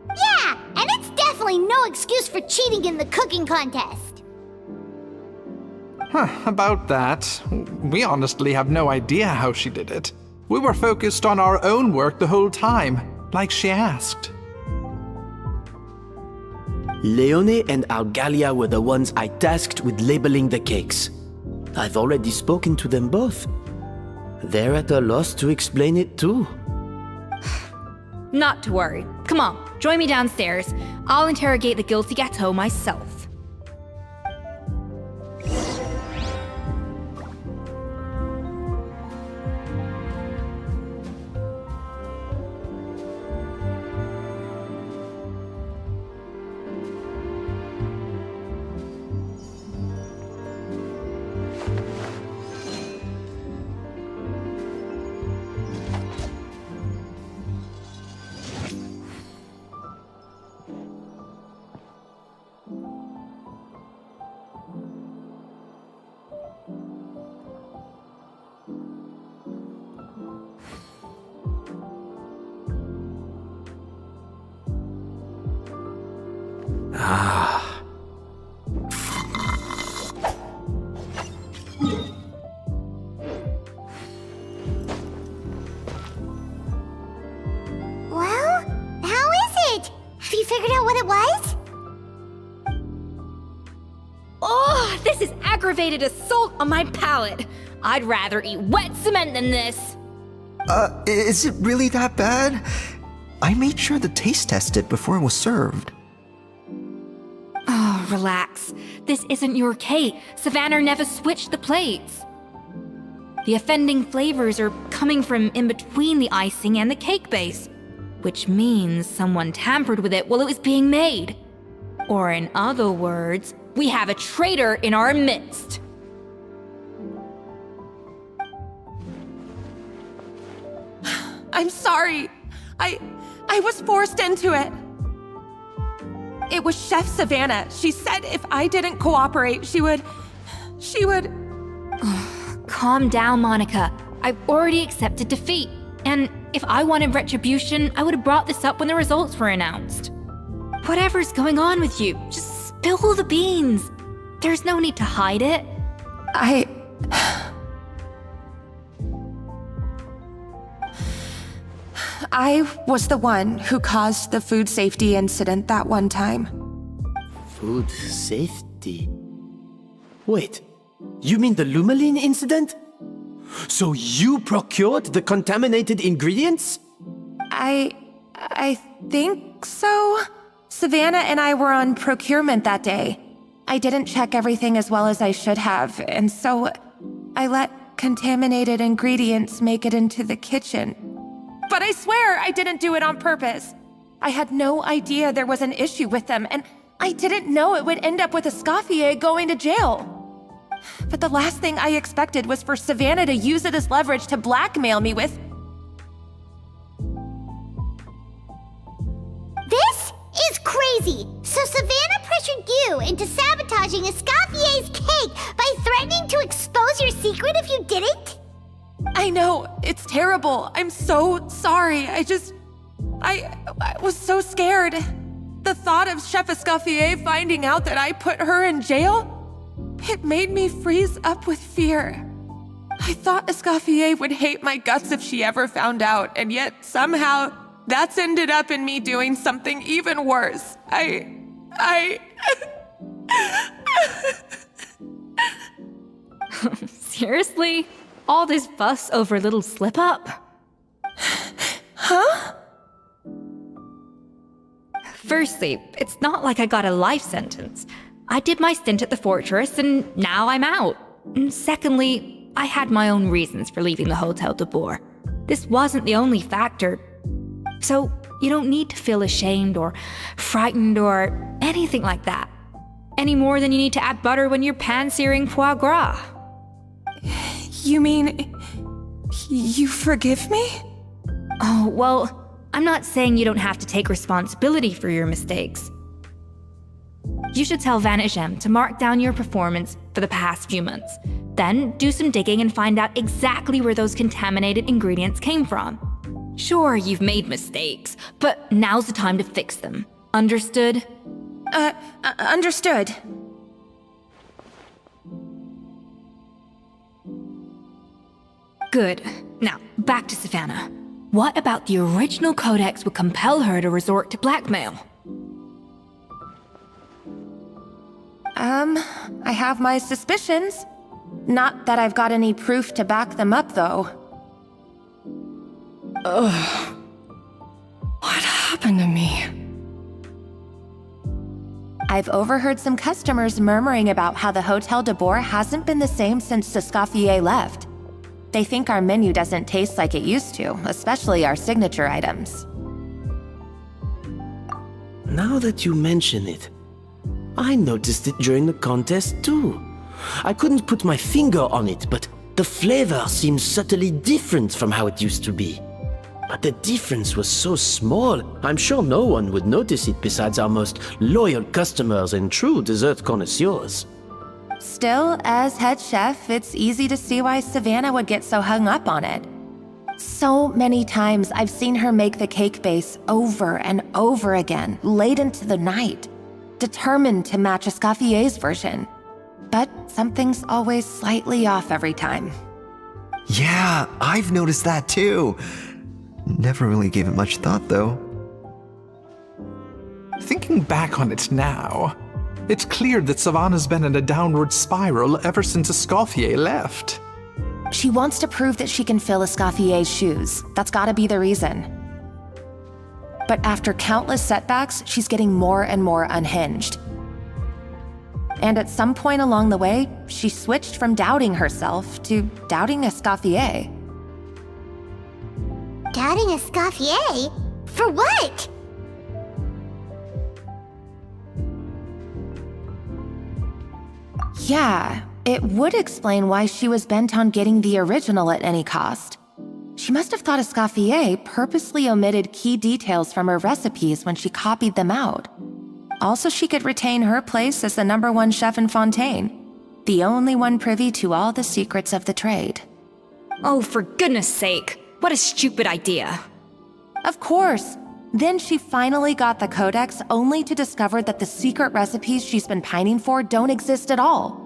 Yeah, and it's definitely no excuse for cheating in the cooking contest. About that, we honestly have no idea how she did it. We were focused on our own work the whole time, like she asked. Leone and Algalia were the ones I tasked with labeling the cakes. I've already spoken to them both. They're at a loss to explain it too. Not to worry. Come on, join me downstairs. I'll interrogate the guilty Gateau myself. Ah. Well, how is it? Have you figured out what it was? aggravated assault on my palate. I'd rather eat wet cement than this. Is it really that bad? I made sure to taste test it before it was served. Oh, relax. This isn't your cake. Savannah never switched the plates. The offending flavors are coming from in between the icing and the cake base, which means someone tampered with it while it was being made. Or in other words, we have a traitor in our midst. I'm sorry. I was forced into it. It was Chef Savannah. She said if I didn't cooperate, she would... Calm down, Monica. I've already accepted defeat. And if I wanted retribution, I would have brought this up when the results were announced. Whatever's going on with you, just spill the beans. There's no need to hide it. I was the one who caused the food safety incident that one time. Food safety? Wait, you mean the Lumaline incident? So you procured the contaminated ingredients? I think so. Savannah and I were on procurement that day. I didn't check everything as well as I should have, and so I let contaminated ingredients make it into the kitchen. But I swear I didn't do it on purpose. I had no idea there was an issue with them, and I didn't know it would end up with Escoffier going to jail. But the last thing I expected was for Savannah to use it as leverage to blackmail me with... This is crazy! So Savannah pressured you into sabotaging Escoffier's cake by threatening to expose your secret if you didn't? I know, it's terrible. I'm so sorry. I was so scared. The thought of Chef Escoffier finding out that I put her in jail, it made me freeze up with fear. I thought Escoffier would hate my guts if she ever found out, and yet somehow that's ended up in me doing something even worse. Seriously? All this fuss over a little slip-up? Huh? Firstly, it's not like I got a life sentence. I did my stint at the fortress, and now I'm out. And secondly, I had my own reasons for leaving the Hotel de Boer. This wasn't the only factor. So, you don't need to feel ashamed or frightened or anything like that. Any more than you need to add butter when you're pan-searing foie gras. You mean... you forgive me? Oh, well, I'm not saying you don't have to take responsibility for your mistakes. You should tell Vanagem to mark down your performance for the past few months. Then do some digging and find out exactly where those contaminated ingredients came from. Sure, you've made mistakes, but now's the time to fix them. Understood? Understood. Good. Now, back to Savannah. What about the original codex would compel her to resort to blackmail? I have my suspicions. Not that I've got any proof to back them up, though. Ugh. What happened to me? I've overheard some customers murmuring about how the Hotel de Boer hasn't been the same since Escoffier left. They think our menu doesn't taste like it used to, especially our signature items. Now that you mention it, I noticed it during the contest too. I couldn't put my finger on it, but the flavor seems subtly different from how it used to be. But the difference was so small, I'm sure no one would notice it besides our most loyal customers and true dessert connoisseurs. Still, as head chef, it's easy to see why Savannah would get so hung up on it. So many times I've seen her make the cake base over and over again, late into the night, determined to match Escoffier's version. But something's always slightly off every time. Yeah, I've noticed that too. Never really gave it much thought, though. Thinking back on it now, It's clear that Savannah's been in a downward spiral ever since Escoffier left. She wants to prove that she can fill Escoffier's shoes. That's gotta be the reason. But after countless setbacks, she's getting more and more unhinged. And at some point along the way, she switched from doubting herself to doubting Escoffier. Doubting Escoffier? For what? Yeah, it would explain why she was bent on getting the original at any cost. She must have thought Escoffier purposely omitted key details from her recipes when she copied them out. Also, she could retain her place as the #1 chef in Fontaine, the only one privy to all the secrets of the trade. Oh, for goodness sake, what a stupid idea. Of course. Then she finally got the codex only to discover that the secret recipes she's been pining for don't exist at all.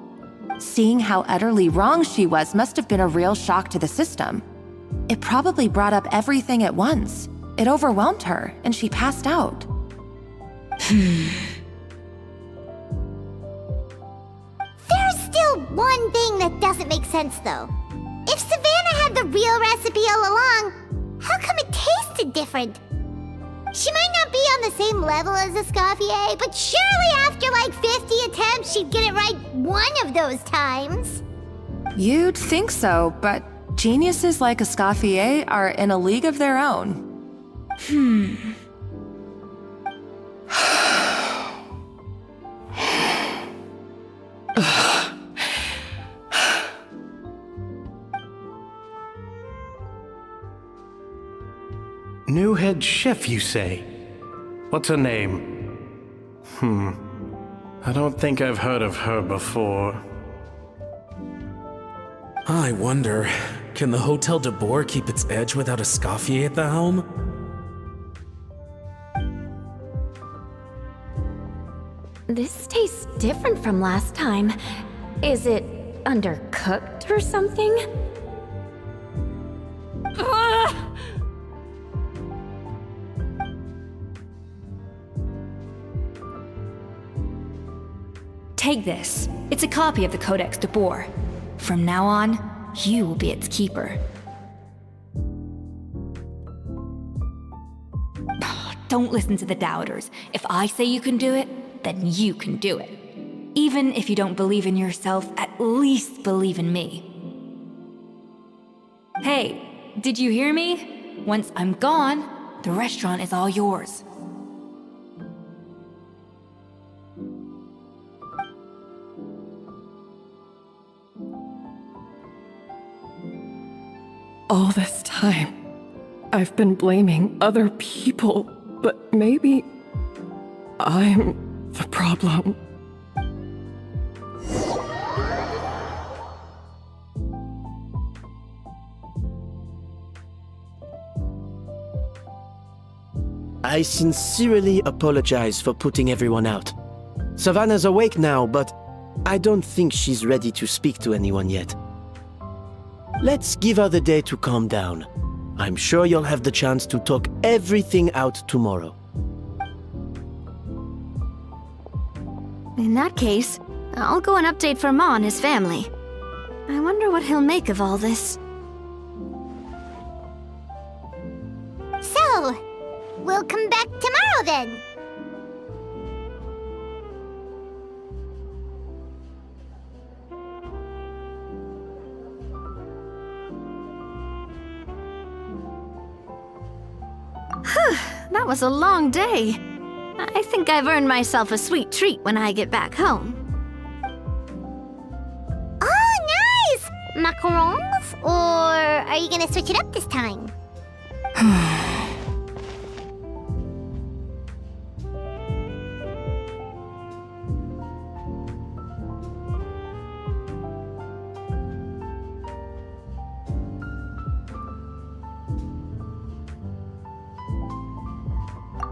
Seeing how utterly wrong she was must have been a real shock to the system. It probably brought up everything at once. It overwhelmed her, and she passed out. There's still one thing that doesn't make sense, though. If Savannah had the real recipe all along, how come it tasted different? She might not be on the same level as Escoffier, but surely after like 50 attempts, she'd get it right one of those times. You'd think so, but geniuses like Escoffier are in a league of their own. New head chef, you say? What's her name? I don't think I've heard of her before. I wonder, can the Hotel de Boer keep its edge without Escoffier at the helm? This tastes different from last time. Is it undercooked or something? Ugh! Take this. It's a copy of the Codex de Boer. From now on, you will be its keeper. Don't listen to the doubters. If I say you can do it, then you can do it. Even if you don't believe in yourself, at least believe in me. Hey, did you hear me? Once I'm gone, the restaurant is all yours. All this time, I've been blaming other people, but maybe I'm the problem. I sincerely apologize for putting everyone out. Savannah's awake now, but I don't think she's ready to speak to anyone yet. Let's give her the day to calm down. I'm sure you'll have the chance to talk everything out tomorrow. In that case, I'll go and update for Ma and his family. I wonder what he'll make of all this. So, we'll come back tomorrow then. That was a long day. I think I've earned myself a sweet treat when I get back home. Oh, nice! Macarons? Or are you gonna switch it up this time?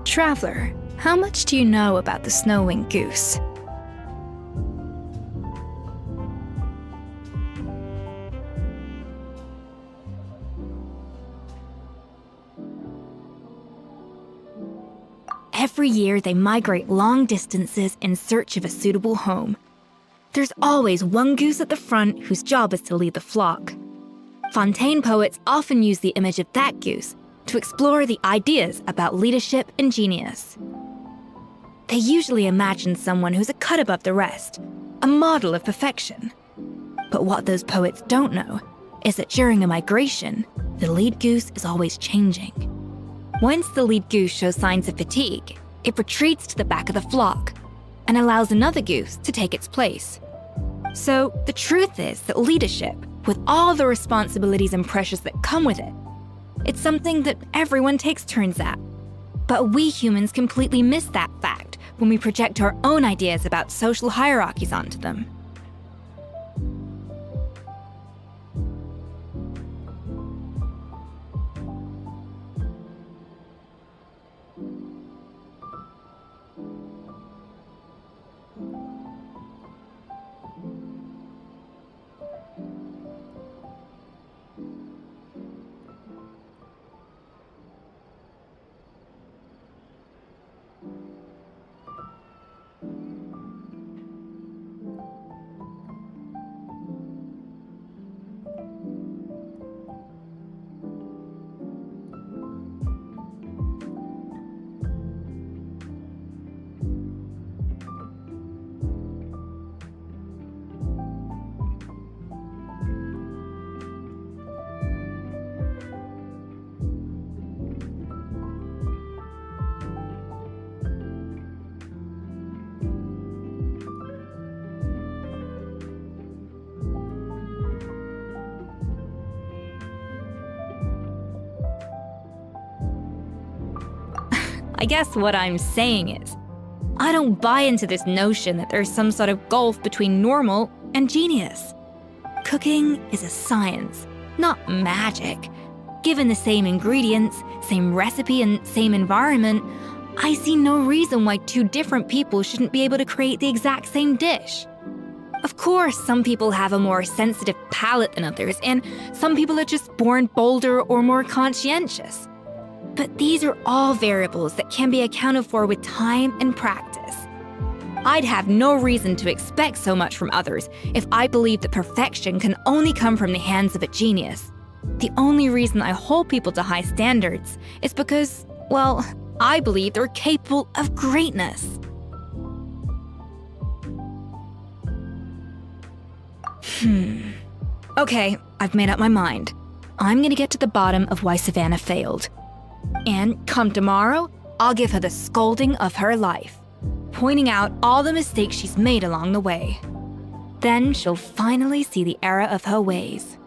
Traveler, how much do you know about the snow-winged goose? Every year, they migrate long distances in search of a suitable home. There's always one goose at the front whose job is to lead the flock. Fontaine poets often use the image of that goose to explore the ideas about leadership and genius. They usually imagine someone who's a cut above the rest, a model of perfection. But what those poets don't know is that during a migration, the lead goose is always changing. Once the lead goose shows signs of fatigue, it retreats to the back of the flock and allows another goose to take its place. So the truth is that leadership, with all the responsibilities and pressures that come with it, it's something that everyone takes turns at. But we humans completely miss that fact when we project our own ideas about social hierarchies onto them. I guess what I'm saying is, I don't buy into this notion that there's some sort of gulf between normal and genius. Cooking is a science, not magic. Given the same ingredients, same recipe, and same environment, I see no reason why two different people shouldn't be able to create the exact same dish. Of course, some people have a more sensitive palate than others, and some people are just born bolder or more conscientious. But these are all variables that can be accounted for with time and practice. I'd have no reason to expect so much from others if I believed that perfection can only come from the hands of a genius. The only reason I hold people to high standards is because, well, I believe they're capable of greatness. Okay, I've made up my mind. I'm gonna get to the bottom of why Savannah failed. And come tomorrow, I'll give her the scolding of her life, pointing out all the mistakes she's made along the way. Then she'll finally see the error of her ways.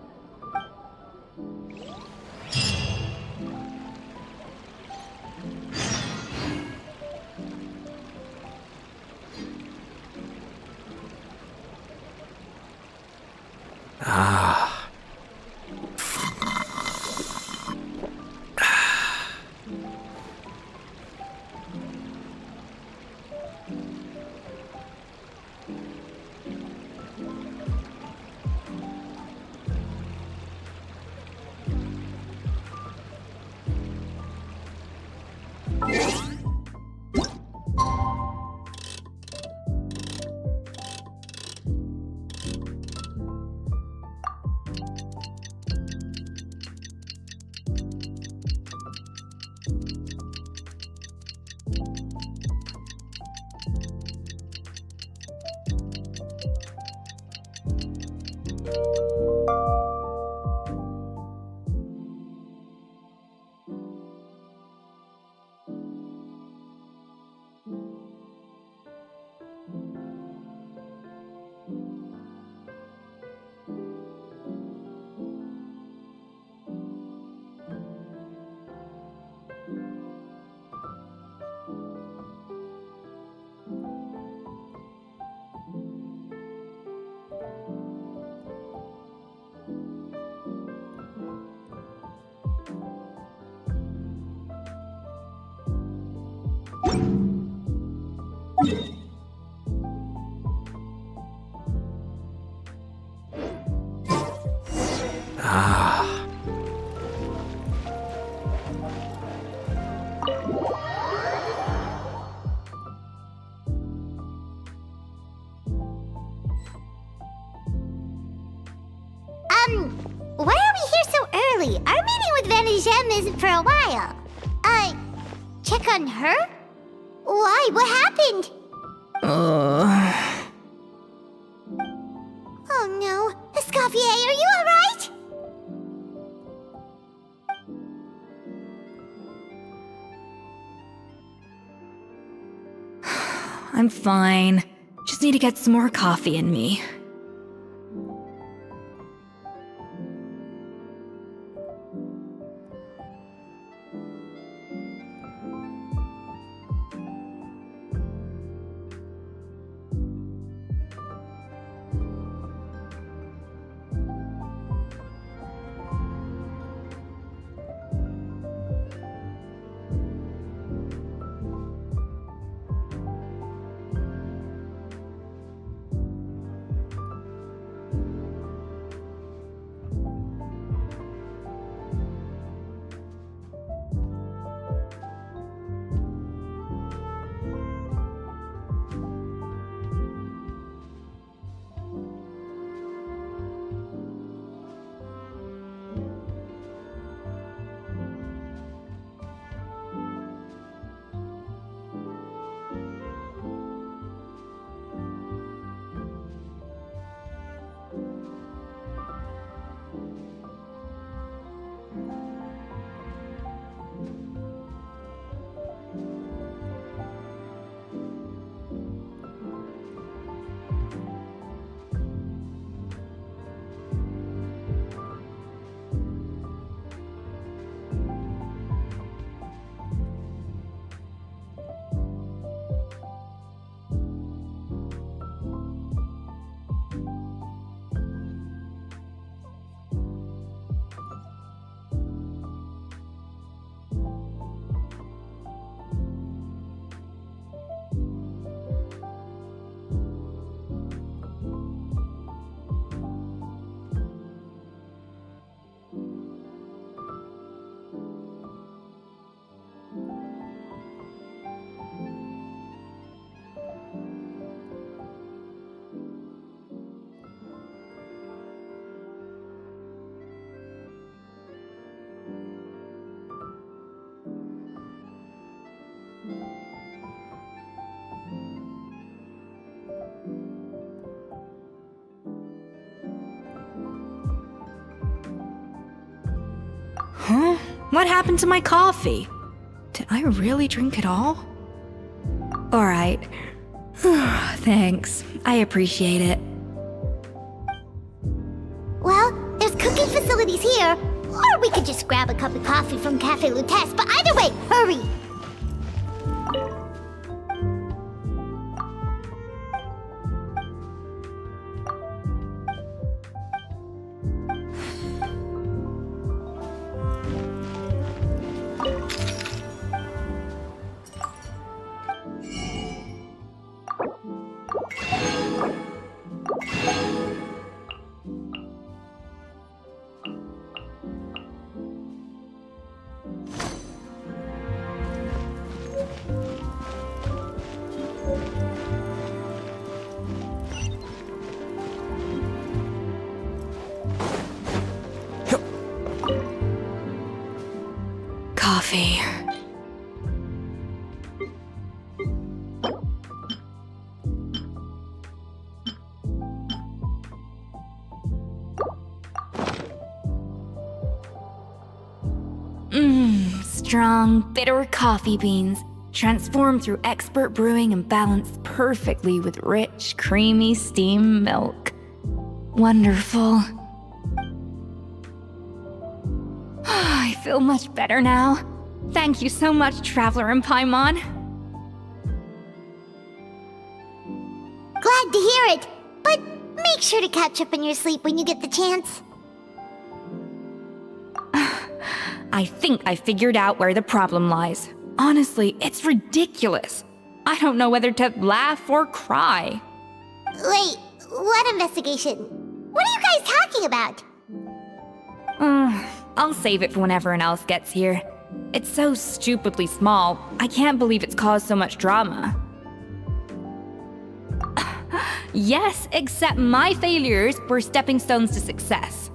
Why are we here so early? Our meeting with Vanigem isn't for a while. Check on her? Why? What happened? Oh no. Escoffier, are you alright? I'm fine. Just need to get some more coffee in me. Huh? What happened to my coffee? Did I really drink it all? Alright. Thanks. I appreciate it. Well, there's cooking facilities here. Or we could just grab a cup of coffee from Cafe Lutece, but either way, hurry! Coffee. Strong, bitter coffee beans, transformed through expert brewing and balanced perfectly with rich, creamy steam milk. Wonderful. I feel much better now. Thank you so much, Traveler and Paimon. Glad to hear it, but make sure to catch up on your sleep when you get the chance. I think I figured out where the problem lies. Honestly, it's ridiculous. I don't know whether to laugh or cry. Wait, what investigation? What are you guys talking about? I'll save it for when everyone else gets here. It's so stupidly small, I can't believe it's caused so much drama. Yes, except my failures were stepping stones to success.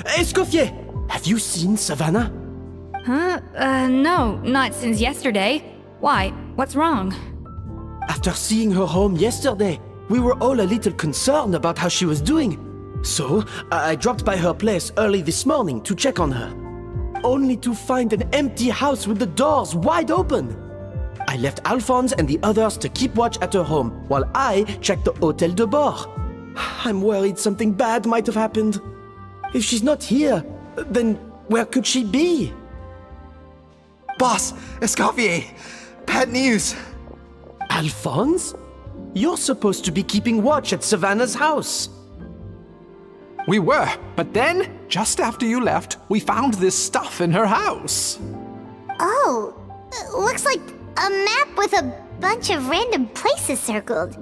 Escoffier! Have you seen Savannah? Huh? No, not since yesterday. Why? What's wrong? After seeing her home yesterday, we were all a little concerned about how she was doing. So, I dropped by her place early this morning to check on her. Only to find an empty house with the doors wide open. I left Alphonse and the others to keep watch at her home while I checked the Hôtel de Bord. I'm worried something bad might have happened. If she's not here, then where could she be? Boss, Escoffier, bad news. Alphonse? You're supposed to be keeping watch at Savannah's house. We were, but then, just after you left, we found this stuff in her house. Oh, looks like a map with a bunch of random places circled.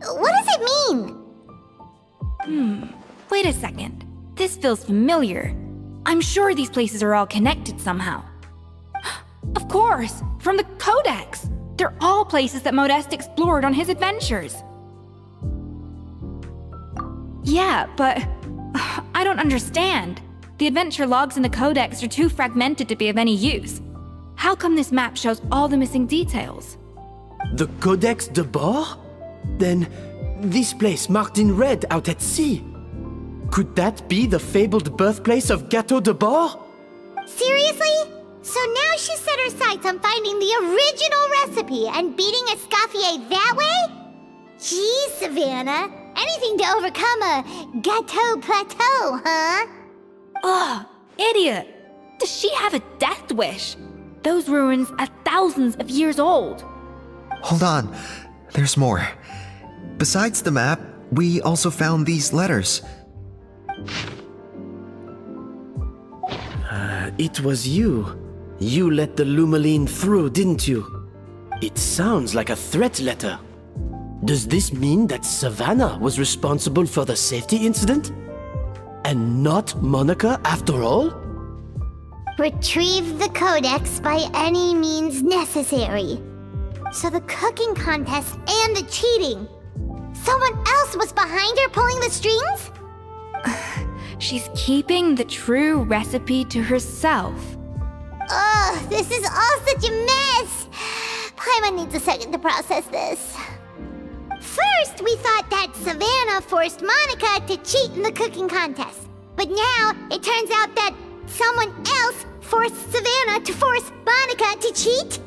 What does it mean? Wait a second. This feels familiar. I'm sure these places are all connected somehow. Of course! From the Codex! They're all places that Modeste explored on his adventures. Yeah, but I don't understand. The adventure logs in the Codex are too fragmented to be of any use. How come this map shows all the missing details? The Codex de Bord? Then, this place marked in red out at sea. Could that be the fabled birthplace of Gâteau de Bord? Seriously? So now she set her sights on finding the original recipe and beating Escoffier that way? Geez, Savannah. Anything to overcome a Gâteau plateau, huh? Ugh, idiot! Does she have a death wish? Those ruins are thousands of years old. Hold on, there's more. Besides the map, we also found these letters. It was you. You let the Lumaline through, didn't you? It sounds like a threat letter. Does this mean that Savannah was responsible for the safety incident? And not Monica after all? Retrieve the Codex by any means necessary. So the cooking contest and the cheating. Someone else was behind her pulling the strings? She's keeping the true recipe to herself. Ugh, this is all such a mess. Paimon needs a second to process this. First, we thought that Savannah forced Monica to cheat in the cooking contest. But now, it turns out that someone else forced Savannah to force Monica to cheat?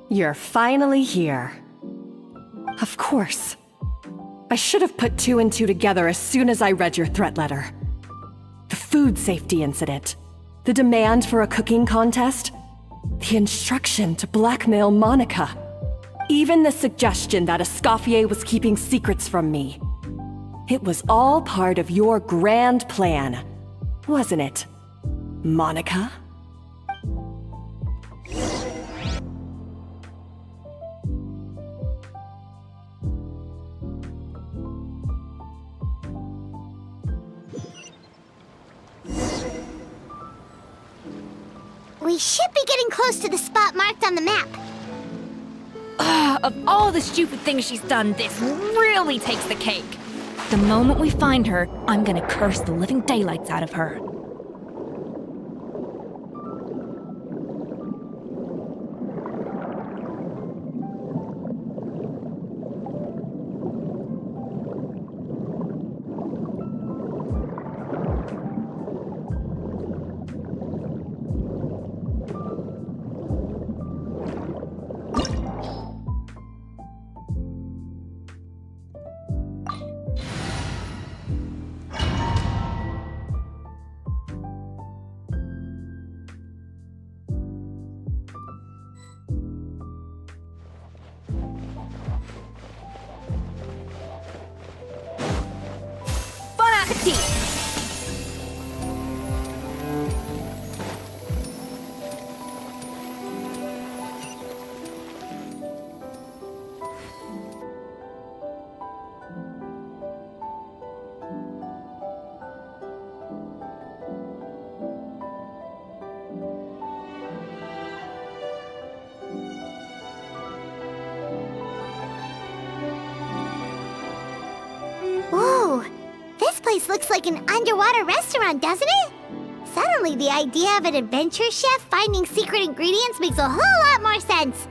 You're finally here. Of course. I should have put two and two together as soon as I read your threat letter. The food safety incident, the demand for a cooking contest, the instruction to blackmail Monica, even the suggestion that Escoffier was keeping secrets from me. It was all part of your grand plan, wasn't it, Monica? We should be getting close to the spot marked on the map. Of all the stupid things she's done, this really takes the cake. The moment we find her, I'm gonna curse the living daylights out of her. place looks like an underwater restaurant, doesn't it? Suddenly, the idea of an adventure chef finding secret ingredients makes a whole lot more sense.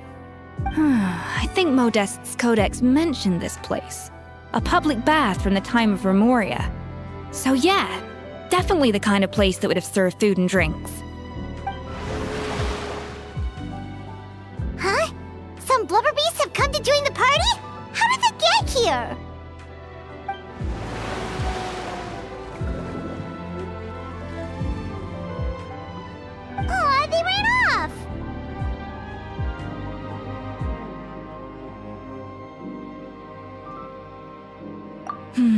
I think Modest's codex mentioned this place. A public bath from the time of Remoria. So yeah, definitely the kind of place that would have served food and drinks. Huh? Some blubber beasts have come to join the party? How did they get here? Aw, they ran off!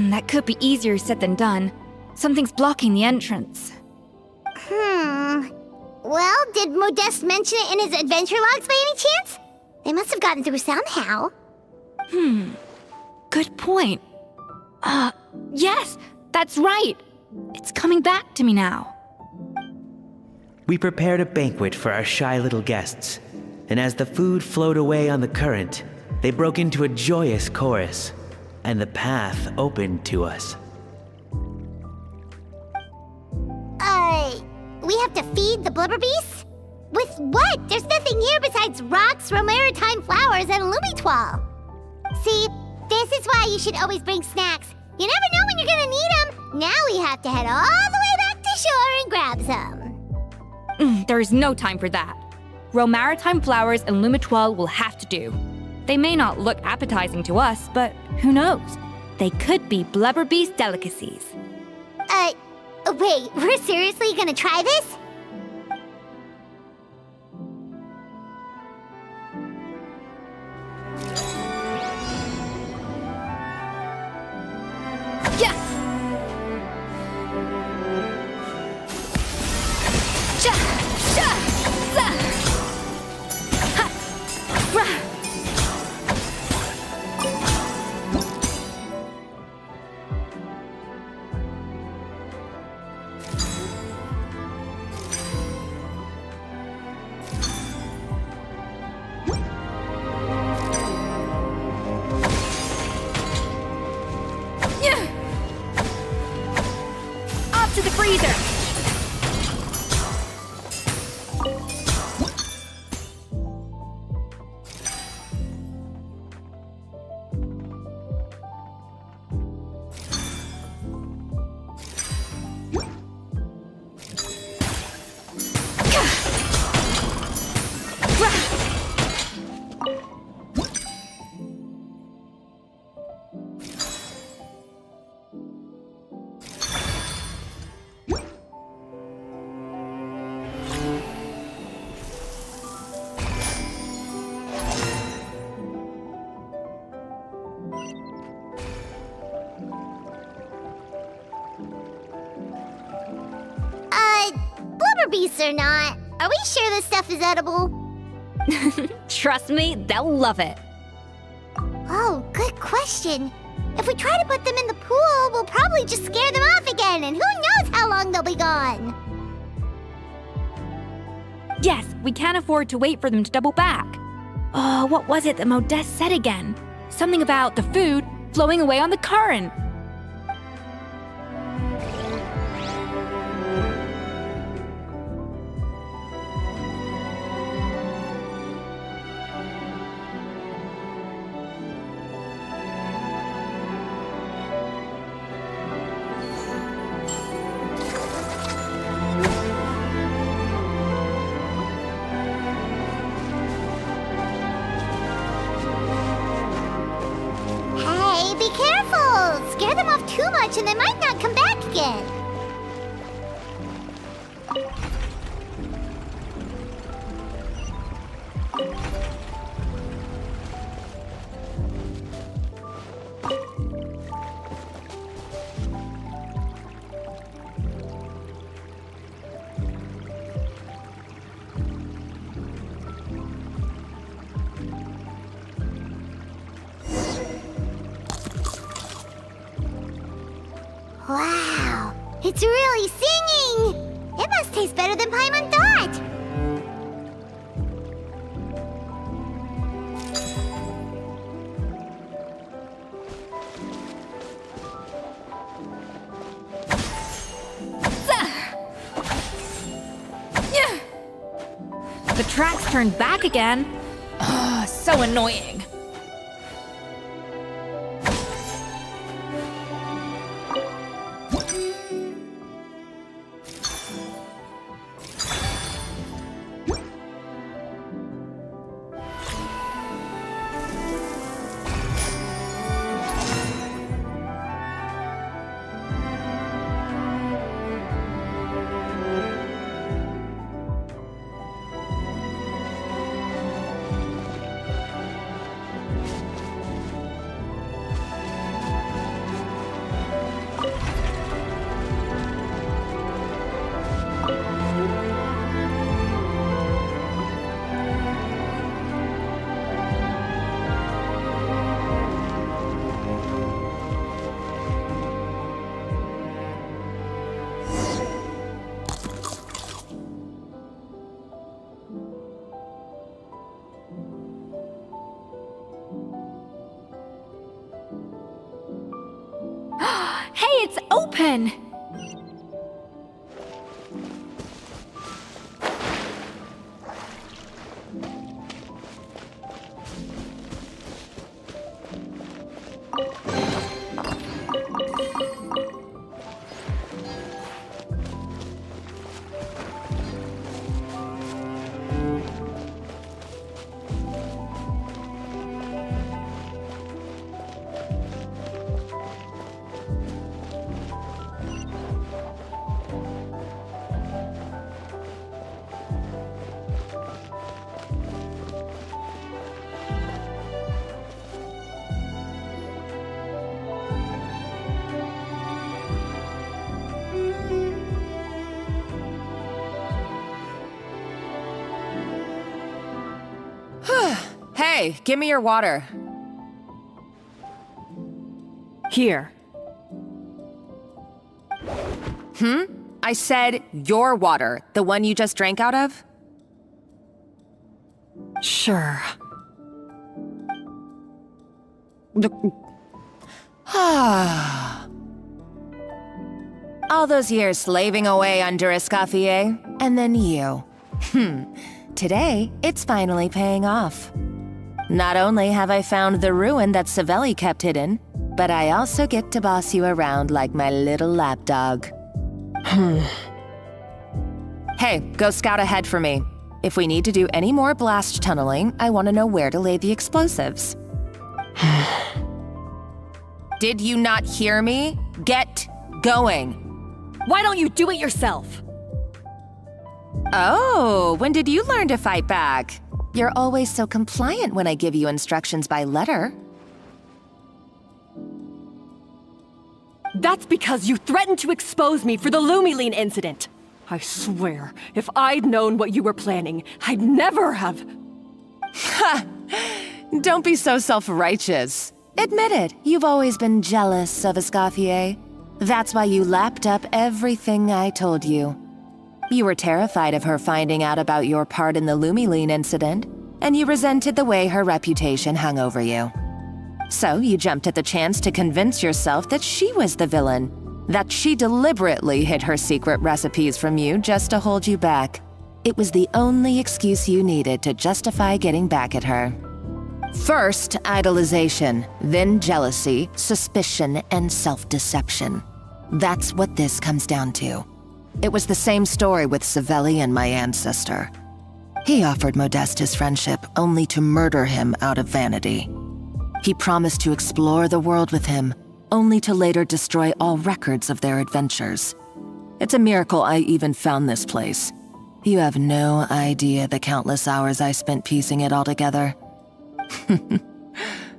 That could be easier said than done. Something's blocking the entrance. Well, did Modeste mention it in his adventure logs by any chance? They must have gotten through somehow. Good point. Yes, that's right. It's coming back to me now. We prepared a banquet for our shy little guests, and as the food flowed away on the current, they broke into a joyous chorus, and the path opened to us. We have to feed the blubber beasts? With what? There's nothing here besides rocks, romaritime flowers, and lumitoile. See, this is why you should always bring snacks. You never know when you're gonna need them. Now we have to head all the way back to shore and grab some. There is no time for that. Romaritime flowers and lumitoile will have to do. They may not look appetizing to us, but who knows? They could be blubber beast delicacies. Wait, we're seriously gonna try this? Off to the freezer! Blubber beasts or not, are we sure this stuff is edible? Trust me, they'll love it. Oh, good question. If we try to put them in the pool, we'll probably just scare them off again, and who knows how long they'll be gone. Yes, we can't afford to wait for them to double back. Oh, what was it that Modeste said again? Something about the food flowing away on the current. Be careful! Scare them off too much and they might not come back again. Wow, it's really singing! It must taste better than Paimon thought! tracks turned back again. Ugh, so annoying. Hey, it's open! Hey, give me your water. Here. I said your water, the one you just drank out of? Sure. All those years slaving away under Escoffier, and then you. Today, it's finally paying off. Not only have I found the ruin that Savelli kept hidden, but I also get to boss you around like my little lapdog. Hey, go scout ahead for me. If we need to do any more blast tunneling, I want to know where to lay the explosives. Did you not hear me? Get going. Why don't you do it yourself? Oh, when did you learn to fight back? You're always so compliant when I give you instructions by letter. That's because you threatened to expose me for the Lumiline incident. I swear, if I'd known what you were planning, I'd never have... Ha! Don't be so self-righteous. Admit it, you've always been jealous of Escoffier. That's why you lapped up everything I told you. You were terrified of her finding out about your part in the Lumiline incident, and you resented the way her reputation hung over you. So you jumped at the chance to convince yourself that she was the villain, that she deliberately hid her secret recipes from you just to hold you back. It was the only excuse you needed to justify getting back at her. First, idolization, then jealousy, suspicion, and self-deception. That's what this comes down to. It was the same story with Savelli and my ancestor. He offered Modeste his friendship only to murder him out of vanity. He promised to explore the world with him, only to later destroy all records of their adventures. It's a miracle I even found this place. You have no idea the countless hours I spent piecing it all together.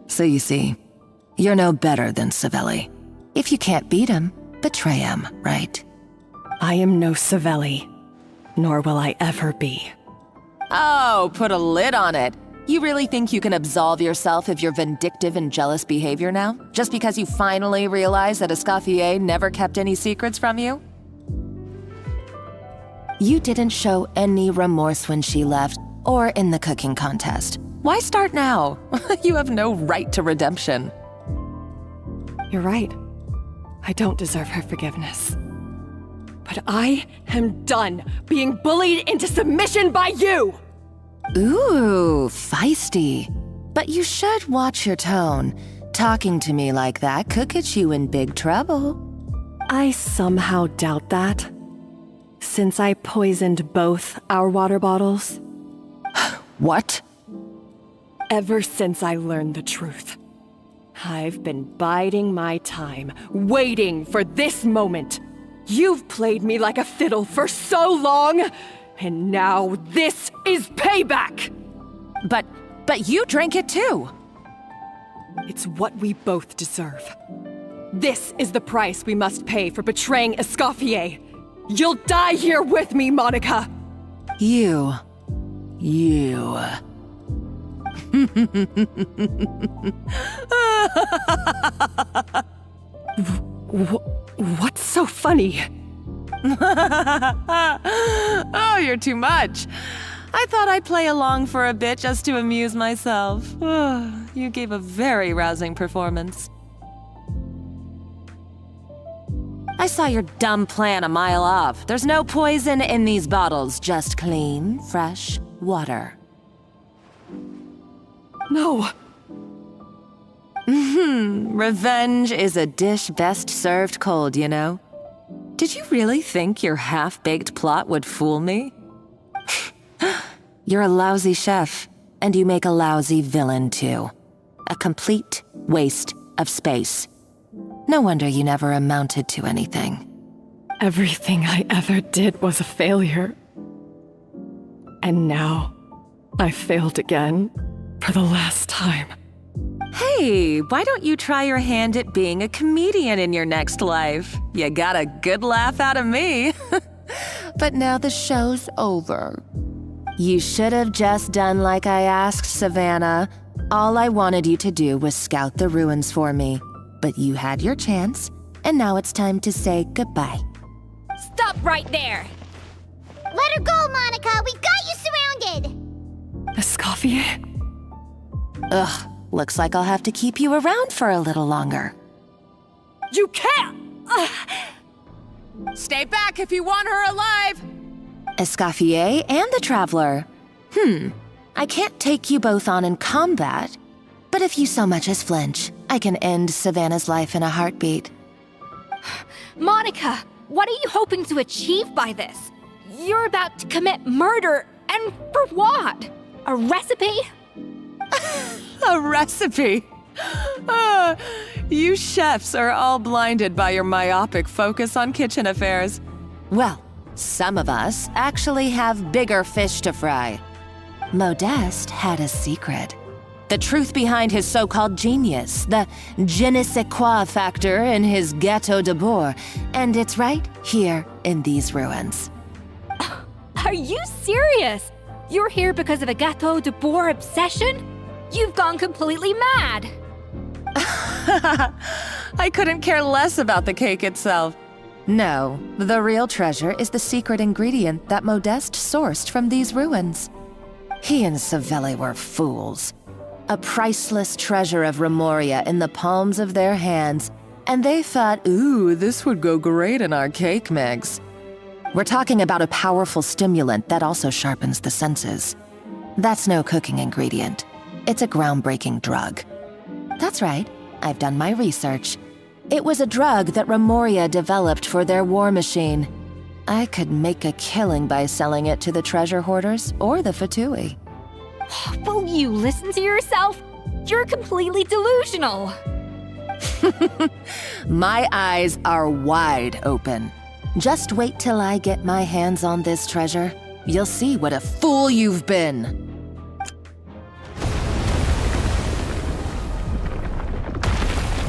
So you see, you're no better than Savelli. If you can't beat him, betray him, right? I am no Savelli, nor will I ever be. Oh, put a lid on it. You really think you can absolve yourself of your vindictive and jealous behavior now? Just because you finally realize that Escoffier never kept any secrets from you? You didn't show any remorse when she left, or in the cooking contest. Why start now? You have no right to redemption. You're right. I don't deserve her forgiveness. But I am done being bullied into submission by you! Ooh, feisty. But you should watch your tone. Talking to me like that could get you in big trouble. I somehow doubt that. Since I poisoned both our water bottles. What? Ever since I learned the truth, I've been biding my time, waiting for this moment. You've played me like a fiddle for so long, and now this is payback! But you drank it too! It's what we both deserve. This is the price we must pay for betraying Escoffier. You'll die here with me, Monica! You. What's so funny? Oh, you're too much. I thought I'd play along for a bit just to amuse myself. You gave a very rousing performance. I saw your dumb plan a mile off. There's no poison in these bottles, just clean, fresh water. No. Revenge is a dish best served cold, you know? Did you really think your half-baked plot would fool me? You're a lousy chef, and you make a lousy villain too. A complete waste of space. No wonder you never amounted to anything. Everything I ever did was a failure. And now, I failed again, for the last time. Hey, why don't you try your hand at being a comedian in your next life? You got a good laugh out of me. But now the show's over. You should have just done like I asked, Savannah. All I wanted you to do was scout the ruins for me. But you had your chance, and now it's time to say goodbye. Stop right there! Let her go, Monica! We've got you surrounded! Escoffier? Ugh, looks like I'll have to keep you around for a little longer. You can't! Stay back if you want her alive! Escoffier and the Traveler. I can't take you both on in combat, but if you so much as flinch, I can end Savannah's life in a heartbeat. Monica, what are you hoping to achieve by this? You're about to commit murder, and for what? A recipe? A recipe? You chefs are all blinded by your myopic focus on kitchen affairs. Well, some of us actually have bigger fish to fry. Modeste had a secret. The truth behind his so-called genius, the je ne sais quoi factor in his Gâteau de Bourg, and it's right here in these ruins. Are you serious? You're here because of a Gâteau de Bourg obsession? You've gone completely mad! I couldn't care less about the cake itself. No, the real treasure is the secret ingredient that Modeste sourced from these ruins. He and Savelli were fools. A priceless treasure of Remoria in the palms of their hands, and they thought, ooh, this would go great in our cake mix. We're talking about a powerful stimulant that also sharpens the senses. That's no cooking ingredient. It's a groundbreaking drug. That's right, I've done my research. It was a drug that Remoria developed for their war machine. I could make a killing by selling it to the treasure hoarders or the Fatui. Will you listen to yourself? You're completely delusional. My eyes are wide open. Just wait till I get my hands on this treasure. You'll see what a fool you've been.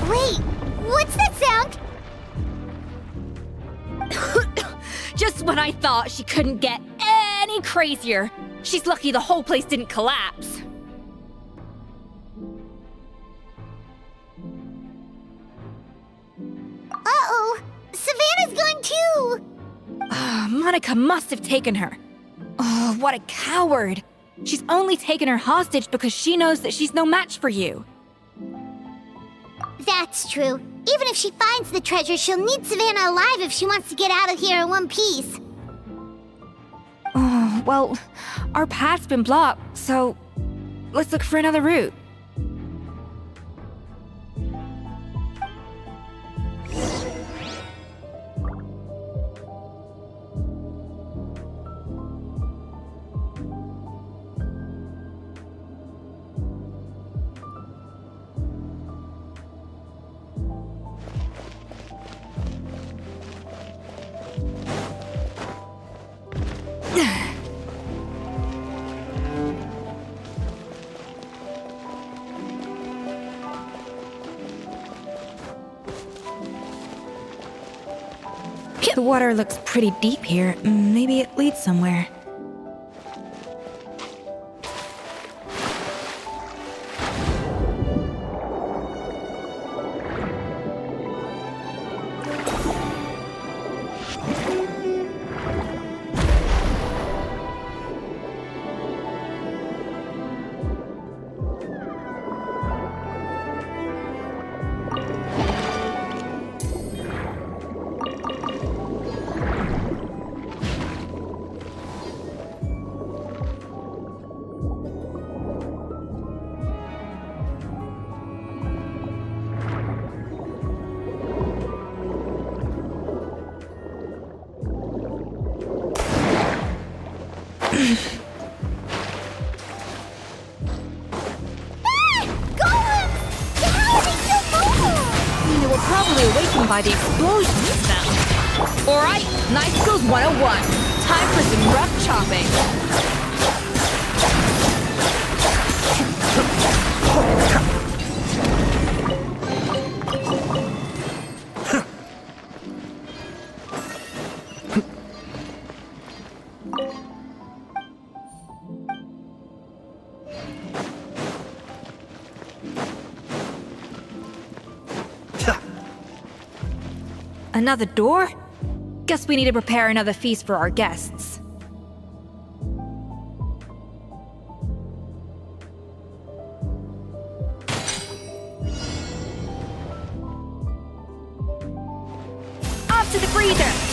Wait, what's that sound? Just when I thought she couldn't get any crazier. She's lucky the whole place didn't collapse. Uh-oh, Savannah's gone too! Monica must have taken her. Oh, what a coward. She's only taken her hostage because she knows that she's no match for you. That's true. Even if she finds the treasure, she'll need Savannah alive if she wants to get out of here in one piece. Oh, well, our path's been blocked, so let's look for another route. The water looks pretty deep here. Maybe it leads somewhere. They were probably awakened by the explosions now. Alright, Knife Skills 101. Time for some rough chopping. Another door? Guess we need to prepare another feast for our guests. Off to the freezer!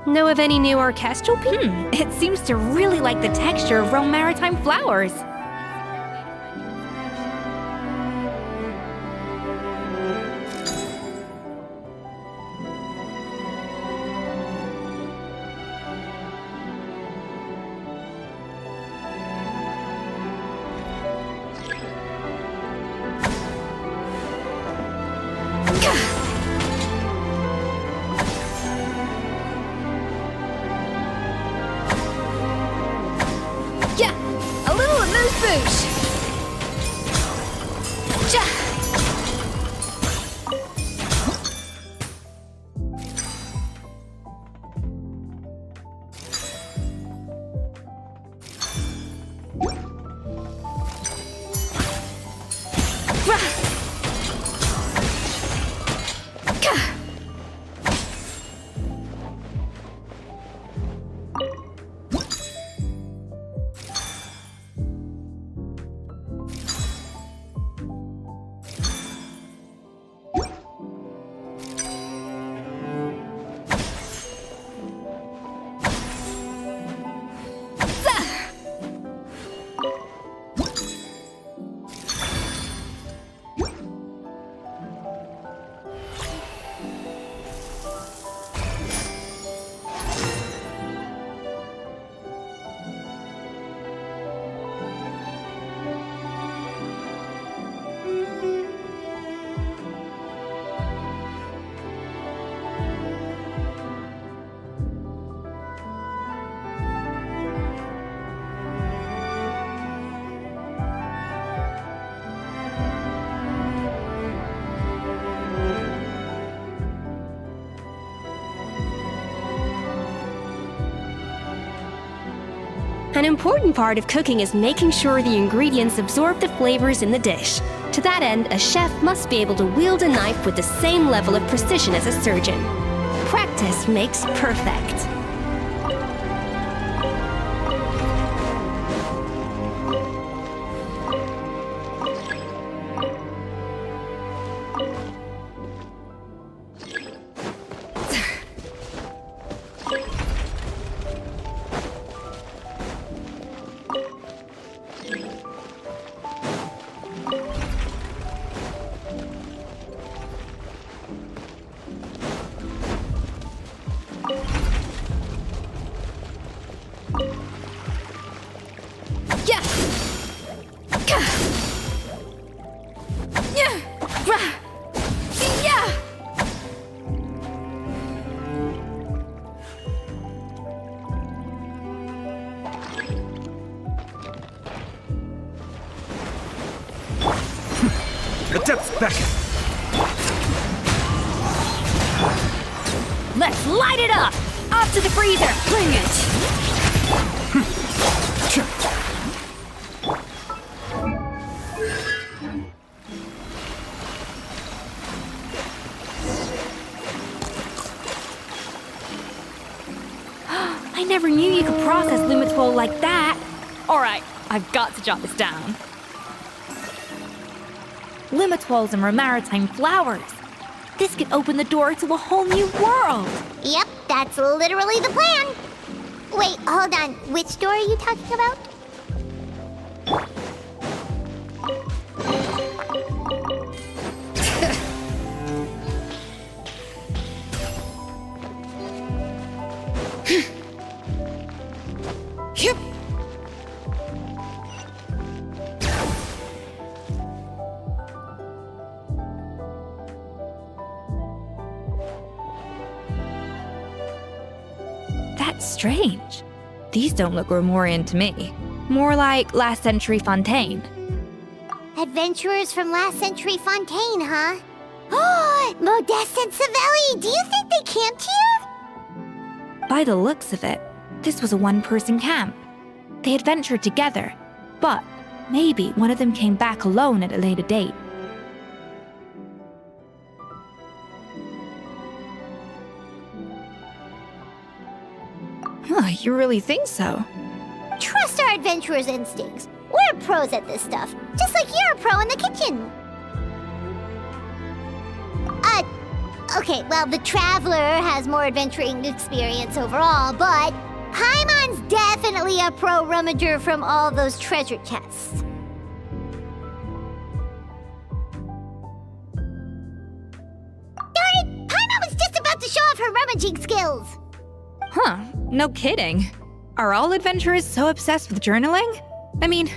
Know of any new orchestral pieces? It seems to really like the texture of Rome maritime flowers. Boosh! Ja! An important part of cooking is making sure the ingredients absorb the flavors in the dish. To that end, a chef must be able to wield a knife with the same level of precision as a surgeon. Practice makes perfect. Adepts back! Let's light it up! Off to the freezer! Bring I never knew you could process Lumitwol like that. Alright, I've got to jot this down. Lumitwols and Romaritime flowers. This could open the door to a whole new world. Yep, that's literally the plan. Wait, hold on. Which door are you talking about? Yep. That's strange. These don't look Romorian to me. More like last century Fontaine. Adventurers from last century Fontaine, huh? Oh, Modeste and Savelli, do you think they camped here? By the looks of it, this was a one-person camp. They adventured together, but maybe one of them came back alone at a later date. Huh, you really think so? Trust our adventurers' instincts. We're pros at this stuff, just like you're a pro in the kitchen. Okay, well, the Traveler has more adventuring experience overall, but Paimon's definitely a pro rummager from all those treasure chests. Darn it! Paimon was just about to show off her rummaging skills! Huh, no kidding. Are all adventurers so obsessed with journaling? I mean,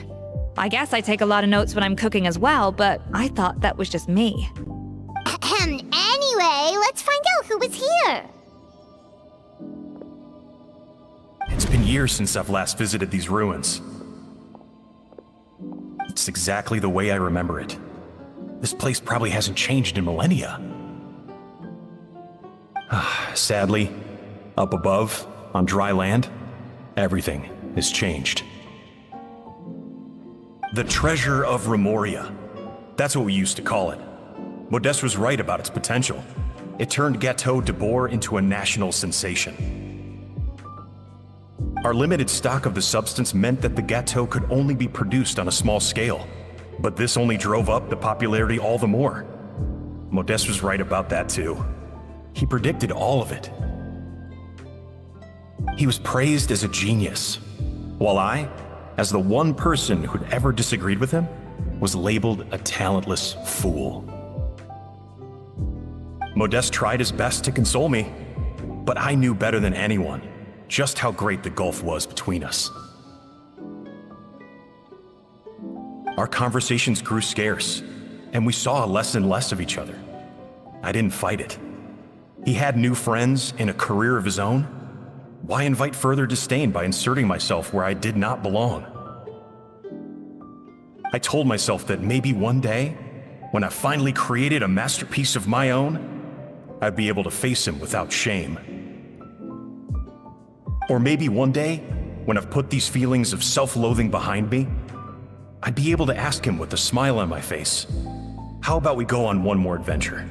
I guess I take a lot of notes when I'm cooking as well, but I thought that was just me. Anyway, let's find out who was here. It's been years since I've last visited these ruins. It's exactly the way I remember it. This place probably hasn't changed in millennia. Sadly, up above, on dry land, everything has changed. The treasure of Remoria. That's what we used to call it. Modeste was right about its potential. It turned Gâteau de Bourg into a national sensation. Our limited stock of the substance meant that the gâteau could only be produced on a small scale, but this only drove up the popularity all the more. Modeste was right about that too. He predicted all of it. He was praised as a genius, while I, as the one person who'd ever disagreed with him, was labeled a talentless fool. Modeste tried his best to console me, but I knew better than anyone just how great the gulf was between us. Our conversations grew scarce, and we saw less and less of each other. I didn't fight it. He had new friends and a career of his own. Why invite further disdain by inserting myself where I did not belong? I told myself that maybe one day, when I finally created a masterpiece of my own, I'd be able to face him without shame. Or maybe one day, when I've put these feelings of self-loathing behind me, I'd be able to ask him with a smile on my face, how about we go on one more adventure,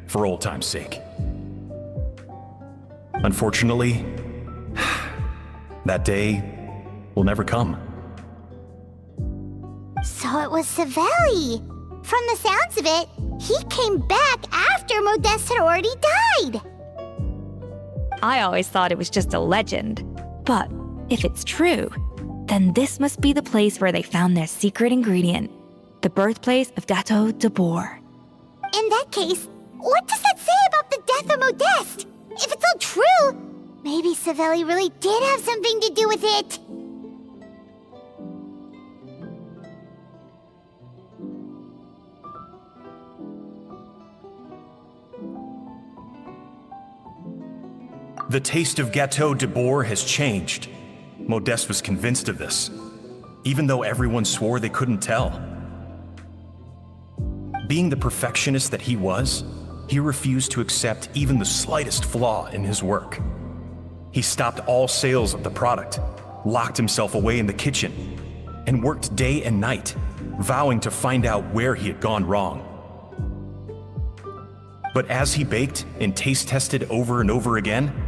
for old time's sake? Unfortunately, that day will never come. So it was Savelli. From the sounds of it, he came back after Modeste had already died. I always thought it was just a legend. But if it's true, then this must be the place where they found their secret ingredient, the birthplace of Gâteau de Bourg. In that case, what does that say about the death of Modeste? If it's all true, maybe Savelli really did have something to do with it. The taste of Gâteau de Bourg has changed. Modeste was convinced of this, even though everyone swore they couldn't tell. Being the perfectionist that he was, he refused to accept even the slightest flaw in his work. He stopped all sales of the product, locked himself away in the kitchen, and worked day and night, vowing to find out where he had gone wrong. But as he baked and taste tested over and over again,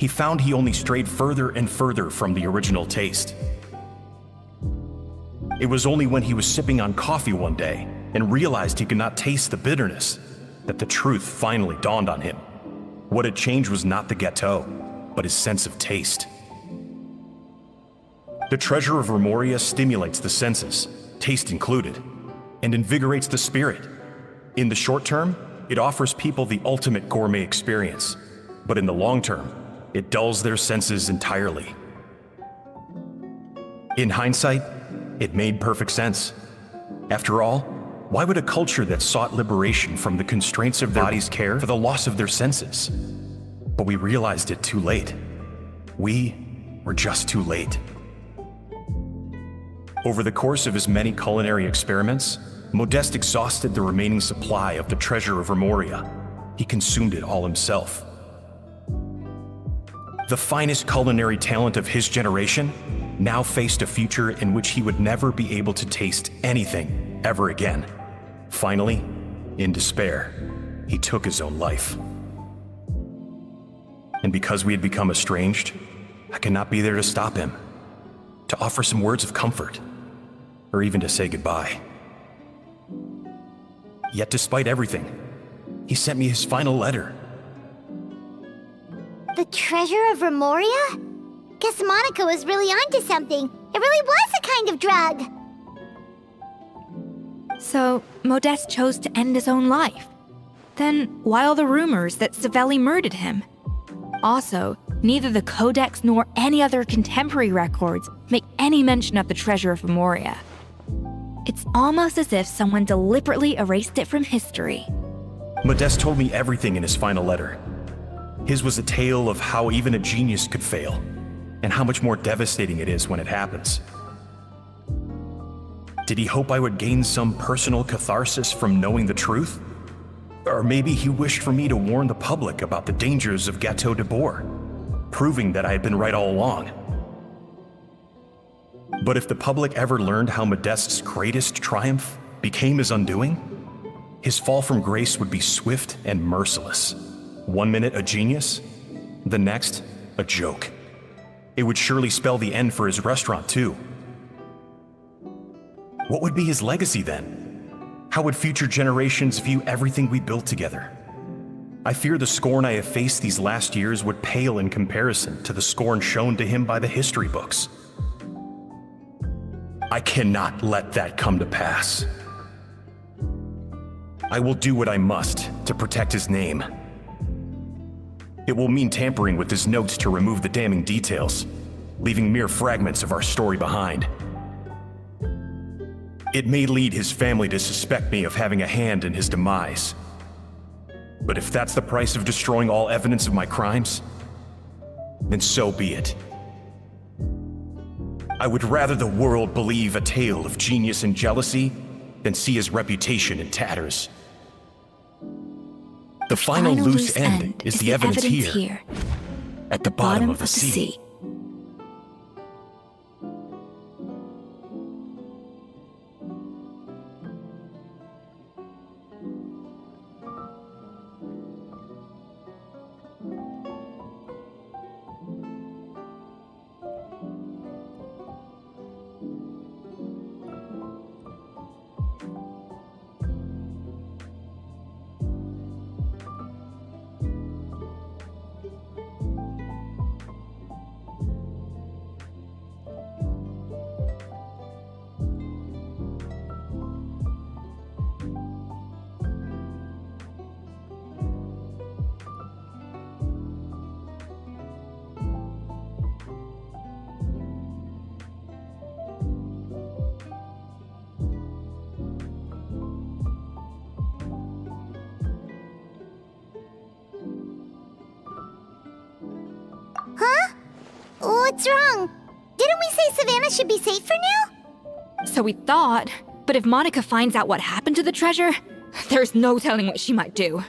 he found he only strayed further and further from the original taste. It was only when he was sipping on coffee one day and realized he could not taste the bitterness that the truth finally dawned on him. What had changed was not the gâteau, but his sense of taste. The treasure of Remoria stimulates the senses, taste included, and invigorates the spirit. In the short term, it offers people the ultimate gourmet experience, but in the long term, it dulls their senses entirely. In hindsight, it made perfect sense. After all, why would a culture that sought liberation from the constraints of their bodies care for the loss of their senses? But we realized it too late. We were just too late. Over the course of his many culinary experiments, Modeste exhausted the remaining supply of the treasure of Remoria. He consumed it all himself. The finest culinary talent of his generation now faced a future in which he would never be able to taste anything ever again. Finally, in despair, he took his own life. And because we had become estranged, I could not be there to stop him, to offer some words of comfort, or even to say goodbye. Yet despite everything, he sent me his final letter. The treasure of Remoria? Guess Monica was really onto something. It really was a kind of drug. So, Modeste chose to end his own life. Then, why all the rumors that Savelli murdered him? Also, neither the Codex nor any other contemporary records make any mention of the treasure of Remoria. It's almost as if someone deliberately erased it from history. Modeste told me everything in his final letter. His was a tale of how even a genius could fail, and how much more devastating it is when it happens. Did he hope I would gain some personal catharsis from knowing the truth? Or maybe he wished for me to warn the public about the dangers of Gateau de Bourg, proving that I had been right all along. But if the public ever learned how Modeste's greatest triumph became his undoing, his fall from grace would be swift and merciless. 1 minute a genius, the next a joke. It would surely spell the end for his restaurant too. What would be his legacy then? How would future generations view everything we built together? I fear the scorn I have faced these last years would pale in comparison to the scorn shown to him by the history books. I cannot let that come to pass. I will do what I must to protect his name. It will mean tampering with his notes to remove the damning details, leaving mere fragments of our story behind. It may lead his family to suspect me of having a hand in his demise. But if that's the price of destroying all evidence of my crimes, then so be it. I would rather the world believe a tale of genius and jealousy than see his reputation in tatters. The final loose end is the evidence here, at the bottom of the sea. Huh? What's wrong? Didn't we say Savannah should be safe for now? So we thought, but if Monica finds out what happened to the treasure, there's no telling what she might do.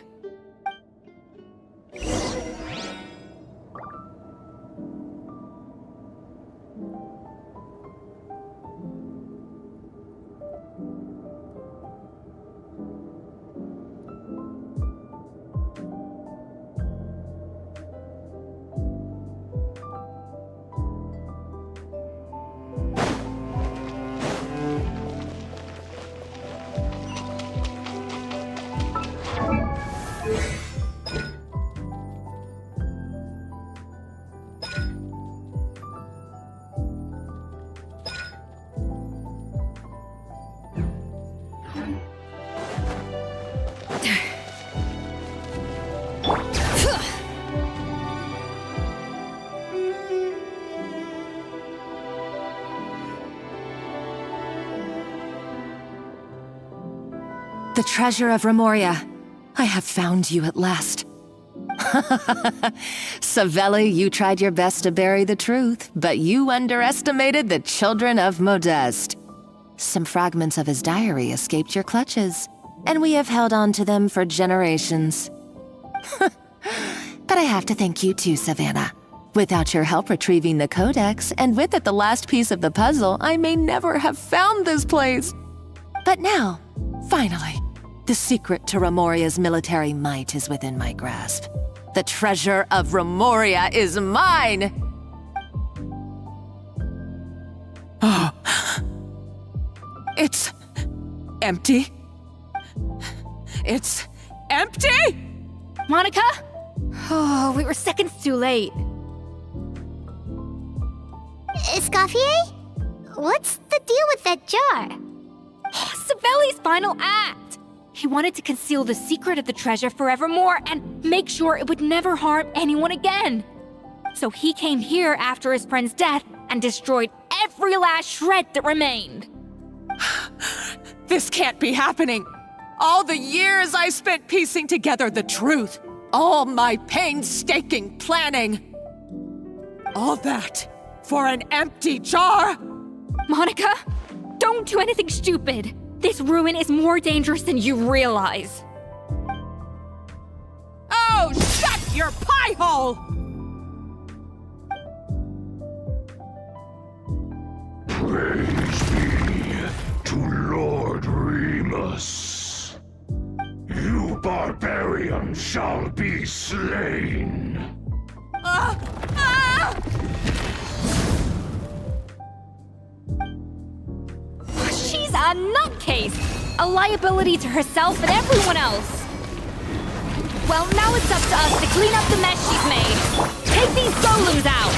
The treasure of Remoria. I have found you at last. Savelli, you tried your best to bury the truth, but you underestimated the children of Modeste. Some fragments of his diary escaped your clutches, and we have held on to them for generations. But I have to thank you too, Savannah. Without your help retrieving the codex, and with it the last piece of the puzzle, I may never have found this place. But now, finally, the secret to Remoria's military might is within my grasp. The treasure of Remoria is mine! Oh. It's empty. It's empty! Monica? Oh, we were seconds too late. Escoffier? What's the deal with that jar? Savelli's final act! He wanted to conceal the secret of the treasure forevermore and make sure it would never harm anyone again. So he came here after his friend's death and destroyed every last shred that remained. This can't be happening! All the years I spent piecing together the truth, all my painstaking planning, all that for an empty jar? Monica, Don't do anything stupid! This ruin is more dangerous than you realize. Oh, shut your pie hole! Praise be to Lord Remus. You barbarian shall be slain. She's a nutcase! A liability to herself and everyone else! Well, now it's up to us to clean up the mess she's made. Take these golems out!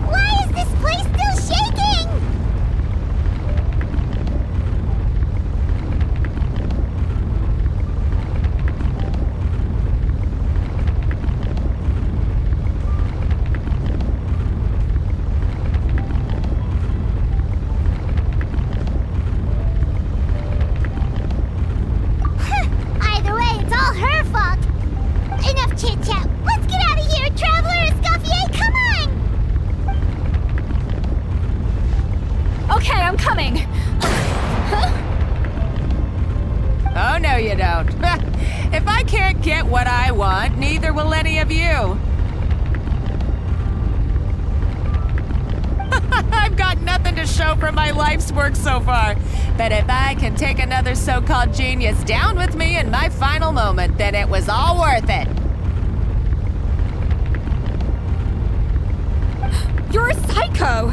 Why is this place still shaking? Either way, it's all her fault. Enough chit-chat. Let's get out of here, Traveler Escoffier, come on! Okay, I'm coming. Oh, no, you don't. If I can't get what I want, neither will any of you. I've got nothing to show for my life's work so far. But if I can take another so-called genius down with me in my final moment, then it was all worth it. You're a psycho!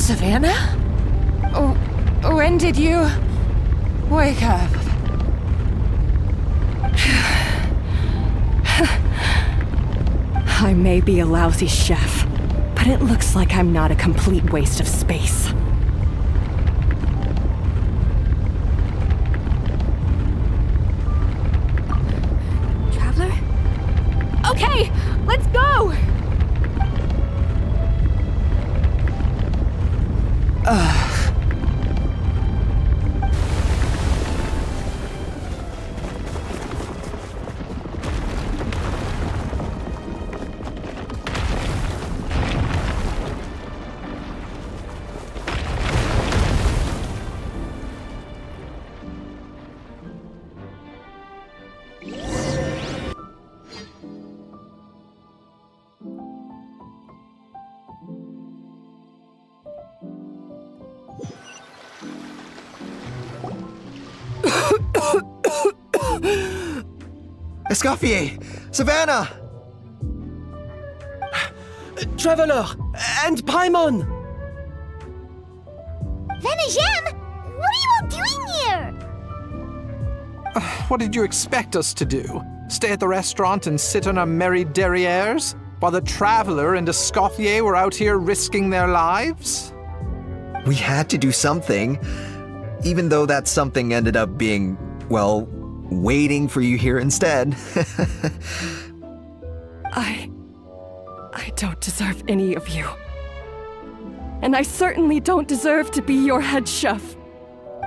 Savannah? When did you wake up? I may be a lousy chef, but it looks like I'm not a complete waste of space. Traveler? Okay, let's go! Escoffier! Savannah! Traveler! And Paimon! Venejem! What are you all doing here? What did you expect us to do? Stay at the restaurant and sit on our merry derrieres? While the Traveler and Escoffier were out here risking their lives? We had to do something, even though that something ended up being, well, waiting for you here instead. I don't deserve any of you. And I certainly don't deserve to be your head chef.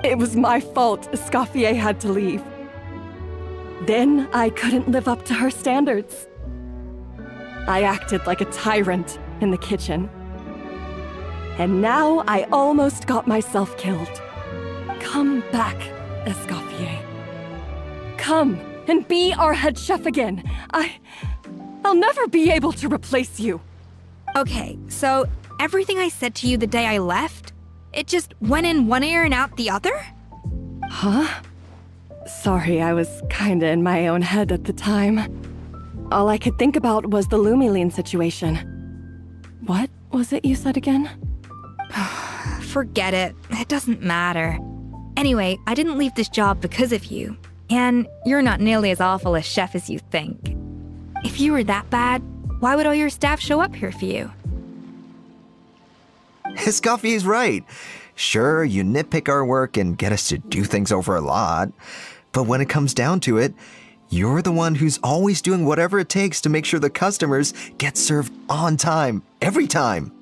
It was my fault Escoffier had to leave. Then I couldn't live up to her standards. I acted like a tyrant in the kitchen. And now I almost got myself killed. Come back, Escoffier. Come and be our head chef again. I'll never be able to replace you. Okay, so everything I said to you the day I left, it just went in one ear and out the other? Huh? Sorry, I was kinda in my own head at the time. All I could think about was the Lumiline situation. What was it you said again? Forget it. It doesn't matter. Anyway, I didn't leave this job because of you. And you're not nearly as awful a chef as you think. If you were that bad, why would all your staff show up here for you? Escoffier's right. Sure, you nitpick our work and get us to do things over a lot. But when it comes down to it, You're the one who's always doing whatever it takes to make sure the customers get served on time, every time.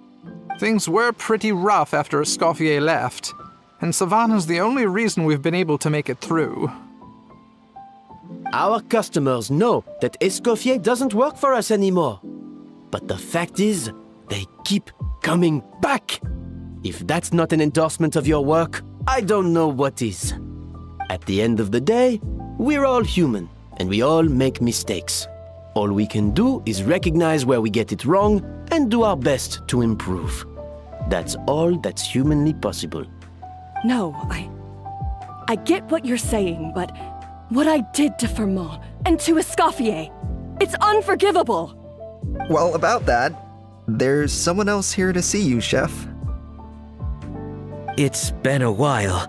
Things were pretty rough after Escoffier left, and Savannah's the only reason we've been able to make it through. Our customers know that Escoffier doesn't work for us anymore. But the fact is, they keep coming back. If that's not an endorsement of your work, I don't know what is. At the end of the day, we're all human, and we all make mistakes. All we can do is recognize where we get it wrong and do our best to improve. That's all that's humanly possible. No, I get what you're saying, but what I did to Firmin and to Escoffier, it's unforgivable. Well, about that, there's someone else here to see you, Chef. It's been a while,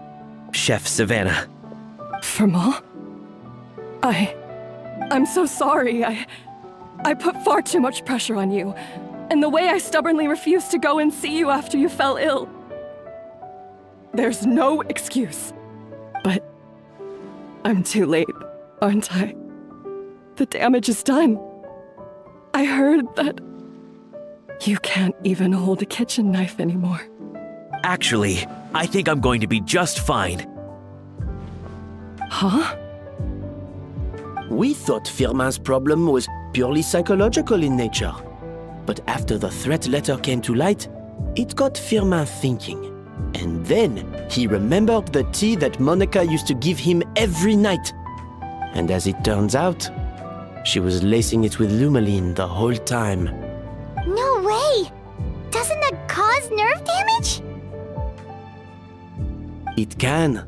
Chef Savannah. Firmin? I'm so sorry. I put far too much pressure on you. And the way I stubbornly refused to go and see you after you fell ill. There's no excuse. But I'm too late, aren't I? The damage is done. I heard that you can't even hold a kitchen knife anymore. Actually, I think I'm going to be just fine. Huh? We thought Firmin's problem was purely psychological in nature. But after the threat letter came to light, it got Firmin thinking. And then he remembered the tea that Monica used to give him every night. And as it turns out, she was lacing it with Lumaline the whole time. No way! Doesn't that cause nerve damage? It can.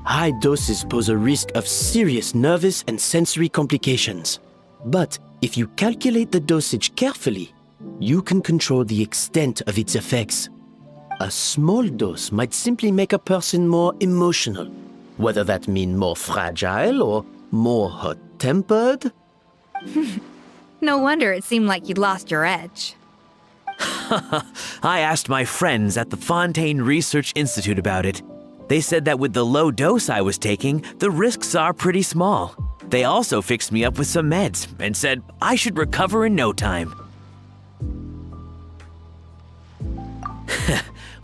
High doses pose a risk of serious nervous and sensory complications. But if you calculate the dosage carefully, you can control the extent of its effects. A small dose might simply make a person more emotional, whether that means more fragile or more hot-tempered. No wonder it seemed like you'd lost your edge. I asked my friends at the Fontaine Research Institute about it. They said that with the low dose I was taking, the risks are pretty small. They also fixed me up with some meds and said I should recover in no time.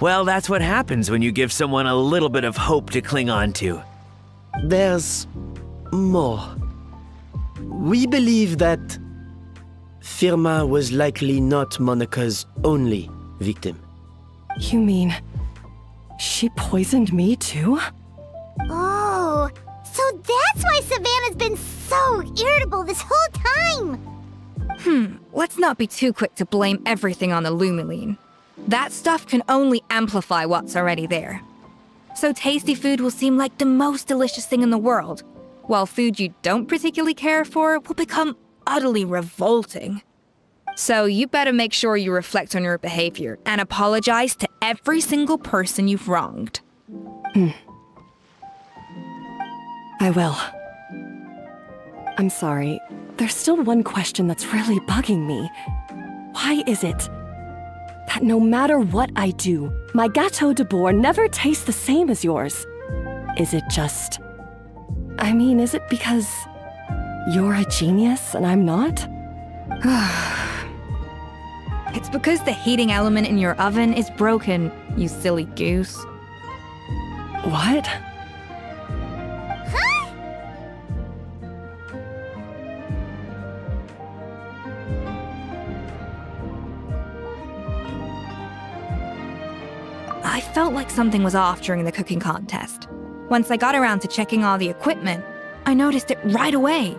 Well, that's what happens when you give someone a little bit of hope to cling on to. There's more. We believe that Firmin was likely not Monica's only victim. You mean she poisoned me too? Oh, so that's why Savannah's been so irritable this whole time! Let's not be too quick to blame everything on the Lumaline. That stuff can only amplify what's already there. So tasty food will seem like the most delicious thing in the world, while food you don't particularly care for will become utterly revolting. So you better make sure you reflect on your behavior and apologize to every single person you've wronged. I will. I'm sorry. There's still one question that's really bugging me. Why is it that no matter what I do, my Gâteau de Bourg never tastes the same as yours? Is it just... is it because you're a genius and I'm not? It's because the heating element in your oven is broken, you silly goose. What? I felt like something was off during the cooking contest. Once I got around to checking all the equipment, I noticed it right away.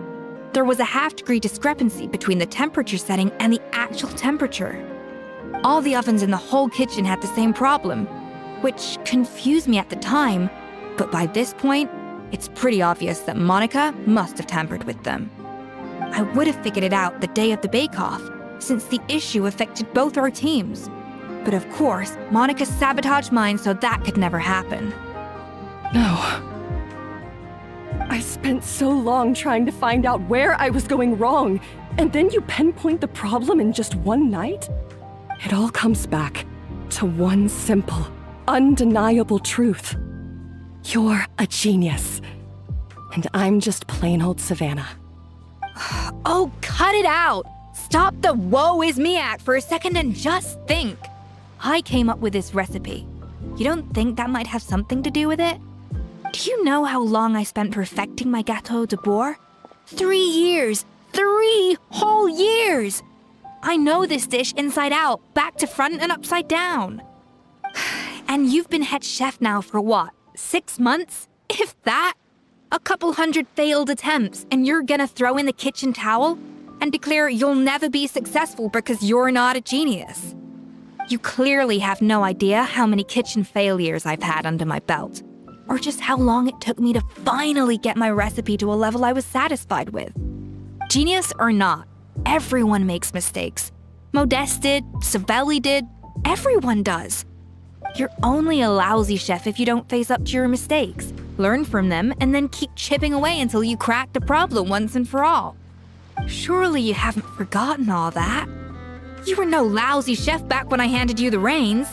There was a half-degree discrepancy between the temperature setting and the actual temperature. All the ovens in the whole kitchen had the same problem, which confused me at the time, but by this point, it's pretty obvious that Monica must have tampered with them. I would have figured it out the day of the bake-off, since the issue affected both our teams. But of course, Monica sabotaged mine so that could never happen. No. I spent so long trying to find out where I was going wrong, and then you pinpoint the problem in just one night? It all comes back to one simple, undeniable truth. You're a genius. And I'm just plain old Savannah. Oh, cut it out! Stop the woe is me act for a second and just think. I came up with this recipe. You don't think that might have something to do with it? Do you know how long I spent perfecting my Gâteau de Bourg? 3 years! 3 whole years! I know this dish inside out, back to front and upside down. And you've been head chef now for what, 6 months? If that? A couple hundred failed attempts, and you're gonna throw in the kitchen towel and declare you'll never be successful because you're not a genius. You clearly have no idea how many kitchen failures I've had under my belt, or just how long it took me to finally get my recipe to a level I was satisfied with. Genius or not, everyone makes mistakes. Modeste did, Savelli did, everyone does. You're only a lousy chef if you don't face up to your mistakes, learn from them, and then keep chipping away until you crack the problem once and for all. Surely you haven't forgotten all that. You were no lousy chef back when I handed you the reins.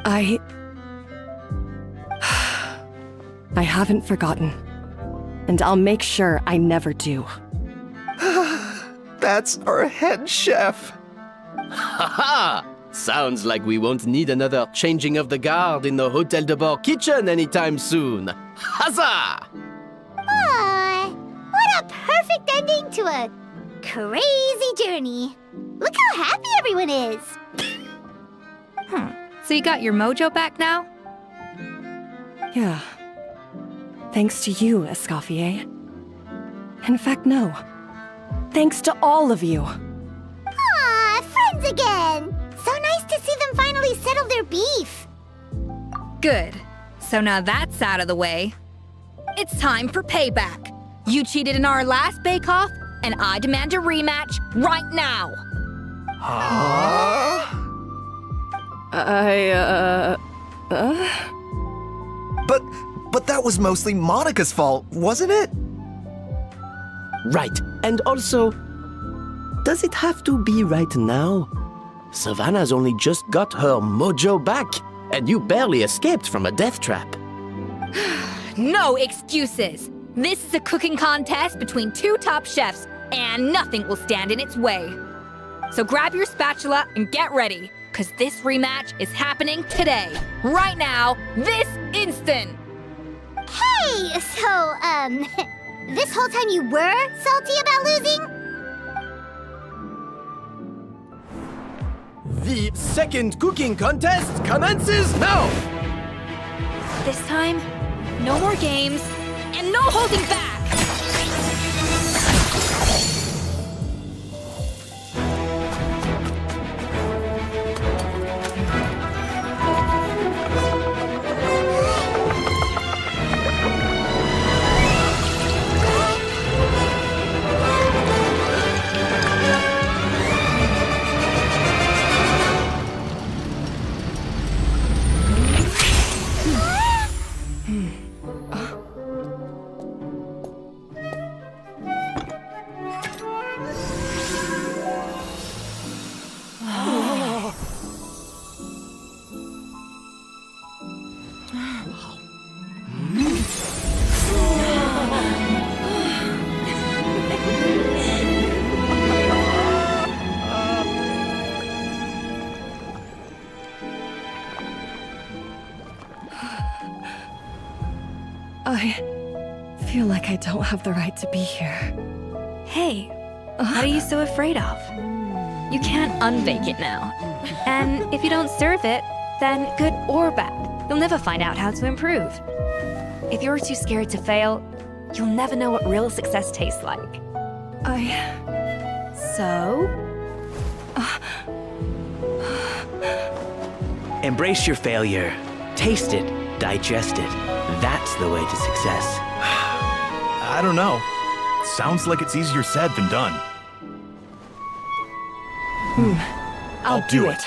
I haven't forgotten. And I'll make sure I never do. That's our head chef. Haha! Sounds like we won't need another changing of the guard in the Hôtel de Bord kitchen anytime soon. Huzzah! Aw, what a perfect ending to a crazy journey. Look how happy everyone is. So you got your mojo back now? Yeah. Thanks to you, Escoffier. In fact, no. Thanks to all of you. Aw, friends again. So nice to see them finally settle their beef. Good. So now that's out of the way. It's time for payback. You cheated in our last bake-off, and I demand a rematch right now. But that was mostly Monica's fault, wasn't it? Right, and also, does it have to be right now? Savannah's only just got her mojo back, and you barely escaped from a death trap. No excuses. This is a cooking contest between 2 top chefs, and nothing will stand in its way. So grab your spatula and get ready, because this rematch is happening today, right now, this instant. Hey, so, this whole time you were salty about losing? The second cooking contest commences now! This time, no more games, and no holding back! I feel like I don't have the right to be here. Hey, what are you so afraid of? You can't unbake it now. And if you don't serve it, then good or bad, you'll never find out how to improve. If you're too scared to fail, you'll never know what real success tastes like. So? Embrace your failure. Taste it. Digest it. That's the way to success. I don't know. Sounds like it's easier said than done. I'll do it.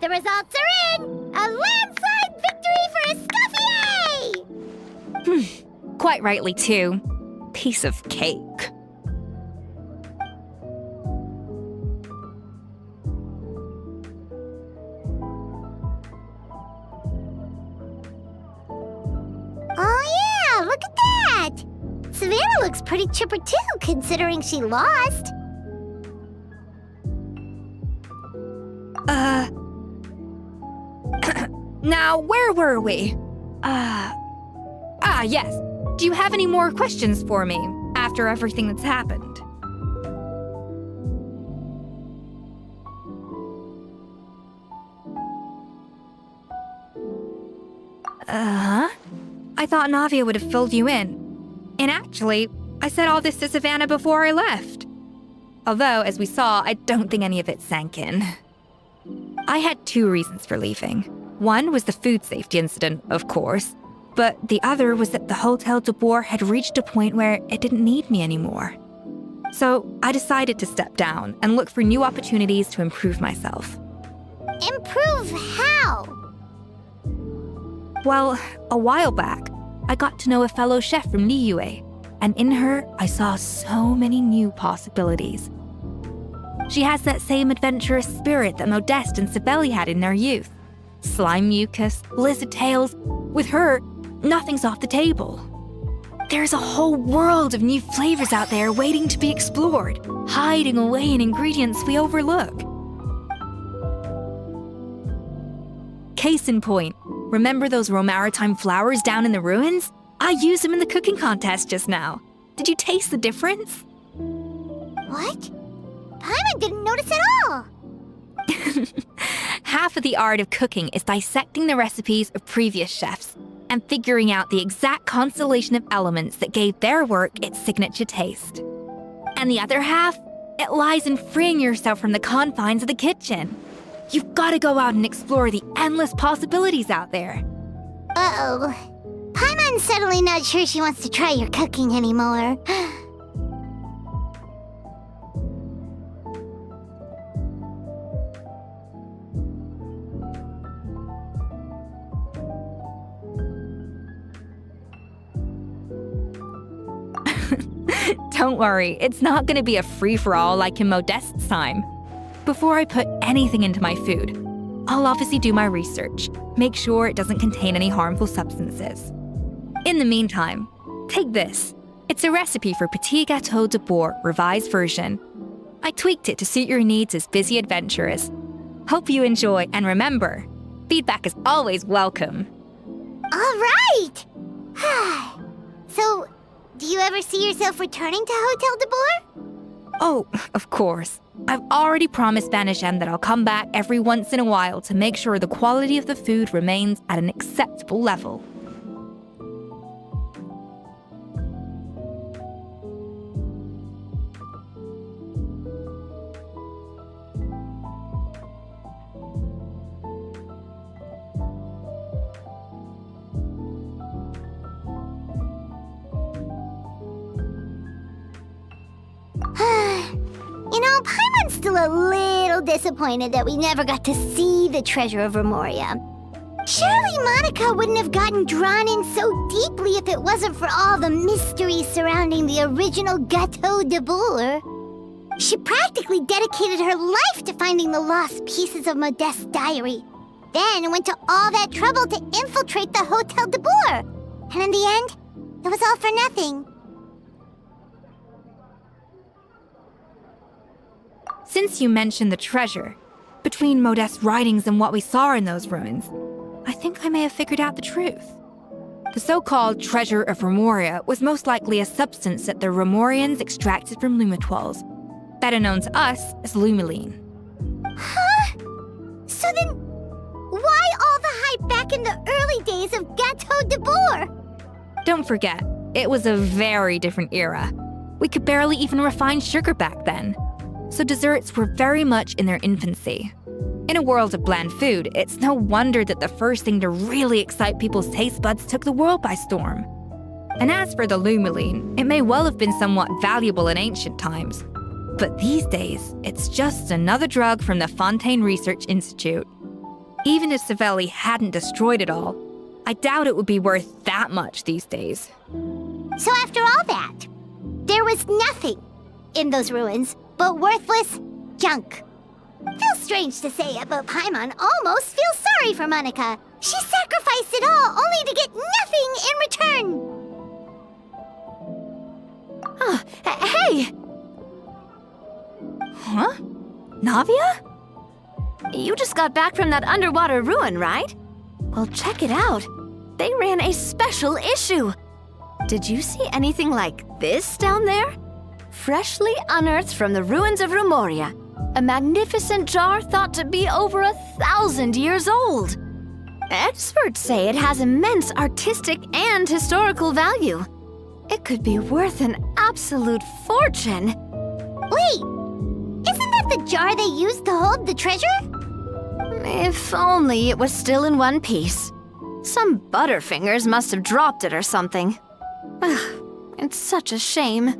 The results are in! A landslide victory for Escoffier! Quite rightly, too. piece of cake. Oh yeah, look at that! Savannah looks pretty chipper too, considering she lost. Now, where were we? Yes. Do you have any more questions for me after everything that's happened? I thought Navia would have filled you in. And actually, I said all this to Savannah before I left. Although, as we saw, I don't think any of it sank in. I had 2 reasons for leaving. One was the food safety incident, of course, but the other was that the Hotel de Boer had reached a point where it didn't need me anymore. So I decided to step down and look for new opportunities to improve myself. Improve how? Well, a while back, I got to know a fellow chef from Liyue, and in her, I saw so many new possibilities. She has that same adventurous spirit that Modeste and Sibeli had in their youth. Slime mucus, lizard tails. With her, nothing's off the table. There's a whole world of new flavors out there waiting to be explored, hiding away in ingredients we overlook. Case in point, remember those Romaritime flowers down in the ruins? I used them in the cooking contest just now. Did you taste the difference? What? Paimon didn't notice at all! Half of the art of cooking is dissecting the recipes of previous chefs and figuring out the exact constellation of elements that gave their work its signature taste. And the other half, it lies in freeing yourself from the confines of the kitchen. You've got to go out and explore the endless possibilities out there. Uh-oh. Paimon's suddenly not sure she wants to try your cooking anymore. Don't worry, it's not going to be a free-for-all like in Modeste's time. Before I put anything into my food, I'll obviously do my research, make sure it doesn't contain any harmful substances. In the meantime, take this. It's a recipe for Petit Gâteau de Boer revised version. I tweaked it to suit your needs as busy adventurers. Hope you enjoy, and remember, feedback is always welcome. All right! So, do you ever see yourself returning to Hotel de Boer? Oh, of course. I've already promised Banishem that I'll come back every once in a while to make sure the quality of the food remains at an acceptable level. You know, Paimon's still a little disappointed that we never got to see the treasure of Remoria. Surely Monica wouldn't have gotten drawn in so deeply if it wasn't for all the mystery surrounding the original Gâteau de Boer. She practically dedicated her life to finding the lost pieces of Modeste's diary, then went to all that trouble to infiltrate the Hotel de Boer. And in the end, it was all for nothing. Since you mentioned the treasure, between Modeste's writings and what we saw in those ruins, I think I may have figured out the truth. The so-called treasure of Remoria was most likely a substance that the Remorians extracted from Lumitoiles, better known to us as Lumiline. Huh? So then, why all the hype back in the early days of Gâteau de Boer? Don't forget, it was a very different era. We could barely even refine sugar back then. So desserts were very much in their infancy. In a world of bland food, it's no wonder that the first thing to really excite people's taste buds took the world by storm. And as for the Lumiline, it may well have been somewhat valuable in ancient times. But these days, it's just another drug from the Fontaine Research Institute. Even if Sibeli hadn't destroyed it all, I doubt it would be worth that much these days. So after all that, There was nothing in those ruins but worthless junk. Feels strange to say it, but Paimon almost feels sorry for Monica. She sacrificed it all only to get nothing in return. Oh, hey! Huh? Navia? You just got back from that underwater ruin, right? Well, check it out. They ran a special issue. Did you see anything like this down there? Freshly unearthed from the ruins of Rumoria. A magnificent jar thought to be over 1,000 years old. Experts say it has immense artistic and historical value. It could be worth an absolute fortune. Wait, isn't that the jar they used to hold the treasure? If only it was still in one piece. Some butterfingers must have dropped it or something. It's such a shame.